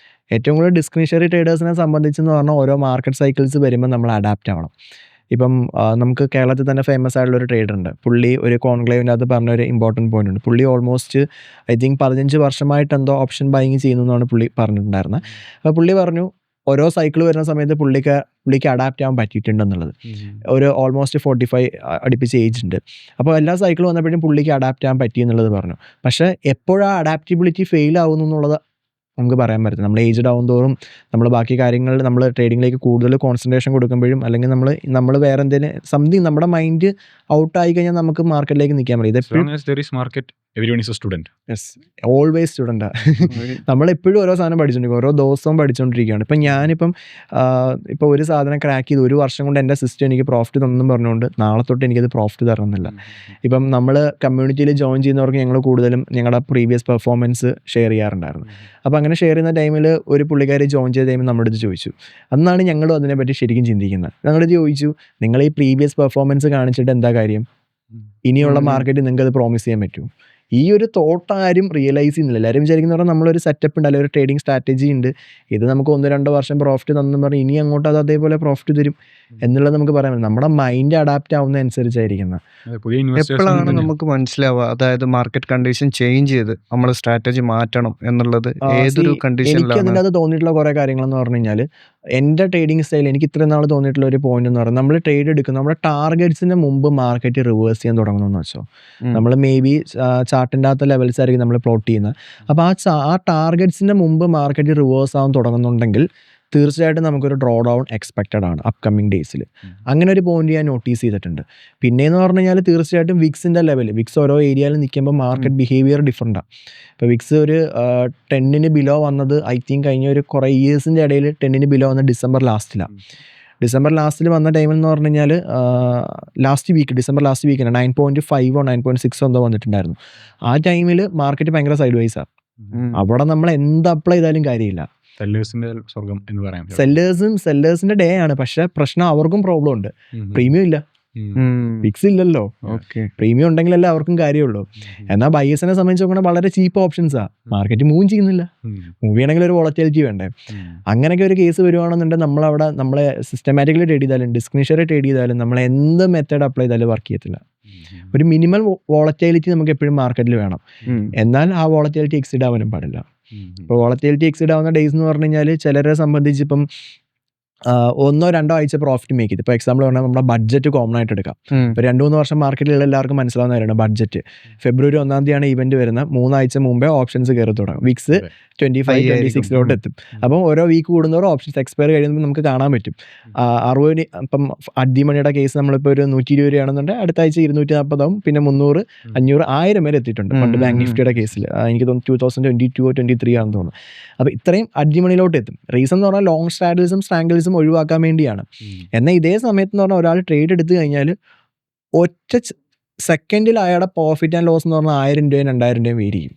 A: ഏറ്റവും കൂടുതൽ ഡിസ്ക്രിമിനറി ട്രേഡേഴ്സിനെ സംബന്ധിച്ചെന്ന് പറഞ്ഞാൽ ഓരോ മാർക്കറ്റ് സൈക്കിൾസ് വരുമ്പോൾ നമ്മൾ അഡാപ്റ്റ് ആവണം. ഇപ്പം നമുക്ക് കേരളത്തിൽ തന്നെ ഫേമസ് ആയിട്ടുള്ളൊരു ട്രേഡർ ഉണ്ട്. പുള്ളി ഒരു കോൺക്ലേവിനകത്ത് പറഞ്ഞൊരു ഇമ്പോർട്ടൻറ്റ് പോയിന്റ് ഉണ്ട്. പുള്ളി ഓൾമോസ്റ്റ് ഐ തിങ്ക് 15 വർഷമായിട്ട് എന്തോ ഓപ്ഷൻ ബൈങ് ചെയ്യുന്നു എന്നാണ് പുള്ളി പറഞ്ഞിട്ടുണ്ടായിരുന്നത്. അപ്പോൾ പുള്ളി പറഞ്ഞു ഓരോ സൈക്കിൾ വരുന്ന സമയത്ത് പുള്ളിക്ക് അഡാപ്റ്റ് ആവാൻ പറ്റിയിട്ടുണ്ടെന്നുള്ളത്. ഒരു ഓൾമോസ്റ്റ് 45 അടുപ്പിച്ച് ഏജ് ഉണ്ട്. അപ്പോൾ എല്ലാ സൈക്കിളും വന്നപ്പോഴും പുള്ളിക്ക് അഡാപ്റ്റ് ആവാൻ പറ്റി എന്നുള്ളത് പറഞ്ഞു. പക്ഷേ എപ്പോഴാണ് അഡാപ്റ്റബിലിറ്റി ഫെയിൽ ആവുന്നു എന്നുള്ളത് നമുക്ക് പറയാൻ പറ്റും. നമ്മൾ ഏജ് ആവും തോറും നമ്മൾ ബാക്കി കാര്യങ്ങളിൽ നമ്മൾ ട്രേഡിങ്ങിലേക്ക് കൂടുതൽ കോൺസെൻട്രേഷൻ കൊടുക്കുമ്പോഴും അല്ലെങ്കിൽ നമ്മൾ വേറെ എന്തെങ്കിലും സംതിങ് നമ്മുടെ മൈൻഡ് ഔട്ടായി കഴിഞ്ഞാൽ നമുക്ക് മാർക്കറ്റിലേക്ക് നിൽക്കാൻ പറ്റും. ഇതെപ്പോഴും ഓൾവേസ് സ്റ്റുഡൻറ്റാണ്. നമ്മളെപ്പോഴും ഓരോ സാധനം പഠിച്ചുകൊണ്ടിരിക്കും, ഓരോ ദിവസവും പഠിച്ചുകൊണ്ടിരിക്കുകയാണ്. ഇപ്പം ഞാനിപ്പം ഇപ്പോൾ ഒരു സാധനം ക്രാക്ക് ചെയ്ത് 1 വർഷം കൊണ്ട് എൻ്റെ സിസ്റ്റം എനിക്ക് പ്രോഫിറ്റ് തന്നെന്നും പറഞ്ഞുകൊണ്ട് നാളെ തൊട്ട് എനിക്കത് പ്രോഫിറ്റ് തരണമെന്നില്ല. ഇപ്പം നമ്മൾ കമ്മ്യൂണിറ്റിയിൽ ജോയിൻ ചെയ്യുന്നവർക്ക് ഞങ്ങൾ കൂടുതലും ഞങ്ങളുടെ പ്രീവിയസ് പെർഫോമൻസ് ഷെയർ ചെയ്യാറുണ്ടായിരുന്നു. അപ്പോൾ അങ്ങനെ ഷെയർ ചെയ്യുന്ന ടൈമിൽ ഒരു പുള്ളിക്കാരി ജോയിൻ ചെയ്ത ടൈമിൽ നമ്മുടെ അടുത്ത് ചോദിച്ചു. അന്നാണ് ഞങ്ങളും അതിനെപ്പറ്റി ശരിക്കും ചിന്തിക്കുന്നത്. ഞങ്ങളത് ചോദിച്ചു, നിങ്ങൾ ഈ പ്രീവിയസ് പെർഫോമൻസ് കാണിച്ചിട്ട് എന്താ കാര്യം? ഇനിയുള്ള മാർക്കറ്റ് നിങ്ങൾക്ക് അത് പ്രോമിസ് ചെയ്യാൻ പറ്റുമോ? ഈ ഒരു തോട്ട് ആരും റിയലൈസ് ചെയ്യുന്നില്ല. എല്ലാവരും വിചാരിക്കുന്ന പറഞ്ഞാൽ നമ്മളൊരു സെറ്റപ്പ് ഉണ്ട്, അല്ലെങ്കിൽ ഒരു ട്രേഡിംഗ് സ്ട്രാറ്റജി ഉണ്ട്, ഇത് നമുക്ക് 1-2 വർഷം പ്രോഫിറ്റ് തന്നെന്ന് പറഞ്ഞാൽ ഇനി അങ്ങോട്ട് അത് അതേപോലെ പ്രോഫിറ്റ് തരും എന്നുള്ളത് നമുക്ക് പറയാൻ പറ്റും. നമ്മുടെ മൈൻഡ് അഡാപ്റ്റ് ആവുന്ന അനുസരിച്ചായിരിക്കുന്നത്.
C: എപ്പോഴാണ് നമുക്ക് മനസ്സിലാവുക അതായത് മാർക്കറ്റ് കണ്ടീഷൻ ചേഞ്ച് ചെയ്ത് നമ്മൾ സ്ട്രാറ്റജി മാറ്റണം എന്നുള്ളത്? ഏതൊരു
A: എനിക്ക്
C: കണ്ടീഷനിലാണ്?
A: അതിനകത്ത് തോന്നിയിട്ടുള്ള കുറേ കാര്യങ്ങളെന്ന് പറഞ്ഞു കഴിഞ്ഞാൽ എൻ്റെ ട്രേഡിംഗ് സ്റ്റൈൽ എനിക്ക് ഇത്രയും നാൾ തോന്നിയിട്ടുള്ള ഒരു പോയിന്റ് എന്ന് പറയുന്നത്, നമ്മൾ ട്രേഡ് എടുക്കും, നമ്മുടെ ടാർഗറ്റ്സിന് മുമ്പ് മാർക്കറ്റ് റിവേഴ്സ് ചെയ്യാൻ തുടങ്ങുന്നു വെച്ചോ. നമ്മൾ മേ ബി ചാർട്ടിൻ്റെ അകത്ത് ലെവൽസ് ആയിരിക്കും നമ്മൾ പ്ലോട്ട് ചെയ്യുന്നത്. അപ്പോൾ ആ ടാർഗറ്റ്സിൻ്റെ മുമ്പ് മാർക്കറ്റ് റിവേഴ്സ് ആവാൻ തുടങ്ങുന്നുണ്ടെങ്കിൽ തീർച്ചയായിട്ടും നമുക്കൊരു ഡ്രോ ഡൗൺ എക്സ്പെക്റ്റഡ് ആണ് അപ്കമിങ് ഡേയ്സിൽ. അങ്ങനെ ഒരു പോയിന്റ് ഞാൻ നോട്ടീസ് ചെയ്തിട്ടുണ്ട്. പിന്നെയെന്ന് പറഞ്ഞു കഴിഞ്ഞാൽ തീർച്ചയായിട്ടും വിക്സിൻ്റെ ലെവൽ, വിക്സ് ഓരോ ഏരിയയിൽ നിൽക്കുമ്പോൾ മാർക്കറ്റ് ബിഹേവിയർ ഡിഫറെൻറ്റാണ്. ഇപ്പോൾ വിക്സ് ഒരു 10 ബിലോ വന്നത് ഐ തിങ്ക് കഴിഞ്ഞ ഒരു കുറേ ഇയേഴ്സിൻ്റെ ഇടയിൽ 10 ബിലോ വന്നത് ഡിസംബർ ലാസ്റ്റിൽ വന്ന ടൈമിൽ എന്ന് പറഞ്ഞു കഴിഞ്ഞാൽ ഡിസംബർ ലാസ്റ്റ് വീക്കിന് 9.5 9.6 എന്തോ വന്നിട്ടുണ്ടായിരുന്നു. ആ ടൈമിൽ മാർക്കറ്റ് ഭയങ്കര സൈഡ് വൈസാണ്. അവിടെ നമ്മൾ എന്ത് അപ്ലൈ ചെയ്താലും കാര്യമില്ല. സെല്ലേഴ്സിന്റെ ഡേ ആണ്. പക്ഷെ പ്രശ്നം അവർക്കും പ്രോബ്ലം ഉണ്ട്, പ്രീമിയം ഇല്ല, ഫിക്സ് ഇല്ലല്ലോ. പ്രീമിയം ഉണ്ടെങ്കിലല്ലേ അവർക്കും കാര്യമുള്ളൂ. എന്നാൽ ബയേഴ്സിനെ സംബന്ധിച്ച് നോക്കണേ വളരെ ചീപ്പ് ഓപ്ഷൻസാ. മാർക്കറ്റ് മൂവ് ചെയ്യുന്നില്ല, മൂവ് ചെയ്യണമെങ്കിൽ ഒരു വോളറ്റിലിറ്റി വേണ്ടേ. അങ്ങനെയൊക്കെ ഒരു കേസ് വരുവാണെന്നുണ്ടെങ്കിൽ നമ്മളെ സിസ്റ്റമാറ്റിക്കലി ട്രേഡ് ചെയ്താലും ഡിസ്ക്രിമിനറി ട്രേഡ് ചെയ്താലും നമ്മൾ എന്ത് മെത്തേഡ് അപ്ലൈ ചെയ്താലും വർക്ക് ചെയ്യത്തില്ല. ഒരു മിനിമം വോളറ്റിലിറ്റി നമുക്ക് എപ്പോഴും മാർക്കറ്റിൽ വേണം. എന്നാൽ ആ വോളറ്റിലിറ്റി എക്സിഡ് ആവാനും പാടില്ല. ഇപ്പോൾ വോളറ്റിലിറ്റി എക്സിഡ് ആവുന്ന ഡേയ്സ് എന്ന് പറഞ്ഞു കഴിഞ്ഞാൽ ചിലരെ സംബന്ധിച്ച് ഇപ്പം 1-2 ആഴ്ച പ്രോഫിറ്റ് മേക്ക് ചെയ്ത്, ഇപ്പോൾ എക്സാമ്പിൾ പറഞ്ഞാൽ നമ്മുടെ ബഡ്ജറ്റ് കോമൺ ആയിട്ട് എടുക്കാം. ഇപ്പോൾ 2-3 വർഷം മാർക്കറ്റിലുള്ള എല്ലാവർക്കും മനസ്സിലാവുന്ന കാര്യമാണ് ബഡ്ജറ്റ്. ഫെബ്രുവരി 1-ാം തീയതിയാണ് ഇവന്റ് വരുന്നത്. 3 ആഴ്ച മുമ്പേ ഓപ്ഷൻസ് കയറി തുടങ്ങും. വിക്സ് 25-26 എത്തും. അപ്പം ഓരോ വീക്ക് കൂടുന്നവർ ഓപ്ഷൻസ് എക്സ്പയർ കഴിയുമ്പോൾ നമുക്ക് കാണാൻ പറ്റും. 60 ഇപ്പം അഡ്ഡി മണിയുടെ കേസ് നമ്മളിപ്പോൾ ഒരു 120 രൂപയാണെന്നുണ്ടെങ്കിൽ അടുത്ത ആഴ്ച 240 ആവും, പിന്നെ 300, 500, 1000 വരെ എത്തിയിട്ടുണ്ട് പണ്ട് ബാങ്ക് നിഫ്റ്റിയുടെ കേസിൽ. എനിക്ക് തോന്നുന്നു 2022-23 ആണെന്ന് തോന്നുന്നു. അപ്പോൾ ഇത്രയും അഡ്ഡി മണിയിലോട്ട് എത്തും. റീസൺ എന്ന് പറഞ്ഞാൽ ലോങ് സ്ട്രാങ്കിൾസും ഒഴിവാക്കാൻ വേണ്ടിയാണ്. എന്നാൽ ഇതേ സമയത്ത് എന്ന് പറഞ്ഞാൽ ഒരാൾ ട്രേഡ് എടുത്തു കഴിഞ്ഞാൽ ഒറ്റ സെക്കൻഡിൽ അയാളുടെ പ്രോഫിറ്റ് ആൻഡ് ലോസ് എന്ന് പറഞ്ഞാൽ 1000 രൂപയും 2000 രൂപയും വേരിയും.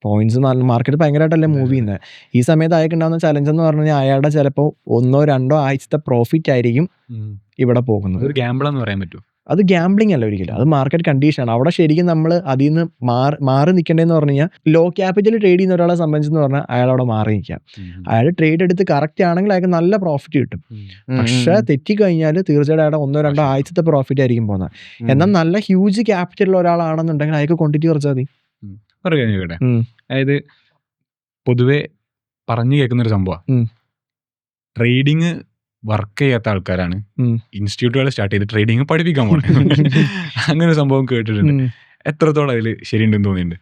A: പോയിന്റ്സ് മാർക്കറ്റ് ഭയങ്കരമായിട്ടല്ലേ മൂവ് ചെയ്യുന്നത്. ഈ സമയത്ത് അയാൾക്ക് ഉണ്ടാകുന്ന ചലഞ്ച് എന്ന് പറഞ്ഞു കഴിഞ്ഞാൽ അയാളുടെ ചിലപ്പോൾ 1-2 ആഴ്ചത്തെ പ്രോഫിറ്റ് ആയിരിക്കും ഇവിടെ പോകുന്നത്.
B: ഒരു ഗാംബിൾ എന്ന് പറയാൻ പറ്റുമോ?
A: അത് ഗ്യാംബ്ലിംഗ് അല്ല ഒരിക്കലും, അത് മാർക്കറ്റ് കണ്ടീഷനാണ്. അവിടെ ശരിക്കും നമ്മൾ അതിൽ നിന്ന് മാറി നിൽക്കേണ്ടതെന്ന് പറഞ്ഞു കഴിഞ്ഞാൽ ലോ ക്യാപിറ്റൽ ട്രേഡ് ചെയ്യുന്ന ഒരാളെ സംബന്ധിച്ചെന്ന് പറഞ്ഞാൽ അയാൾ അവിടെ മാറി നിൽക്കാം. അയാൾ ട്രേഡ് എടുത്ത് കറക്റ്റ് ആണെങ്കിൽ അയാൾക്ക് നല്ല പ്രോഫിറ്റ് കിട്ടും. പക്ഷേ തെറ്റിക്കഴിഞ്ഞാൽ തീർച്ചയായിട്ടും അയാളുടെ 1-2 ആഴ്ചത്തെ പ്രോഫിറ്റ് ആയിരിക്കും പോകുന്നത്. എന്നാൽ നല്ല ഹ്യൂജ് ക്യാപിറ്റലുള്ള ഒരാളാണെന്നുണ്ടെങ്കിൽ അയാൾക്ക് ക്വാണ്ടിറ്റി കുറച്ചാൽ മതി.
B: ഒരു കാര്യം ചോദിക്കട്ടെ, അതായത് പൊതുവെ പറഞ്ഞു കേൾക്കുന്ന ഒരു സംഭവമാണ്. ട്രേഡിങ് വർക്ക് ചെയ്യാത്ത ആൾക്കാരാണ് ഇൻസ്റ്റിറ്റ്യൂട്ടുകൾ സ്റ്റാർട്ട് ചെയ്ത് ട്രേഡിങ് പഠിപ്പിക്കാൻ പോകുന്നത്. അങ്ങനെ ഒരു സംഭവം കേട്ടിട്ടുണ്ട്. എത്രത്തോളം അതിൽ ശരിയുണ്ടെന്ന് തോന്നിയിട്ടുണ്ട്?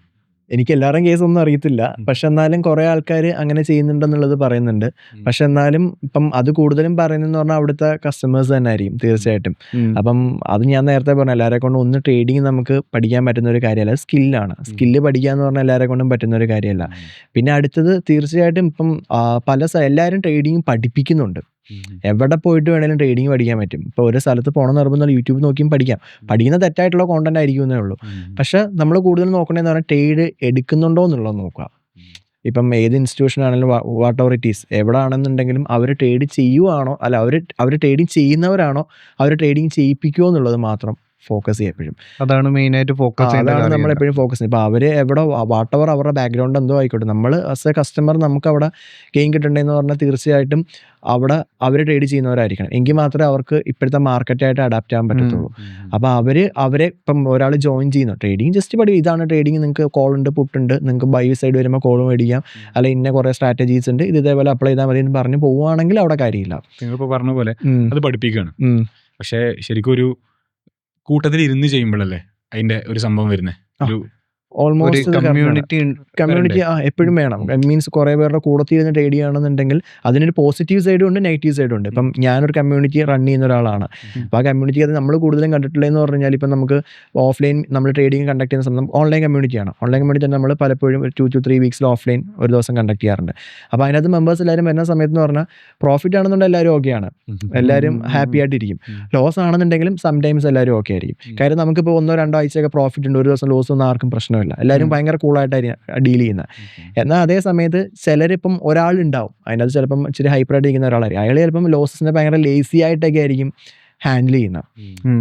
A: എനിക്ക് എല്ലാവരുടെയും കേസ് ഒന്നും അറിയത്തില്ല. പക്ഷെ എന്നാലും കുറേ ആൾക്കാർ അങ്ങനെ ചെയ്യുന്നുണ്ടെന്നുള്ളത് പറയുന്നുണ്ട്. പക്ഷെ എന്നാലും ഇപ്പം അത് കൂടുതലും പറയുന്നതെന്ന് പറഞ്ഞാൽ അവിടുത്തെ കസ്റ്റമേഴ്സ് തന്നെ ആയിരിക്കും തീർച്ചയായിട്ടും. അപ്പം അത് ഞാൻ നേരത്തെ പറഞ്ഞു, എല്ലാവരെ കൊണ്ടും ഒന്ന് ട്രേഡിങ് നമുക്ക് പഠിക്കാൻ പറ്റുന്ന ഒരു കാര്യമല്ല, സ്കില്ലാണ്. സ്കില്ല് പഠിക്കുക എന്ന് പറഞ്ഞാൽ എല്ലാവരെ കൊണ്ടും പറ്റുന്ന ഒരു കാര്യമല്ല. പിന്നെ അടുത്തത് തീർച്ചയായിട്ടും ഇപ്പം എല്ലാവരും ട്രേഡിങ് പഠിപ്പിക്കുന്നുണ്ട്. എവിടെ പോയിട്ട് വേണേലും ട്രേഡിങ് പഠിക്കാൻ പറ്റും. ഇപ്പോൾ ഒരു സ്ഥലത്ത് പോകണം നിർബന്ധം യൂട്യൂബ് നോക്കിയും പഠിക്കാം. പഠിക്കുന്ന തെറ്റായിട്ടുള്ള കോണ്ടന്റ് ആയിരിക്കും എന്നേ ഉള്ളൂ. പക്ഷെ നമ്മൾ കൂടുതൽ നോക്കണമെന്ന് പറഞ്ഞാൽ ട്രേഡ് എടുക്കുന്നുണ്ടോ എന്നുള്ളത് നോക്കുക. ഇപ്പം ഏത് ഇൻസ്റ്റിറ്റ്യൂഷൻ ആണെങ്കിലും വാട്ട് എവർ ഇറ്റ് ഈസ്, എവിടെ ആണെന്നുണ്ടെങ്കിലും അവർ ട്രേഡ് ചെയ്യുവാണോ, അല്ല അവർ ട്രേഡിങ് ചെയ്യുന്നവരാണോ, അവർ ട്രേഡിങ് ചെയ്യിപ്പിക്കുമോ എന്നുള്ളത് മാത്രം ഫോക്കസ് ചെയ്യപ്പോഴും.
C: അതാണ് മെയിനായിട്ട് ഫോക്കസ്
A: അതാണ് നമ്മളെപ്പോഴും ഫോക്കസ് ചെയ്യുന്നത്. ഇപ്പോൾ അവർ എവിടെ വാട്ട് എവർ അവരുടെ ബാക്ക്ഗ്രൗണ്ട് എന്തോ ആയിക്കോട്ടെ, നമ്മൾ ആസ് എ കസ്റ്റമർ നമുക്ക് അവിടെ ഗെയിൻ കിട്ടണ്ടെന്ന് പറഞ്ഞാൽ തീർച്ചയായിട്ടും അവിടെ അവർ ട്രേഡ് ചെയ്യുന്നവരായിരിക്കണം. എങ്കിൽ മാത്രമേ അവർക്ക് ഇപ്പോഴത്തെ മാർക്കറ്റായിട്ട് അഡാപ്റ്റ് ചെയ്യാൻ പറ്റത്തുള്ളൂ. അപ്പോൾ അവരെ ഇപ്പം ഒരാൾ ജോയിൻ ചെയ്യുന്നു, ട്രേഡിങ് ജസ്റ്റ് പഠിക്കും, ഇതാണ് ട്രേഡിങ്, നിങ്ങൾക്ക് കോൾ ഉണ്ട്, പുട്ടുണ്ട്, നിങ്ങൾക്ക് ബൈ സൈഡ് വരുമ്പോൾ കോൾ മേടിക്കാം, അല്ല ഇന്ന കുറേ സ്ട്രാറ്റജീസ് ഉണ്ട്, ഇത് ഇതേപോലെ അപ്ലൈ ചെയ്താൽ മതി എന്ന് പറഞ്ഞ് പോവുകയാണെങ്കിൽ അവിടെ കാര്യമില്ല.
B: നിങ്ങളിപ്പോൾ പറഞ്ഞ പോലെ അത് പഠിപ്പിക്കുകയാണ്. പക്ഷേ ശരിക്കും ഒരു കൂട്ടത്തിൽ ഇരുന്ന് ചെയ്യുമ്പോഴല്ലേ അതിൻ്റെ ഒരു സംഭവം വരുന്നത്.
A: ഓൾമോസ്റ്റ്
C: കമ്മ്യൂണിറ്റി
A: എപ്പോഴും വേണം. മീൻസ് കുറേ പേരുടെ കൂടത്തിൽ ഇരുന്ന് ട്രേഡ് ചെയ്യുകയാണെന്നുണ്ടെങ്കിൽ അതിനൊരു പോസിറ്റീവ് സൈഡും ഉണ്ട്, നെഗറ്റീവ് സൈഡും ഉണ്ട്. ഇപ്പം ഞാനൊരു കമ്മ്യൂണിറ്റി റൺ ചെയ്യുന്ന ഒരാളാണ്. അപ്പോൾ ആ കമ്മ്യൂണിറ്റി അത് നമ്മൾ കൂടുതലും കണ്ടിട്ടുള്ളതെന്ന് പറഞ്ഞാൽ, ഇപ്പം നമുക്ക് ഓഫ്ലൈൻ നമ്മൾ ട്രേഡിങ് കണ്ടക്ട് ചെയ്യുന്ന സമയം ഓൺലൈൻ കമ്മ്യൂണിറ്റിയാണ്. ഓൺലൈൻ കമ്മ്യൂണിറ്റി നമ്മൾ പലപ്പോഴും 2 to 3 വീക്സിൽ ഓഫ്ലൈൻ ഒരു ദിവസം കണ്ടക്ട് ചെയ്യാറുണ്ട്. അപ്പോൾ അതിനകത്ത് മെമ്പേഴ്സ് എല്ലാവരും വരുന്ന സമയത്ത് എന്ന് പറഞ്ഞാൽ പ്രോഫിറ്റ് ആണെന്നുണ്ടെങ്കിൽ എല്ലാവരും ഓക്കെയാണ്, എല്ലാവരും ഹാപ്പി ആയിട്ടിരിക്കും. ലോസ് ആണെന്നുണ്ടെങ്കിലും സംടൈംസ് എല്ലാവരും ഓക്കെ ആയിരിക്കും. കാര്യം നമുക്കിപ്പോൾ 1-2 ആഴ്ചയൊക്കെ പ്രോഫിറ്റ് ഉണ്ട്, ഒരു ദിവസം ലോസ് ഒന്നും ആർക്കും പ്രശ്നമില്ല, എല്ലാവരും ഭയങ്കര കൂളായിട്ടായിരിക്കും ഡീൽ ചെയ്യുന്നത്. എന്നാൽ അതേ സമയത്ത് ചിലരിപ്പം ഒരാളുണ്ടാവും അതിനകത്ത് ചിലപ്പം ഇച്ചിരി ഹൈപ്പറായിട്ട് ഇരിക്കുന്ന ഒരാളായിരിക്കും. അയാൾ ചിലപ്പം ലോസസിനെ ഭയങ്കര ലേസി ആയിട്ടൊക്കെ ആയിരിക്കും ഹാൻഡിൽ ചെയ്യുന്നത്.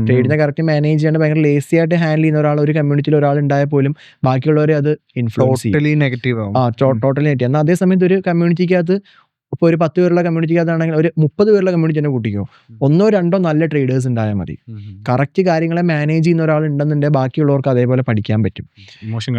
A: ട്രേഡിനെ കറക്റ്റ് മാനേജ് ചെയ്യാണ്ട് ഭയങ്കര ലേസി ആയിട്ട് ഹാൻഡിൽ ചെയ്യുന്ന ഒരാൾ ഒരു കമ്മ്യൂണിറ്റിയിൽ ഒരാൾ ഉണ്ടായാൽ പോലും ബാക്കിയുള്ളവരെ അത് ഇൻഫ്ലുവൻസ് ചെയ്യും.
C: Totally negative.
A: Totally negative. എന്നാൽ അതേ സമയത്ത് ഒരു കമ്മ്യൂണിറ്റിക്കകത്ത് ഇപ്പോൾ ഒരു 10 പേരുള്ള കമ്മ്യൂണിറ്റിക്കകത്താണെങ്കിൽ ഒരു 30 പേരുള്ള കമ്മ്യൂണിറ്റി തന്നെ കൂട്ടിക്കോ, 1-2 നല്ല ട്രേഡേഴ്സ് ഉണ്ടായാൽ മതി. കറക്റ്റ് കാര്യങ്ങളെ മാനേജ് ചെയ്യുന്ന ഒരാൾ ഉണ്ടെന്നുണ്ടെങ്കിൽ ബാക്കിയുള്ളവർക്ക് അതേപോലെ പഠിക്കാൻ പറ്റും. ഇമോഷൻ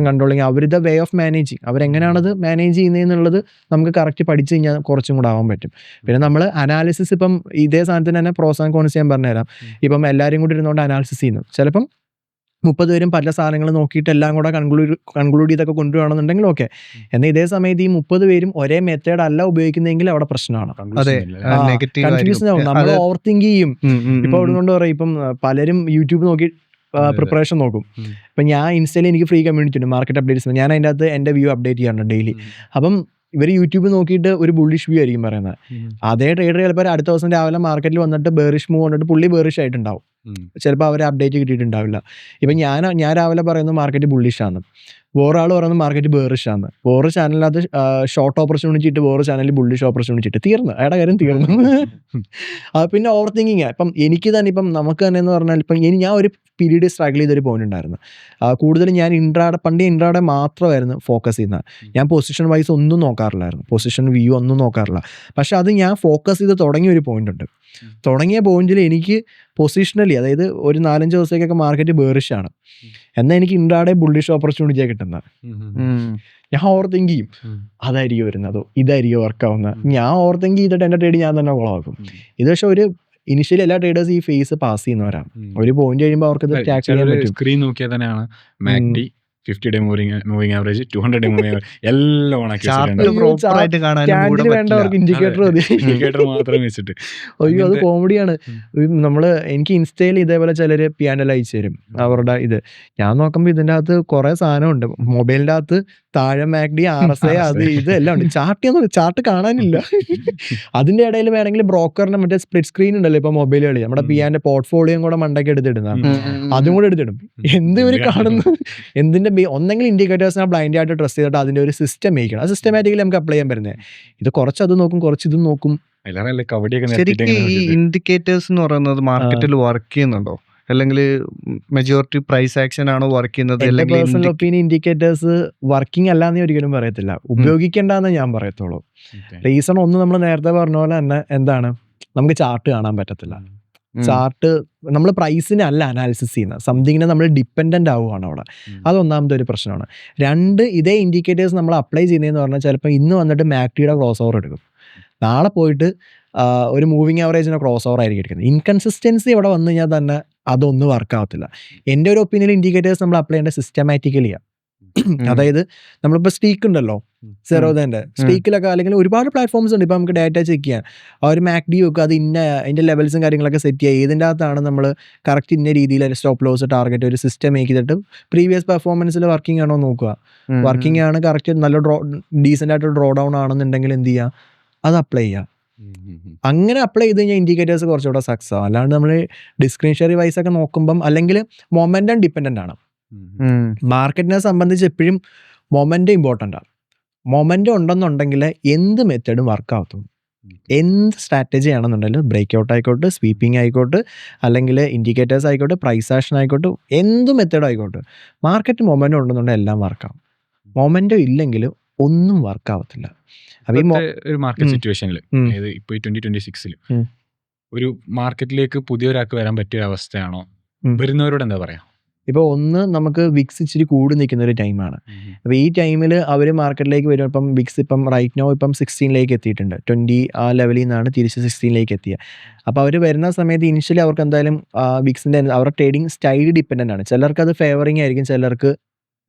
A: കൺട്രോളിങ്, അവരുടെ വേ ഓഫ് മാനേജിങ്, അവരെങ്ങനെയാണത് മാനേജ് ചെയ്യുന്നതെന്നുള്ളത് നമുക്ക് കറക്റ്റ് പഠിച്ചു കഴിഞ്ഞാൽ കുറച്ചും കൂടെ ആവാൻ പറ്റും. പിന്നെ നമ്മൾ അനാലിസിസ്, ഇപ്പം ഇതേ സാധനത്തിന് തന്നെ പ്രോസ് ആൻഡ് കോൺസ് ഞാൻ പറഞ്ഞുതരാം. ഇപ്പം എല്ലാവരും കൂടി ഇരുന്നുകൊണ്ട് അനാലിസിസ് ചെയ്യുന്നു, ചിലപ്പം 30 പേരും പല സാധനങ്ങൾ നോക്കിയിട്ട് എല്ലാം കൂടെ കൺക്ലൂഡ് ചെയ്തൊക്കെ കൊണ്ടുപോകണമെന്നുണ്ടെങ്കിൽ ഓക്കെ. എന്നാൽ ഇതേ സമയത്ത് ഈ 30 പേരും ഒരേ മെത്തേഡ് അല്ല ഉപയോഗിക്കുന്നതെങ്കിൽ അവിടെ പ്രശ്നമാണ്. കൺഫ്യൂഷൻ ആവും, നമ്മൾ ഓവർ തിങ്ക് ചെയ്യും. ഇപ്പൊ അവിടെ കൊണ്ട് പറയും, ഇപ്പം പലരും യൂട്യൂബ് നോക്കി പ്രിപ്പറേഷൻ നോക്കും. ഇപ്പം ഞാൻ ഇൻസ്റ്റയിൽ എനിക്ക് ഫ്രീ കമ്മ്യൂണിറ്റി ഉണ്ട്, മാർക്കറ്റ് അപ്ഡേറ്റ്സ്. ഞാൻ അതിൻ്റെ അകത്ത് എൻ്റെ വ്യൂ അപ്ഡേറ്റ് ചെയ്യാറുണ്ട് ഡെയിലി. അപ്പം ഇവർ യൂട്യൂബ് നോക്കിയിട്ട് ഒരു ബുള്ളിഷ് വ്യൂ ആയിരിക്കും പറയുന്നത്. അതേ ട്രേഡർ ചിലപ്പോൾ അടുത്ത ദിവസം രാവിലെ മാർക്കറ്റിൽ വന്നിട്ട് ബേറിഷ് മൂവ് കൊണ്ടിട്ട് പുള്ളി ബേറിഷ് ആയിട്ടുണ്ടാവും, ചിലപ്പോൾ അവർ അപ്ഡേറ്റ് കിട്ടിയിട്ടുണ്ടാവില്ല. ഇപ്പം ഞാൻ രാവിലെ പറയുന്നത് മാർക്കറ്റ് ബുള്ളിഷാണ്, വേറെ ആൾ പറയുന്നത് മാർക്കറ്റ് ബേറിഷാണ്. വേറെ ചാനലിനകത്ത് ഷോർട്ട് ഓപ്പർച്യൂണിറ്റി ഇട്ട് വേറെ ചാനലിൽ ബുള്ളിഷ് ഓപ്പർച്യൂണിറ്റി ഇട്ട് തീർന്നു, അയാളുടെ കാര്യം തീർന്നു. പിന്നെ ഓവർ തിങ്കിങ്. ഇപ്പം എനിക്ക് തന്നെ, ഇപ്പം നമുക്ക് തന്നെ എന്ന് പറഞ്ഞാൽ, ഇപ്പം ഞാൻ ഒരു പീരീഡ് സ്ട്രഗിൾ ചെയ്തൊരു പോയിന്റ് ഉണ്ടായിരുന്നു. കൂടുതലും ഞാൻ പണ്ട് ഇൻട്രാഡേ മാത്രമായിരുന്നു ഫോക്കസ് ചെയ്യുന്നത്. ഞാൻ പൊസിഷൻ വൈസ് ഒന്നും നോക്കാറില്ലായിരുന്നു, പൊസിഷൻ വ്യൂ ഒന്നും നോക്കാറില്ല. പക്ഷെ അത് ഞാൻ ഫോക്കസ് ചെയ്ത് തുടങ്ങിയ ഒരു പോയിന്റ് ഉണ്ട്. തുടങ്ങിയ പോയിന്റിൽ എനിക്ക് പൊസിഷണലി, അതായത് ഒരു 4-5 ദിവസത്തേക്കൊക്കെ മാർക്കറ്റ് ബേറിഷാണ്, എന്നാൽ എനിക്ക് ഇൻട്രാഡേ ബുള്ളിഷ് ഓപ്പർച്യൂണിറ്റിയാണ് കിട്ടുന്നത്. ഞാൻ ഓവർ തിങ്ക് ചെയ്യും, അതായിരിക്കും വരുന്നതോ ഇതായിരിക്കും വർക്കാവുന്നത്. ഞാൻ ഓവർ തിങ്ക് ചെയ്തിട്ട് എൻ്റെ ട്രേഡ് ഞാൻ തന്നെ കുളമാക്കും. ഇത് പക്ഷെ ഒരു ഇനിഷ്യലി എല്ലാ ട്രേഡേഴ്സ് ഈ ഫേസ് പാസ് ചെയ്യുന്നവരാണ്. ഒരു പോയിന്റ് കഴിയുമ്പോൾ അവർക്ക് ഇത് ടാക്കിൾ ചെയ്യാൻ പറ്റും.
B: സ്ക്രീൻ നോക്കിയാൽ തന്നെയാണ് മാക്ഡി 50-day moving average, 200-day moving average എല്ലാം
A: വേണ്ടവർക്ക് ഇൻഡിക്കേറ്റർ മതി,
B: ഇൻഡിക്കേറ്റർ മാത്രം വെച്ചിട്ട്.
A: അയ്യോ അത് കോമഡിയാണ്. എനിക്ക് ഇൻസ്റ്റയിൽ ഇതേപോലെ ചിലർ പിയാനൽ അയച്ചു തരും അവരുടെ ഇത്. ഞാൻ നോക്കുമ്പോൾ ഇതിൻ്റെ അകത്ത് കുറെ സാധനമുണ്ട്. മൊബൈലിൻ്റെ അകത്ത് താഴെ മാക്ഡി, RSI, അത് ഇതെല്ലാം ഉണ്ട്. ചാർട്ട് കാണാനില്ല. അതിന്റെ ഇടയിൽ വേണമെങ്കിൽ ബ്രോക്കറിന്റെ മറ്റേ സ്പ്ലിറ്റ് സ്ക്രീൻ ഉണ്ടല്ലോ ഇപ്പൊ മൊബൈലുകളിൽ, നമ്മുടെ പിയാന്റെ പോർട്ട്ഫോളിയോ കൂടെ മണ്ടയ്ക്ക് എടുത്തിടുന്ന, അതും കൂടെ എടുത്തിടും. എന്ത് ഇവര് കാണുന്നു, എന്തിന്റെ ഒന്നെങ്കിൽ ഇൻഡിക്കേറ്റേഴ്സിനെ ബ്ലൈൻഡ് ആയിട്ട് ട്രസ്റ്റ് ചെയ്തിട്ട് അതിന്റെ ഒരു സിസ്റ്റം മേക്കണം. അത് സിസ്റ്റമാറ്റിക്കലി നമുക്ക് അപ്ലൈ ചെയ്യാൻ പറ്റുന്നത്. ഇത് കുറച്ച് അത് നോക്കും, കുറച്ച് ഇതും നോക്കും.
C: ശരിക്കും ഈ ഇൻഡിക്കേറ്റേഴ്സ് എന്ന് പറയുന്നത് മാർക്കറ്റിൽ വർക്ക് ചെയ്യുന്നുണ്ടോ, അല്ലെങ്കിൽ മെജോറിറ്റി പ്രൈസ് ആക്ഷൻ ആണോ വർക്ക് ചെയ്യുന്നത്?
A: പേഴ്സണൽ ഒപ്പീനിയൻ ഇൻഡിക്കേറ്റേഴ്സ് വർക്കിംഗ് അല്ലാന്ന് ഒരിക്കലും പറയത്തില്ല, ഉപയോഗിക്കേണ്ടെന്ന് ഞാൻ പറയത്തുള്ളൂ. റീസൺ ഒന്ന്, നമ്മൾ നേരത്തെ പറഞ്ഞ പോലെ തന്നെ എന്താണ്, നമുക്ക് ചാർട്ട് കാണാൻ പറ്റത്തില്ല. ചാർട്ട് നമ്മൾ പ്രൈസിനെ അല്ല അനാലിസിസ് ചെയ്യുന്നത്, സംതിങ്ങിനെ നമ്മൾ ഡിപ്പെൻഡൻ്റ് ആവുകയാണ് അവിടെ. അതൊന്നാമത്തെ ഒരു പ്രശ്നമാണ്. 2, ഇതേ ഇൻഡിക്കേറ്റേഴ്സ് നമ്മൾ അപ്ലൈ ചെയ്യുന്നതെന്ന് പറഞ്ഞാൽ ചിലപ്പോൾ ഇന്ന് വന്നിട്ട് മാക്ഡിയുടെ ക്രോസ് ഓവർ എടുക്കും, നാളെ പോയിട്ട് ഒരു മൂവിങ് ആവറേജിൻ്റെ ക്രോസ് ഓവർ ആയിരിക്കും എടുക്കുന്നത്. ഇൻകൺസിസ്റ്റൻസി ഇവിടെ വന്നു കഴിഞ്ഞാൽ തന്നെ അതൊന്നും വർക്കാവത്തില്ല. എൻ്റെ ഒരു ഒപ്പീനിയൻ ഇൻഡിക്കേറ്റേഴ്സ് നമ്മൾ അപ്ലൈ ചെയ്യേണ്ട സിസ്റ്റമാറ്റിക്കലിയാണ്. അതായത് നമ്മളിപ്പോൾ സ്റ്റീക്ക് ഉണ്ടല്ലോ, സെറോദൻ്റെ സ്റ്റീക്കിലൊക്കെ, അല്ലെങ്കിൽ ഒരുപാട് പ്ലാറ്റ്ഫോംസ് ഉണ്ട്. ഇപ്പോൾ നമുക്ക് ഡാറ്റ ചെക്ക് ചെയ്യാൻ ആ ഒരു മാക്ഡി വെക്കുക, അത് അതിൻ്റെ ലെവൽസും കാര്യങ്ങളൊക്കെ സെറ്റ് ചെയ്യുക, ഏതിൻ്റെ അകത്താണ് നമ്മൾ കറക്റ്റ് ഇന്ന രീതിയിൽ സ്റ്റോപ്പ് ലോസ് ടാർഗറ്റ് ഒരു സിസ്റ്റം മേക്ക് ചെയ്തിട്ട് പ്രീവിയസ് പെർഫോമൻസിൽ വർക്കിംഗ് ആണോ നോക്കുക. വർക്കിംഗ് ആണ്, കറക്റ്റ് നല്ല ഡീസൻ്റ് ആയിട്ട് ഡ്രോ ഡൗൺ ആണെന്നുണ്ടെങ്കിൽ എന്ത് ചെയ്യുക, അത് അപ്ലൈ ചെയ്യുക. അങ്ങനെ അപ്ലൈ ചെയ്ത് കഴിഞ്ഞാൽ ഇൻഡിക്കേറ്റേഴ്സ് കുറച്ചുകൂടെ സക്സസ് ആവും. അല്ലാണ്ട് നമ്മൾ ഡിസ്ക്രിമിനേറ്ററി വൈസ് ഒക്കെ നോക്കുമ്പം, അല്ലെങ്കിൽ മൊമെൻറ്റം ഡിപ്പെൻഡൻ്റ് ആണ്. മാർക്കറ്റിനെ സംബന്ധിച്ച് എപ്പോഴും മൊമെൻറ്റം ഇമ്പോർട്ടൻ്റ് ആണ്. മൊമെൻറ്റം ഉണ്ടെന്നുണ്ടെങ്കിൽ എന്ത് മെത്തേഡും വർക്കാവത്തും. എന്ത് സ്ട്രാറ്റജി ആണെന്നുണ്ടെങ്കിലും, ബ്രേക്ക് ഔട്ട് ആയിക്കോട്ടെ, സ്വീപ്പിംഗ് ആയിക്കോട്ടെ, അല്ലെങ്കിൽ ഇൻഡിക്കേറ്റേഴ്സ് ആയിക്കോട്ടെ, പ്രൈസ് ആക്ഷൻ ആയിക്കോട്ടെ, എന്ത് മെത്തേഡ് ആയിക്കോട്ടെ, മാർക്കറ്റ് മൊമെൻറ്റം ഉണ്ടെന്നുണ്ടെങ്കിൽ എല്ലാം വർക്കാവും. മൊമെൻറ്റം ഇല്ലെങ്കിൽ ഒന്നും വർക്കാവത്തില്ല. അപ്പോൾ
B: ഒരു മാർക്കറ്റ് സിറ്റുവേഷനിൽ, അതായത് ഇപ്പോൾ ഈ 2026 ഒരു മാർക്കറ്റിലേക്ക് പുതിയൊരാൾക്ക് വരാൻ പറ്റിയ അവസ്ഥയാണോ, വരുന്നവരോട് എന്താ പറയാ?
A: ഇപ്പോൾ ഒന്ന്, നമുക്ക് വിക്സ് ഇച്ചിരി കൂടി നിൽക്കുന്ന ഒരു ടൈമാണ്. അപ്പോൾ ഈ ടൈമിൽ അവർ മാർക്കറ്റിലേക്ക് വരും. ഇപ്പം വിക്സ് ഇപ്പം റൈറ്റ് നോ ഇപ്പം 16 എത്തിയിട്ടുണ്ട്. 20 ആ ലെവലിൽ നിന്നാണ് തിരിച്ച് 16 എത്തിയത്. അപ്പോൾ അവർ വരുന്ന സമയത്ത് ഇനിഷ്യലി അവർക്ക് എന്തായാലും വിക്സിൻ്റെ അവരുടെ ട്രേഡിങ് സ്റ്റൈൽ ഡിപ്പെൻഡൻ്റ് ആണ്. ചിലർക്ക് അത് ഫേവറിങ് ആയിരിക്കും, ചിലർക്ക്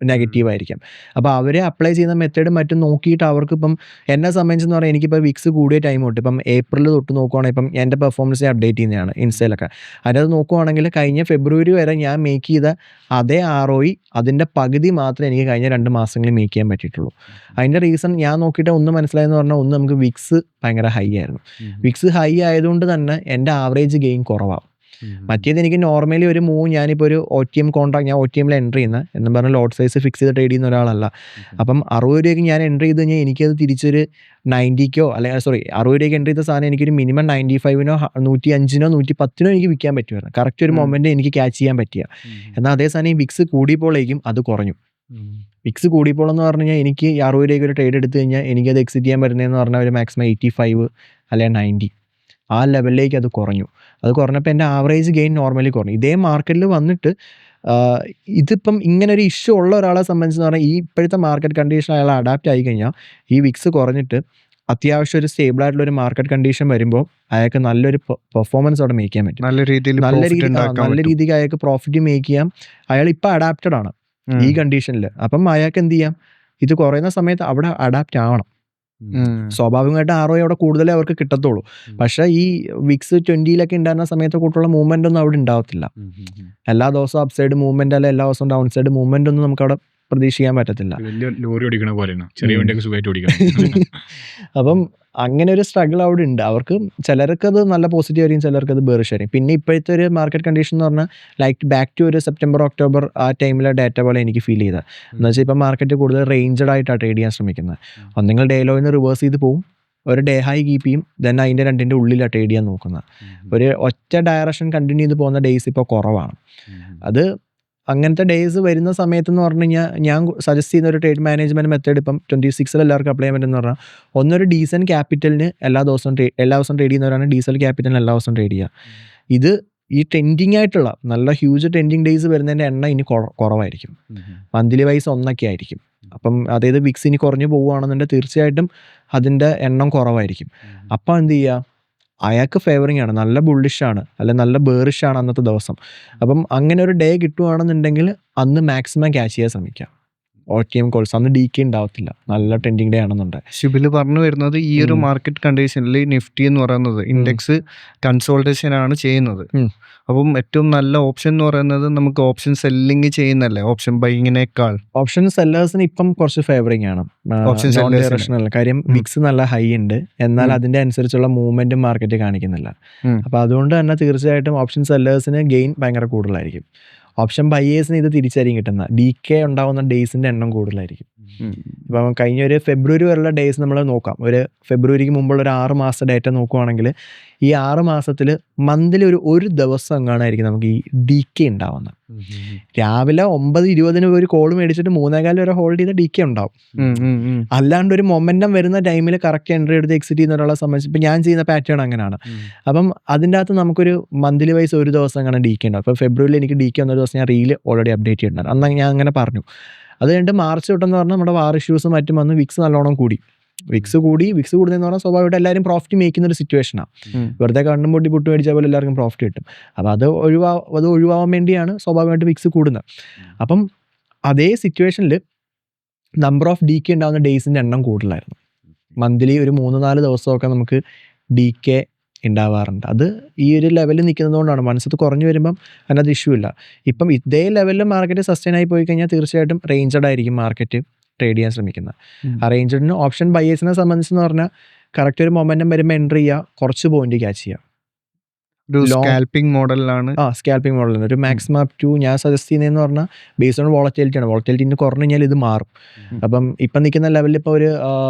A: നെഗറ്റീവ് ആയിരിക്കും. അപ്പോൾ അവരെ അപ്ലൈ ചെയ്യുന്ന മെത്തേഡ് മറ്റും നോക്കിയിട്ട് അവർക്കിപ്പം എന്നെ സംബന്ധിച്ചെന്ന് പറഞ്ഞാൽ എനിക്കിപ്പോൾ വിക്സ് കൂടിയ ടൈം തൊട്ട് ഇപ്പം ഏപ്രിൽ തൊട്ട് നോക്കുവാണെങ്കിൽ ഇപ്പം എൻ്റെ പെർഫോമൻസ് അപ്ഡേറ്റ് ചെയ്യുന്നതാണ് ഇൻസ്റ്റയിലൊക്കെ. അതിനകത്ത് നോക്കുവാണെങ്കിൽ കഴിഞ്ഞ ഫെബ്രുവരി വരെ ഞാൻ മേക്ക് ചെയ്ത അതേ ROI അതിൻ്റെ പകുതി മാത്രമേ എനിക്ക് കഴിഞ്ഞ 2 മാസങ്ങളിൽ മേക്ക് ചെയ്യാൻ പറ്റിയിട്ടുള്ളൂ. അതിൻ്റെ റീസൺ ഞാൻ നോക്കിയിട്ട് ഒന്ന് മനസ്സിലായെന്ന് പറഞ്ഞാൽ, ഒന്ന് നമുക്ക് വിക്സ് ഭയങ്കര ഹൈ ആയിരുന്നു. വിക്സ് ഹൈ ആയതുകൊണ്ട് തന്നെ എൻ്റെ ആവറേജ് ഗെയിൻ കുറവാകും. മറ്റേത് എനിക്ക് നോർമലി ഒരു ഞാനിപ്പോൾ ഒരു OTM കോൺട്രാക്ട്, ഞാൻ OTMൽ എൻ്റർ ചെയ്യുന്ന എന്നും പറഞ്ഞാൽ ലോട്ട് സൈസ് ഫിക്സ് ചെയ്ത് ട്രേഡ് ചെയ്യുന്ന ഒരാളല്ല. അപ്പം 60 രൂപയ്ക്ക് ഞാൻ എൻ്റർ ചെയ്ത് കഴിഞ്ഞാൽ എനിക്കത് തിരിച്ചൊരു 90-കോ അല്ലെങ്കിൽ 60 രൂപയ്ക്ക് എൻ്റർ ചെയ്ത സാധനം എനിക്കൊരു മിനിമം 95-നോ 105-നോ 110-നോ എനിക്ക് വിൽക്കാൻ പറ്റുമായിരുന്നു. കറക്റ്റ് ഒരു മൊമെൻറ്റ് എനിക്ക് ക്യാച്ച് ചെയ്യാൻ പറ്റിയ. എന്നാൽ അതേ സാധനം ഈ വിക്സ് കൂടിയപ്പോഴേക്കും അത് കുറഞ്ഞു. വിക്സ് കൂടിയപ്പോൾ എന്ന് പറഞ്ഞു കഴിഞ്ഞാൽ എനിക്ക് 60 രൂപയ്ക്ക് ഒരു ട്രേഡ് എടുത്തു കഴിഞ്ഞാൽ എനിക്കത് എക്സിറ്റ് ചെയ്യാൻ പറ്റുന്നതെന്ന് പറഞ്ഞാൽ ഒരു മാക്സിമം 85 അല്ലെങ്കിൽ 90 ആ ലെവലിലേക്ക് അത് കുറഞ്ഞു. അത് കുറഞ്ഞപ്പോൾ എൻ്റെ ആവറേജ് ഗെയിൻ നോർമലി കുറഞ്ഞു. ഇതേ മാർക്കറ്റിൽ വന്നിട്ട് ഇതിപ്പം ഇങ്ങനെ ഒരു ഇഷ്യൂ ഉള്ള ഒരാളെ സംബന്ധിച്ച് പറഞ്ഞാൽ, ഈ ഇപ്പോഴത്തെ മാർക്കറ്റ് കണ്ടീഷൻ അയാൾ അഡാപ്റ്റ് ആയി കഴിഞ്ഞാൽ ഈ വിക്സ് കുറഞ്ഞിട്ട് അത്യാവശ്യം ഒരു സ്റ്റേബിൾ ആയിട്ടുള്ള ഒരു മാർക്കറ്റ് കണ്ടീഷൻ വരുമ്പോൾ അയാൾക്ക് നല്ലൊരു പെർഫോമൻസ് അവിടെ മേക്ക് ചെയ്യാൻ പറ്റും. നല്ല രീതിക്ക് അയാൾക്ക് പ്രോഫിറ്റ് മേക്ക് ചെയ്യാം. അയാൾ ഇപ്പോൾ അഡാപ്റ്റഡ് ആണ് ഈ കണ്ടീഷനിൽ. അപ്പം അയാൾക്ക് എന്ത് ചെയ്യാം, ഇത് കുറയുന്ന സമയത്ത് അവിടെ അഡാപ്റ്റ് ആവണം. സ്വാഭാവികമായിട്ട് ROI അവിടെ കൂടുതലേ അവർക്ക് കിട്ടത്തുള്ളൂ. പക്ഷേ ഈ വിക്സ് 20 ഉണ്ടായിരുന്ന സമയത്ത് കൂട്ടുള്ള മൂവ്മെന്റ് ഒന്നും അവിടെ ഉണ്ടാവത്തില്ല. എല്ലാ ദിവസവും അപ് സൈഡ് മൂവ്മെന്റ് അല്ല എല്ലാ ദിവസവും ഡൗൺ സൈഡ് മൂവ്മെന്റ് ഒന്നും നമുക്ക് അവിടെ പ്രതീക്ഷിക്കാൻ പറ്റത്തില്ല.
B: ലോറി ഓടിക്കണ പോലെയാണ്, ചെറിയ വണ്ടിയൊക്കെ സുഖമായിട്ട് ഓടിക്കണം.
A: അപ്പം അങ്ങനെ ഒരു സ്ട്രഗിൾ അവിടെ ഉണ്ട്. അവർക്ക് ചിലർക്കത് നല്ല പോസിറ്റീവ് ആയിരിക്കും, ചിലർക്കത് ബെറിഷ് ആയിരിക്കും. പിന്നെ ഇപ്പോഴത്തെ ഒരു മാർക്കറ്റ് കണ്ടീഷൻ എന്ന് പറഞ്ഞാൽ ലൈക്ക് ബാക്ക് ടു ഒരു സെപ്റ്റംബർ ഒക്ടോബർ ആ ടൈമിലെ ഡാറ്റ പോലെ എനിക്ക് ഫീൽ ചെയ്തത്. എന്ന് വെച്ചാൽ ഇപ്പം മാർക്കറ്റ് കൂടുതൽ റേഞ്ചഡ് ആയിട്ടാണ് ട്രേഡ് ചെയ്യാൻ ശ്രമിക്കുന്നത്. ഒന്നെങ്കിൽ ഡേ ലോയിൽ നിന്ന് റിവേഴ്സ് ചെയ്ത് പോകും, ഒരു ഡേ ഹൈ കീപ്പ് ചെയ്യും, ദെൻ അതിൻ്റെ 2ൻ്റെ ഉള്ളിലാണ് ട്രേഡ് ചെയ്യാൻ നോക്കുന്നത്. ഒരു ഒറ്റ ഡയറക്ഷൻ കണ്ടിന്യൂ ചെയ്ത് പോകുന്ന ഡേയ്സ് ഇപ്പോൾ കുറവാണ്. അത് അങ്ങനത്തെ ഡേയ്സ് വരുന്ന സമയത്തെന്ന് പറഞ്ഞു കഴിഞ്ഞാൽ ഞാൻ സജസ്റ്റ് ചെയ്യുന്ന ഒരു ട്രേഡ് മാനേജ്മെൻറ്റ് മെത്തേഡ് ഇപ്പം 26 എല്ലാവർക്കും അപ്ലൈ ചെയ്യാൻ പറ്റുമെന്ന് പറഞ്ഞാൽ, ഒന്നൊരു ഡീസൻറ്റ് ക്യാപിറ്റലിന് എല്ലാ ദിവസവും ട്രേഡ് ചെയ്യുന്നവരാണ് ഡീസൽ ക്യാപിറ്റലിന് എല്ലാ ദിവസവും ട്രേഡ് ചെയ്യുക. ഇത് ഈ ട്രെൻഡിങ് ആയിട്ടുള്ള നല്ല ഹ്യൂജ് ട്രെൻഡിങ് ഡേയ്സ് വരുന്നതിൻ്റെ എണ്ണം ഇനി കുറവായിരിക്കും. മന്ത്ലി വൈസ് 1 ആയിരിക്കും. അപ്പം അതായത് വിക്സ് ഇനി കുറഞ്ഞു പോവുകയാണെന്നുണ്ടെങ്കിൽ തീർച്ചയായിട്ടും അതിൻ്റെ എണ്ണം കുറവായിരിക്കും. അപ്പം എന്ത് ചെയ്യുക, അയാൾക്ക് ഫേവറിങ് ആണ്, നല്ല ബുള്ളിഷാണ് അല്ലെങ്കിൽ നല്ല ബേറിഷാണ് അന്നത്തെ ദിവസം. അപ്പം അങ്ങനെ ഒരു ഡേ കിട്ടുകയാണെന്നുണ്ടെങ്കിൽ അന്ന് മാക്സിമം ക്യാച്ച് ചെയ്യാൻ ശ്രമിക്കാം. OTM കോൾസ് അന്ന് DK ഉണ്ടാവത്തില്ല, നല്ല ട്രെൻഡിങ് ഡേ ആണെന്നുണ്ട്.
C: ഷിബില് പറഞ്ഞു വരുന്നത് ഈ ഒരു മാർക്കറ്റ് കണ്ടീഷനിൽ നിഫ്റ്റി എന്ന് പറയുന്നത് ഇൻഡെക്സ് കൺസോൾട്ടേഷൻ ആണ് ചെയ്യുന്നത്. അപ്പം ഏറ്റവും നല്ല ഓപ്ഷൻ എന്ന് പറയുന്നത് നമുക്ക് ഓപ്ഷൻ സെല്ലിങ് ചെയ്യുന്നല്ലേ, ഓപ്ഷൻ ബൈങ്ങിനേക്കാൾ.
A: ഓപ്ഷൻ സെല്ലേഴ്സിന് ഇപ്പം കുറച്ച് ഫേവറിങ് ആണ് ഡയറക്ഷണൽ. കാര്യം വിക്സ് നല്ല ഹൈ ഉണ്ട്, എന്നാൽ അതിൻ്റെ അനുസരിച്ചുള്ള മൂവ്മെൻറ്റും മാർക്കറ്റ് കാണിക്കുന്നില്ല. അപ്പോൾ അതുകൊണ്ട് തന്നെ തീർച്ചയായിട്ടും ഓപ്ഷൻ സെല്ലേഴ്സിന് ഗെയിൻ ഭയങ്കര കൂടുതലായിരിക്കും. ഓപ്ഷൻ ബയേഴ്സിന് ഇത് തിരിച്ചായിരിക്കും കിട്ടുന്നത്. DK ഉണ്ടാകുന്ന ഡേയ്സിൻ്റെ എണ്ണം കൂടുതലായിരിക്കും. ഇപ്പം കഴിഞ്ഞ ഒരു ഫെബ്രുവരി വരെയുള്ള ഡേയ്സ് നമ്മൾ നോക്കാം. ഒരു ഫെബ്രുവരിക്ക് മുമ്പുള്ള ഒരു 6 മാസത്തെ ഡേറ്റ നോക്കുവാണെങ്കിൽ ഈ 6 മാസത്തിൽ മന്തിൽ ഒരു ദിവസം എങ്ങാനായിരിക്കും നമുക്ക് ഈ DK ഉണ്ടാവുന്നത്. രാവിലെ 9:20 ഒരു കോൾ മേടിച്ചിട്ട് 3:15 വരെ ഹോൾഡ് ചെയ്ത DK ഉണ്ടാവും. അല്ലാണ്ട് ഒരു മൊമെന്റം വരുന്ന ടൈമിൽ കറക്റ്റ് എൻട്രി എടുത്ത് എക്സിറ്റ് ചെയ്യുന്ന ഒരാളെ സംബന്ധിച്ച് ഇപ്പം ഞാൻ ചെയ്യുന്ന പാറ്റേൺ അങ്ങനെയാണ്. അപ്പം അതിൻ്റെ അകത്ത് നമുക്കൊരു മന്ത്ലി വൈസ് ഒരു ദിവസം അങ്ങനെ DK ഉണ്ടാവും. ഇപ്പോൾ ഫെബ്രുവരിയിൽ എനിക്ക് DK വന്നൊരു ദിവസം ഞാൻ റീൽ ഓൾറെഡി അപ്ഡേറ്റ് ചെയ്തിട്ടുണ്ട്. അന്ന് ഞാൻ അങ്ങനെ പറഞ്ഞു. അത് കഴിഞ്ഞിട്ട് മാർച്ച് തൊട്ടെന്ന് പറഞ്ഞാൽ നമ്മുടെ വാർ ഇഷ്യൂസും മറ്റും വന്ന് വിക്സ് നല്ലോണം കൂടി. വിക്സ് കൂടുന്നതെന്ന് പറഞ്ഞാൽ സ്വാഭാവികമായിട്ട് എല്ലാവരും പ്രോഫിറ്റ് മേക്കുന്ന ഒരു സിറ്റുവേഷനാണ്. വെറുതെ കണ്ണും പൊട്ടി പുട്ട് മേടിച്ചാൽ പോലെ എല്ലാവർക്കും പ്രോഫിറ്റ് കിട്ടും. അപ്പോൾ അത് ഒഴിവാകാൻ വേണ്ടിയാണ് സ്വാഭാവികമായിട്ട് വിക്സ് കൂടുന്നത്. അപ്പം അതേ സിറ്റുവേഷനിൽ നമ്പർ ഓഫ് DK ഉണ്ടാകുന്ന ഡേയ്സിൻ്റെ എണ്ണം കൂടുതലായിരുന്നു. മന്ത്ലി ഒരു 3-4 ദിവസമൊക്കെ നമുക്ക് DK ഉണ്ടാവാറുണ്ട്. അത് ഈ ഒരു ലെവലിൽ നിൽക്കുന്നതുകൊണ്ടാണ്. മനസ്സത്ത് കുറഞ്ഞു വരുമ്പം അതിനകത്ത് ഇഷ്യൂ ഇല്ല. ഇപ്പം ഇതേ ലെവലിൽ മാർക്കറ്റ് സസ്റ്റെയിൻ ആയി പോയി കഴിഞ്ഞാൽ തീർച്ചയായിട്ടും റേഞ്ചഡ് ആയിരിക്കും മാർക്കറ്റ് ട്രേഡ് ചെയ്യാൻ ശ്രമിക്കുന്നത്. ആ റേഞ്ചഡിന് ഓപ്ഷൻ ബയേഴ്സിനെ സംബന്ധിച്ചെന്ന് പറഞ്ഞാൽ കറക്റ്റ് ഒരു മൊമെന്റം വരുമ്പോൾ എൻട്രി ചെയ്യുക, കുറച്ച് പോയിന്റ് ക്യാച്ച് ചെയ്യുക.
C: ഒരു സ്കാൽപ്പിംഗ് മോഡലിലാണ്.
A: സ്കാൽപ്പിംഗ് മോഡലാണ്. ഒരു മാക്സിമം അപ് ടു ഞാൻ സജസ്റ്റ് ചെയ്യുന്നതെന്ന് പറഞ്ഞാൽ ബേസ്ഡ് ഓൺ വോളറ്റിലിറ്റിയാണ്. വോളറ്റിലിറ്റി കുറഞ്ഞു കഴിഞ്ഞാൽ ഇത് മാറും. അപ്പം ഇപ്പം നിൽക്കുന്ന ലെവലിൽ ഇപ്പോൾ ഒരു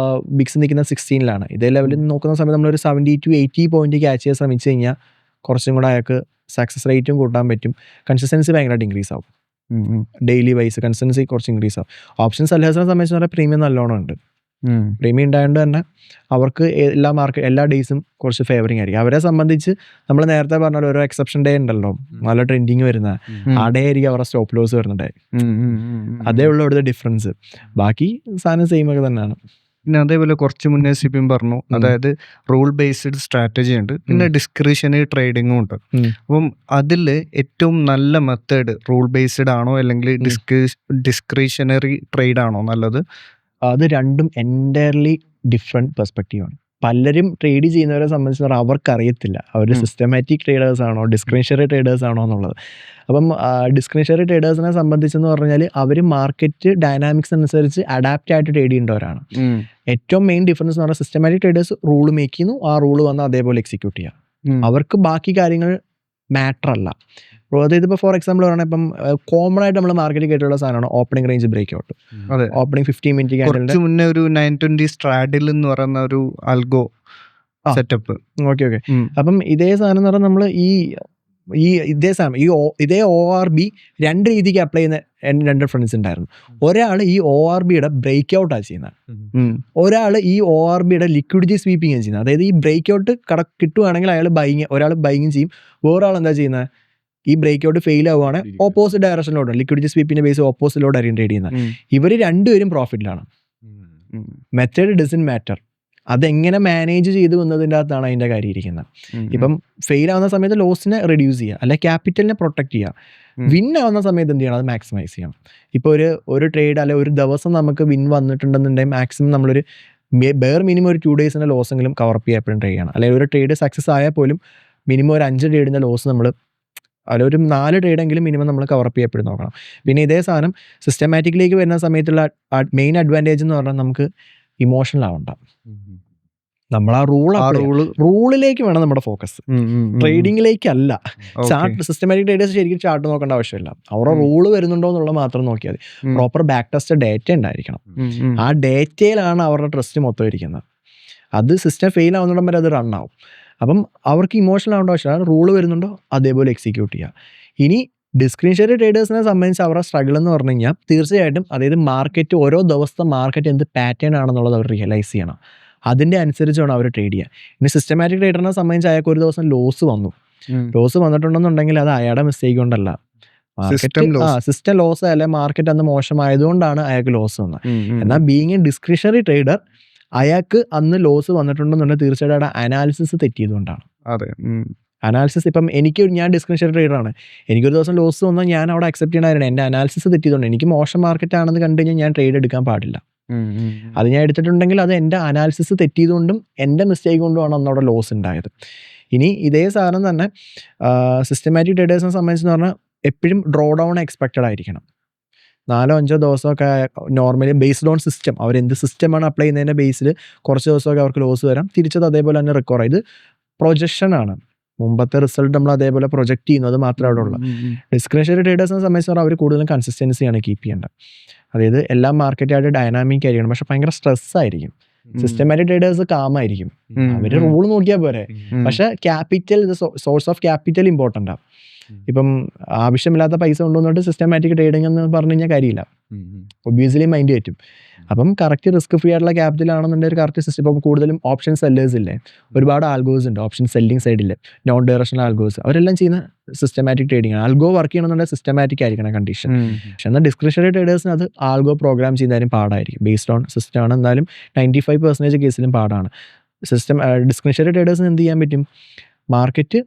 A: ബിക്സ് നിൽക്കുന്ന 16-ലാണ്. ഇതേ ലെവലിൽ നോക്കുന്ന സമയത്ത് നമ്മളൊരു 70 to 80 പോയിന്റ് ക്യാച്ച് ചെയ്യാൻ ശ്രമിച്ചു കഴിഞ്ഞാൽ കുറച്ചും കൂടെ അയാൾക്ക് സക്സസ് റേറ്റും കൂട്ടാൻ പറ്റും. കൺസിസ്റ്റൻസി ഭയങ്കരമായിട്ട് ഇൻക്രീസ് ആവും. ഡെയിലി വൈസ് കൺസിസ്റ്റൻസി കുറച്ച് ഇൻക്രീസ് ആവും. ഓപ്ഷൻ സെല്ലേഴ്സിനെ സംബന്ധിച്ച് പറഞ്ഞാൽ പ്രീമിയം നല്ലോണം ഉണ്ട്. പ്രീമിയം ഉണ്ടായതുകൊണ്ട് തന്നെ അവർക്ക് എല്ലാ ഡേയ്സും കുറച്ച് ഫേവറിങ് ആയിരിക്കും. അവരെ സംബന്ധിച്ച് നമ്മൾ നേരത്തെ പറഞ്ഞ ഓരോ എക്സെപ്ഷൻ ഡേ ഉണ്ടല്ലോ, നല്ല ട്രെൻഡിങ് വരുന്ന ആ ഡേ ആയിരിക്കും അവരുടെ സ്റ്റോപ്പ് ലോസ് വരുന്ന ഡേ. അതേ ഉള്ളൂ ഇവിടുത്തെ ഡിഫറൻസ്. ബാക്കി സാധനം സെയിം ഒക്കെ തന്നെയാണ്.
C: പിന്നെ അതേപോലെ കുറച്ച് മുന്നേ സിപിൻ പറഞ്ഞു, അതായത് റൂൾ ബേസ്ഡ് സ്ട്രാറ്റജി ഉണ്ട്, പിന്നെ ഡിസ്ക്രിഷണറി ട്രേഡിങ്ങും ഉണ്ട്. അപ്പം അതിൽ ഏറ്റവും നല്ല മെത്തേഡ് റൂൾ ബേസ്ഡ് ആണോ അല്ലെങ്കിൽ ഡിസ്ക്രിഷണറി ട്രേഡ് ആണോ നല്ലത്?
A: അത് രണ്ടും എൻറ്റയർലി ഡിഫറെൻറ്റ് പെർസ്പെക്റ്റീവാണ്. പലരും ട്രേഡ് ചെയ്യുന്നവരെ സംബന്ധിച്ച് പറഞ്ഞാൽ അവർക്കറിയത്തില്ല അവർ സിസ്റ്റമാറ്റിക് ട്രേഡേഴ്സ് ആണോ ഡിസ്ക്രിഷണറി ട്രേഡേഴ്സ് ആണോ എന്നുള്ളത്. അപ്പം ഡിസ്ക്രിഷണറി ട്രേഡേഴ്സിനെ സംബന്ധിച്ചെന്ന് പറഞ്ഞാൽ അവർ മാർക്കറ്റ് ഡൈനാമിക്സ് അനുസരിച്ച് അഡാപ്റ്റ് ആയിട്ട് ട്രേഡ് ചെയ്യേണ്ടവരാണ്. ഏറ്റവും മെയിൻ ഡിഫറൻസ് എന്ന് പറഞ്ഞാൽ സിസ്റ്റമാറ്റിക് ട്രേഡേഴ്സ് റൂൾ മേക്ക് ചെയ്യുന്നു, ആ റൂൾ വന്ന് അതേപോലെ എക്സിക്യൂട്ട് ചെയ്യാം. അവർക്ക് ബാക്കി കാര്യങ്ങൾ മാറ്റർ അല്ല. അതായത് ഇപ്പോൾ ഫോർ എക്സാമ്പിൾ പറഞ്ഞാൽ ഇപ്പം കോമൺ ആയിട്ട് നമ്മൾ മാർക്കറ്റിൽ കേട്ടുള്ള സാധനമാണ് opening range break out. Opening 15 minute
C: കുറച്ച് മുന്നേ ഒരു 920 സ്ട്രാഡിൽ എന്ന് പറയുന്ന ഒരു അൽഗോ സെറ്റപ്പ്.
A: ഓക്കെ. അപ്പം ഇതേ സാധനം എന്ന് പറഞ്ഞാൽ നമ്മൾ ഇതേ സാധനം ഇതേ ORB രണ്ട് രീതിക്ക് അപ്ലൈ ചെയ്യുന്ന 2 ഫ്രണ്ട്സ് ഉണ്ടായിരുന്നു. ഒരാൾ ഈ ORBയുടെ ബ്രേക്ക് ഔട്ടാണ് ചെയ്യുന്നത്, ഒരാൾ ഈ ORBയുടെ ലിക്വിഡിറ്റി സ്വീപ്പിംഗ് ആണ് ചെയ്യുന്നത്. അതായത് ഈ ബ്രേക്ക് ഔട്ട് കിട്ടുവാണെങ്കിൽ ഒരാൾ ബൈങ് ചെയ്യും, വേറൊരാൾ എന്താ ചെയ്യുന്നത്, ഈ ബ്രേക്ക് ഔട്ട് ഫെയിൽ ആവുകയാണ് ഓപ്പോസിറ്റ് ഡയറക്ഷനിലോട്ട് ലിക്വിഡിറ്റി സ്വീപ്പിന്റെ ബേസ് ഓപ്പോസിറ്റിലോട്ടായിരിക്കും ട്രേഡ് ചെയ്യുന്നത്. ഇവർ രണ്ടുപേരും പ്രോഫിറ്റിലാണ്. മെത്തേഡ് ഡസന്റ് മാറ്റർ, അതെങ്ങനെ മാനേജ് ചെയ്ത് വന്നതിൻ്റെ അകത്താണ് അതിൻ്റെ കാര്യം ഇരിക്കുന്നത്. ഇപ്പം ഫെയിൽ ആവുന്ന സമയത്ത് ലോസിനെ റെഡ്യൂസ് ചെയ്യുക, അല്ലെ ക്യാപിറ്റലിനെ പ്രൊട്ടക്ട് ചെയ്യുക. വിൻ ആവുന്ന സമയത്ത് എന്ത് ചെയ്യണം, അത് മാക്സിമൈസ് ചെയ്യണം. ഇപ്പോൾ ഒരു ട്രേഡ് അല്ലെ ഒരു ദിവസം നമുക്ക് വിൻ വന്നിട്ടുണ്ടെന്നുണ്ടെങ്കിൽ മാക്സിമം നമ്മളൊരു ബെയർ മിനിമം ഒരു 2 ഡേയ്സിൻ്റെ ലോസെങ്കിലും കവർ ചെയ്യാൻ എപ്പോഴും ട്രൈ ചെയ്യണം. അല്ലെങ്കിൽ ഒരു ട്രേഡ് സക്സസ് ആയാൽ പോലും മിനിമം ഒരു 5 ട്രേഡിൻ്റെ ലോസ് നമ്മൾ ഒരു 4 ട്രേഡെങ്കിലും മിനിമം നമ്മൾ കവർ ചെയ്യപ്പെടും നോക്കണം. പിന്നെ ഇതേ സാധനം സിസ്റ്റമാറ്റിക്കിലേക്ക് വരുന്ന സമയത്തുള്ള മെയിൻ അഡ്വാൻറ്റേജ് എന്ന് പറഞ്ഞാൽ നമുക്ക് ഇമോഷണൽ ആവണ്ട. നമ്മൾ ആ റൂളിലേക്ക് വേണം നമ്മുടെ ഫോക്കസ്, ട്രേഡിങ്ങിലേക്കല്ല. ചാർട്ട് സിസ്റ്റമാറ്റിക് ട്രേഡേഴ്സ് ശരിക്കും ചാർട്ട് നോക്കേണ്ട ആവശ്യമില്ല. അവരുടെ റൂള് വരുന്നുണ്ടോ എന്നുള്ളത് മാത്രം നോക്കിയാൽ മതി. പ്രോപ്പർ ബാക്ക് ടെസ്റ്റ് ഡേറ്റ ഉണ്ടായിരിക്കണം. ആ ഡേറ്റയിലാണ് അവരുടെ ട്രസ്റ്റ് മൊത്തം ഇരിക്കുന്നത്. അത് സിസ്റ്റം ഫെയിൽ ആവുന്നിടം വരെ അത് റൺ ആവും. അപ്പം അവർക്ക് ഇമോഷണൽ ആവേണ്ട ആവശ്യമില്ല. റൂള് വരുന്നുണ്ടോ അതേപോലെ എക്സിക്യൂട്ട് ചെയ്യുക. ഇനി ഡിസ്ക്രിഷണറി ട്രേഡേഴ്സിനെ സംബന്ധിച്ച് അവരുടെ സ്ട്രഗിൾ എന്ന് പറഞ്ഞു കഴിഞ്ഞാൽ തീർച്ചയായിട്ടും അതായത് മാർക്കറ്റ് ഓരോ ദിവസത്തെ മാർക്കറ്റ് എന്ത് പാറ്റേൺ ആണെന്നുള്ളത് അവർ റിയലൈസ് ചെയ്യണം. അതിൻ്റെ അനുസരിച്ച് വേണം അവർ ട്രേഡ് ചെയ്യാൻ. ഇനി സിസ്റ്റമാറ്റിക് ട്രേഡറിനെ സംബന്ധിച്ച് അയാൾക്ക് ഒരു ദിവസം ലോസ് വന്നിട്ടുണ്ടെന്നുണ്ടെങ്കിൽ അത് അയാളുടെ മിസ്റ്റേക്ക് കൊണ്ടല്ല, സിസ്റ്റം ലോസ് അല്ലെ മാർക്കറ്റ് അന്ന് മോശമായതുകൊണ്ടാണ് അയാൾക്ക് ലോസ് വന്നത്. എന്നാൽ ബീയിങ് എ ഡിസ്ക്രിഷണറി ട്രേഡർ അയാൾക്ക് അന്ന് ലോസ് വന്നിട്ടുണ്ടെന്നുണ്ടെങ്കിൽ തീർച്ചയായിട്ടും അയാളുടെ അനാലിസിസ് തെറ്റിയതുകൊണ്ടാണ്. അനാലിസിസ് ഇപ്പം ഞാൻ ഡിസ്ക്രിഷണറി ട്രേഡറാണ്, എനിക്കൊരു ദിവസം ലോസ് വന്നാൽ ഞാൻ അവിടെ അക്സെപ്റ്റ് ചെയ്യണമായിരുന്നു. എൻ്റെ അനാലിസിസ് തെറ്റിയതുകൊണ്ട് എനിക്ക് മോശം മാർക്കറ്റ് ആണെന്ന് കണ്ടു കഴിഞ്ഞാൽ ഞാൻ ട്രേഡ് എടുക്കാൻ പാടില്ല. അത് ഞാൻ എടുത്തിട്ടുണ്ടെങ്കിൽ അത് എൻ്റെ അനാലിസിസ് തെറ്റിയതുകൊണ്ടും എൻ്റെ മിസ്റ്റേക്ക് കൊണ്ടുമാണ് അന്ന് അവിടെ ലോസ് ഉണ്ടായത്. ഇനി ഇതേ സാധനം തന്നെ സിസ്റ്റമാറ്റിക് ട്രേഡേഴ്സിനെ സംബന്ധിച്ചെന്ന് പറഞ്ഞാൽ എപ്പോഴും ഡ്രോ ഡൗൺ എക്സ്പെക്റ്റഡ് ആയിരിക്കണം. 4-5 ദിവസമൊക്കെ നോർമലി ബേസ്ഡ് ഓൺ സിസ്റ്റം, അവരെന്ത് സിസ്റ്റമാണ് അപ്ലൈ ചെയ്യുന്നതിൻ്റെ ബേസിൽ കുറച്ച് ദിവസമൊക്കെ അവർക്ക് ലോസ് വരാം, തിരിച്ചത് അതേപോലെ തന്നെ റിക്കവർ. ഇത് പ്രൊജക്ഷനാണ്. മുമ്പത്തെ റിസൾട്ട് നമ്മൾ അതേപോലെ പ്രൊജക്റ്റ് ചെയ്യുന്നത് മാത്രമേ അവിടെ ഉള്ളൂ. ഡിസ്ക്രിഷണറി ട്രേഡേഴ്സിനെ സംബന്ധിച്ച് അവർ കൂടുതലും കൺസിസ്റ്റൻസിയാണ് കീപ്പ് ചെയ്യേണ്ടത്. അതായത് എല്ലാ മാർക്കറ്റായിട്ട് ഡൈനാമിക് ആയിരിക്കണം, പക്ഷെ ഭയങ്കര സ്ട്രെസ് ആയിരിക്കും. സിസ്റ്റമാറ്റിക് ട്രേഡേഴ്സ് കാമായിരിക്കും, അവർ റൂൾ നോക്കിയാൽ പോരെ. പക്ഷെ capital, source of capital important ആണ്. ഇപ്പം ആവശ്യമില്ലാത്ത പൈസ കൊണ്ടുവന്നിട്ട് സിസ്റ്റമാറ്റിക് ട്രേഡിംഗ് എന്ന് പറഞ്ഞു കഴിഞ്ഞാൽ കാര്യമില്ല, ഒബ്വിയസ്ലി മൈൻഡ് പറ്റും. അപ്പം കറക്റ്റ് റിസ്ക് ഫ്രീ ആയിട്ടുള്ള ക്യാപിറ്റൽ ആണെന്നുണ്ടെങ്കിൽ ഒരു കറക്റ്റ് സിസ്റ്റം. ഇപ്പം കൂടുതലും ഓപ്ഷൻ സെല്ലേഴ്സ് ഇല്ലേ, ഒരുപാട് ആൽഗോസ് ഉണ്ട് ഓപ്ഷൻ സെല്ലിംഗ് സൈഡിൽ, നോൺ ഡയറക്ഷണൽ ആൽഗോസ്, അവരെല്ലാം ചെയ്യുന്ന സിസ്റ്റമാറ്റിക് ട്രേഡിംഗ് ആണ്. ആൽഗോ വർക്ക് ചെയ്യണമെന്നുണ്ടെങ്കിൽ സിസ്റ്റമാറ്റിക് ആയിരിക്കണം കണ്ടീഷൻ. പക്ഷെ എന്നാൽ ഡിസ്ക്രിഷണറി ട്രേഡേഴ്സിന് അത് ആൽഗോ പ്രോഗ്രാം ചെയ്യുന്നതിനും പാടായിരിക്കും. ബേസ്ഡ് ഓൺ സിസ്റ്റം ആണ്, എന്നാലും 95% കേസിലും പാടാണ്. ഡിസ്ക്രിഷണറി ട്രേഡേഴ്സിന് എന്ത് ചെയ്യാൻ പറ്റും? മാർക്കറ്റ്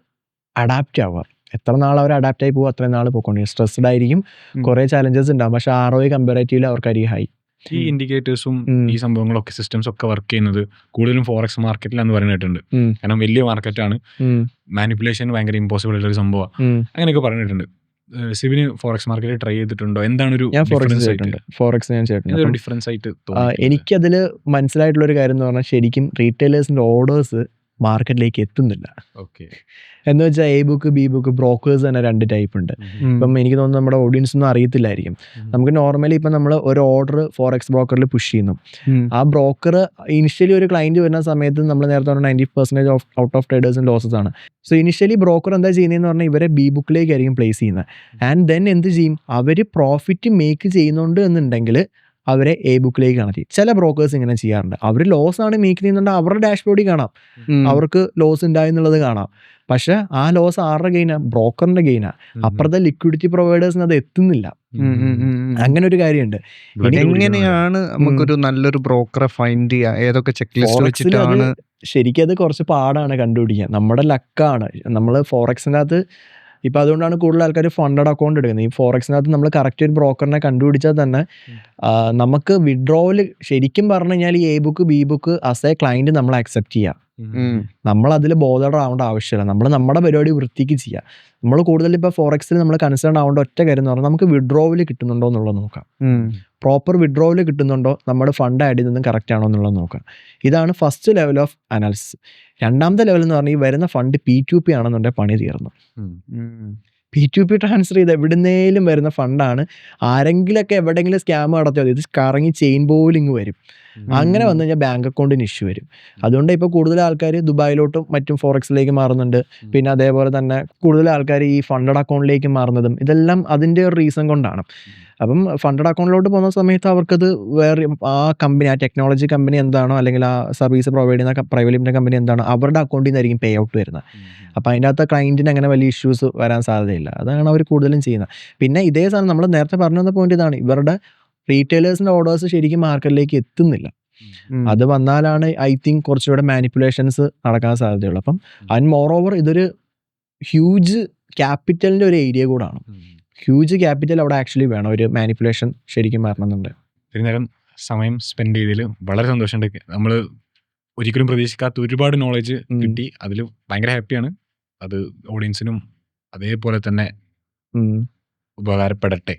A: അഡാപ്റ്റ് ആവുക. എത്ര നാൾ അവർ അഡാപ്റ്റ് ആയി പോകും അത്രയും നാൾ പോയിക്കൊണ്ടിരിക്കും. സ്ട്രെസ്ഡ് ആയിരിക്കും, കുറേ ചാലഞ്ചസ് ഉണ്ടാകും, പക്ഷേ ROI കമ്പാരറ്റീവ്ലി അവർക്കായിരിക്കും ഹൈ.
B: ഈ ഇൻഡിക്കേറ്റേഴ്സും ഈ സംഭവങ്ങളൊക്കെ സിസ്റ്റംസ് ഒക്കെ വർക്ക് ചെയ്യുന്നത് കൂടുതലും ഫോറക്സ് മാർക്കറ്റിലാന്ന് പറഞ്ഞിട്ടുണ്ട്. കാരണം വലിയ മാർക്കറ്റാണ്, മാനിപ്പുലേഷൻ ഭയങ്കര ഇമ്പോസിബിൾ ആയിട്ടുള്ള ഒരു സംഭവമാണ്, അങ്ങനെയൊക്കെ പറഞ്ഞിട്ടുണ്ട്. സിവിന് ഫോറക്സ് മാർക്കറ്റ് ട്രൈ ചെയ്തിട്ടുണ്ടോ? എന്താണ് ഒരു
A: ഫോറക്സ് ഞാൻ ചെയ്തിട്ടുണ്ട്.
B: ഡിഫറൻസ് ആയിട്ട്
A: എനിക്കതിൽ മനസ്സിലായിട്ടുള്ളൊരു കാര്യം എന്ന് പറഞ്ഞാൽ, ശരിക്കും റീറ്റെയിലേഴ്സിൻ്റെ ഓർഡേഴ്സ് മാർക്കറ്റിലേക്ക് എത്തുന്നില്ല.
B: ഓക്കെ,
A: എന്ന് വെച്ചാൽ A book B book brokers തന്നെ 2 ടൈപ്പ് ഉണ്ട്. ഇപ്പം എനിക്ക് തോന്നുന്നു നമ്മുടെ ഓഡിയൻസ് ഒന്നും അറിയത്തില്ലായിരിക്കും. നമുക്ക് നോർമലി ഇപ്പം നമ്മൾ ഒരു ഓർഡർ ഫോറക്സ് ബ്രോക്കറിൽ പുഷ് ചെയ്യുന്നു. ആ ബ്രോക്കർ ഇനിഷ്യലി ഒരു ക്ലയൻറ്റ് വരുന്ന സമയത്ത് നമ്മൾ നേരത്തെ പറഞ്ഞ 90% ഔട്ട് ഓഫ് ട്രേഡേഴ്സിന് ലോസസ് ആണ്. സോ ഇനിഷ്യലി ബ്രോക്കർ എന്താ ചെയ്യുന്നതെന്ന് പറഞ്ഞാൽ ഇവരെ ബി ബുക്കിലേക്കായിരിക്കും പ്ലേസ് ചെയ്യുന്നത്. ആൻഡ് ദെൻ എന്ത് ചെയ്യും, അവർ പ്രോഫിറ്റ് മേക്ക് ചെയ്യുന്നുണ്ട് എന്നുണ്ടെങ്കിൽ അവരെ എ ബുക്കിലേക്ക് കണക്ട്. ചില ബ്രോക്കേഴ്സ് ഇങ്ങനെ ചെയ്യാറുണ്ട്. അവർ ലോസ് ആണ് മേക്ക് ചെയ്യുന്നുണ്ട്, അവരുടെ ഡാഷ്ബോർഡിൽ കാണാം അവർക്ക് ലോസ് ഉണ്ടായെന്നുള്ളത് കാണാം. പക്ഷെ ആ ലോസ് ആരുടെ ഗെയിനാ? ബ്രോക്കറിന്റെ ഗെയിനാ. അപ്പുറത്തെ ലിക്വിഡിറ്റി പ്രൊവൈഡേഴ്സിന് അത് എത്തുന്നില്ല. അങ്ങനെ ഒരു കാര്യമുണ്ട്.
C: എങ്ങനെയാണ് നമുക്കൊരു നല്ലൊരു ബ്രോക്കറെ ഫൈൻഡ് ചെയ്യുക? ഏതൊക്കെ ചെക്ക് ലിസ്റ്റ് വെച്ചിട്ടാണ്?
A: ശരിക്കും അത് കുറച്ച് പാടാണ് കണ്ടുപിടിക്കാൻ, നമ്മുടെ ലക്കാണ്. നമ്മൾ ഫോറക്സിനകത്ത് ഇപ്പം അതുകൊണ്ടാണ് കൂടുതൽ ആൾക്കാർ ഫണ്ടഡ് അക്കൗണ്ട് എടുക്കുന്നത്. ഈ ഫോറക്സിനകത്ത് നമ്മൾ കറക്റ്റ് ഒരു ബ്രോക്കറിനെ കണ്ടുപിടിച്ചാൽ തന്നെ നമുക്ക് വിഡ്രോവൽ ശരിക്കും പറഞ്ഞു കഴിഞ്ഞാൽ ഈ A book B book as A client നമ്മൾ അക്സെപ്റ്റ് ചെയ്യുക. നമ്മൾ അതിൽ ബോധർ ആവേണ്ട ആവശ്യമില്ല, നമ്മൾ നമ്മുടെ പരിപാടി വൃത്തിക്ക് ചെയ്യുക. നമ്മൾ കൂടുതൽ ഇപ്പോൾ ഫോറക്സിൽ നമ്മൾ കൺസേൺ ആവേണ്ട ഒറ്റ കാര്യം എന്ന് പറഞ്ഞാൽ നമുക്ക് വിഡ്രോവൽ കിട്ടുന്നുണ്ടോ എന്നുള്ളത് നോക്കാം. പ്രോപ്പർ വിഡ്രോവൽ കിട്ടുന്നുണ്ടോ, നമ്മുടെ ഫണ്ട് ആഡ് ചെയ്തതും കറക്റ്റ് ആണോ എന്നുള്ളത് നോക്കാം. ഇതാണ് ഫസ്റ്റ് ലെവൽ ഓഫ് അനാലിസിസ്. രണ്ടാമത്തെ ലെവൽ എന്ന് പറഞ്ഞാൽ ഈ വരുന്ന ഫണ്ട് P2P ആണെന്നുണ്ടെങ്കിൽ പണി തീർന്നു. P2P ട്രാൻസ്ഫർ ചെയ്ത് എവിടുന്നേലും വരുന്ന ഫണ്ടാണ്. ആരെങ്കിലൊക്കെ എവിടെയെങ്കിലും സ്കാം നടത്തിയാൽ ഇത് കറങ്ങി ചെയിൻ പോലിങ് വരും. അങ്ങനെ വന്നു കഴിഞ്ഞാൽ ബാങ്ക് അക്കൗണ്ടിന് ഇഷ്യൂ വരും. അതുകൊണ്ട് ഇപ്പോൾ കൂടുതൽ ആൾക്കാർ ദുബായിലോട്ടും മറ്റും ഫോറക്സിലേക്ക് മാറുന്നുണ്ട്. പിന്നെ അതേപോലെ തന്നെ കൂടുതൽ ആൾക്കാർ ഈ ഫണ്ടഡ് അക്കൗണ്ടിലേക്ക് മാറുന്നതും ഇതെല്ലാം അതിൻ്റെ ഒരു റീസൺ കൊണ്ടാണ്. അപ്പം ഫണ്ടഡ് അക്കൗണ്ടിലോട്ട് പോകുന്ന സമയത്ത് അവർക്കത് വേറെ ആ കമ്പനി, ആ ടെക്നോളജി കമ്പനി എന്താണോ അല്ലെങ്കിൽ ആ സർവീസ് പ്രൊവൈഡ് ചെയ്യുന്ന പ്രൈവറ്റ് ലിമിറ്റഡ് കമ്പനി എന്താണോ അവരുടെ അക്കൗണ്ടിൽ നിന്നായിരിക്കും പേ ഔട്ട് വരുന്നത്. അപ്പോൾ അതിൻ്റെ അകത്ത് ക്ലയൻറ്റിന് അങ്ങനെ വലിയ ഇഷ്യൂസ് വരാൻ സാധ്യതയില്ല. അതാണ് അവർ കൂടുതലും ചെയ്യുന്നത്. പിന്നെ ഇതേ സാധനം നമ്മൾ നേരത്തെ പറഞ്ഞു വന്ന പോയിന്റ് ഇതാണ്, ഇവരുടെ റീറ്റെയിലേഴ്സിൻ്റെ ഓർഡേഴ്സ് ശരിക്കും മാർക്കറ്റിലേക്ക് എത്തുന്നില്ല. അത് വന്നാലാണ് ഐ തിങ്ക് കുറച്ചുകൂടെ മാനിപ്പുലേഷൻസ് നടക്കാൻ സാധ്യതയുള്ളൂ. അപ്പം ആൻഡ് മോർ ഓവർ ഇതൊരു ഹ്യൂജ് ക്യാപിറ്റലിൻ്റെ ഒരു ഏരിയ കൂടാണ്. ഹ്യൂജ് ക്യാപിറ്റൽ അവിടെ ആക്ച്വലി വേണം ഒരു മാനിപ്പുലേഷൻ ശരിക്കും വരണമെന്നുണ്ട്.
B: ഇത്രയും നേരം സമയം സ്പെൻഡ് ചെയ്തതിൽ വളരെ സന്തോഷമുണ്ട്. നമ്മൾ ഒരിക്കലും പ്രതീക്ഷിക്കാത്ത ഒരുപാട് നോളജ് കിട്ടി, അതിൽ ഭയങ്കര ഹാപ്പിയാണ്. അത് ഓഡിയൻസിനും അതേപോലെ തന്നെ ഉപകാരപ്പെടട്ടെ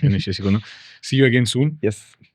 B: എന്ന് വിശ്വസിക്കുന്നു. See you again soon.
A: Yes.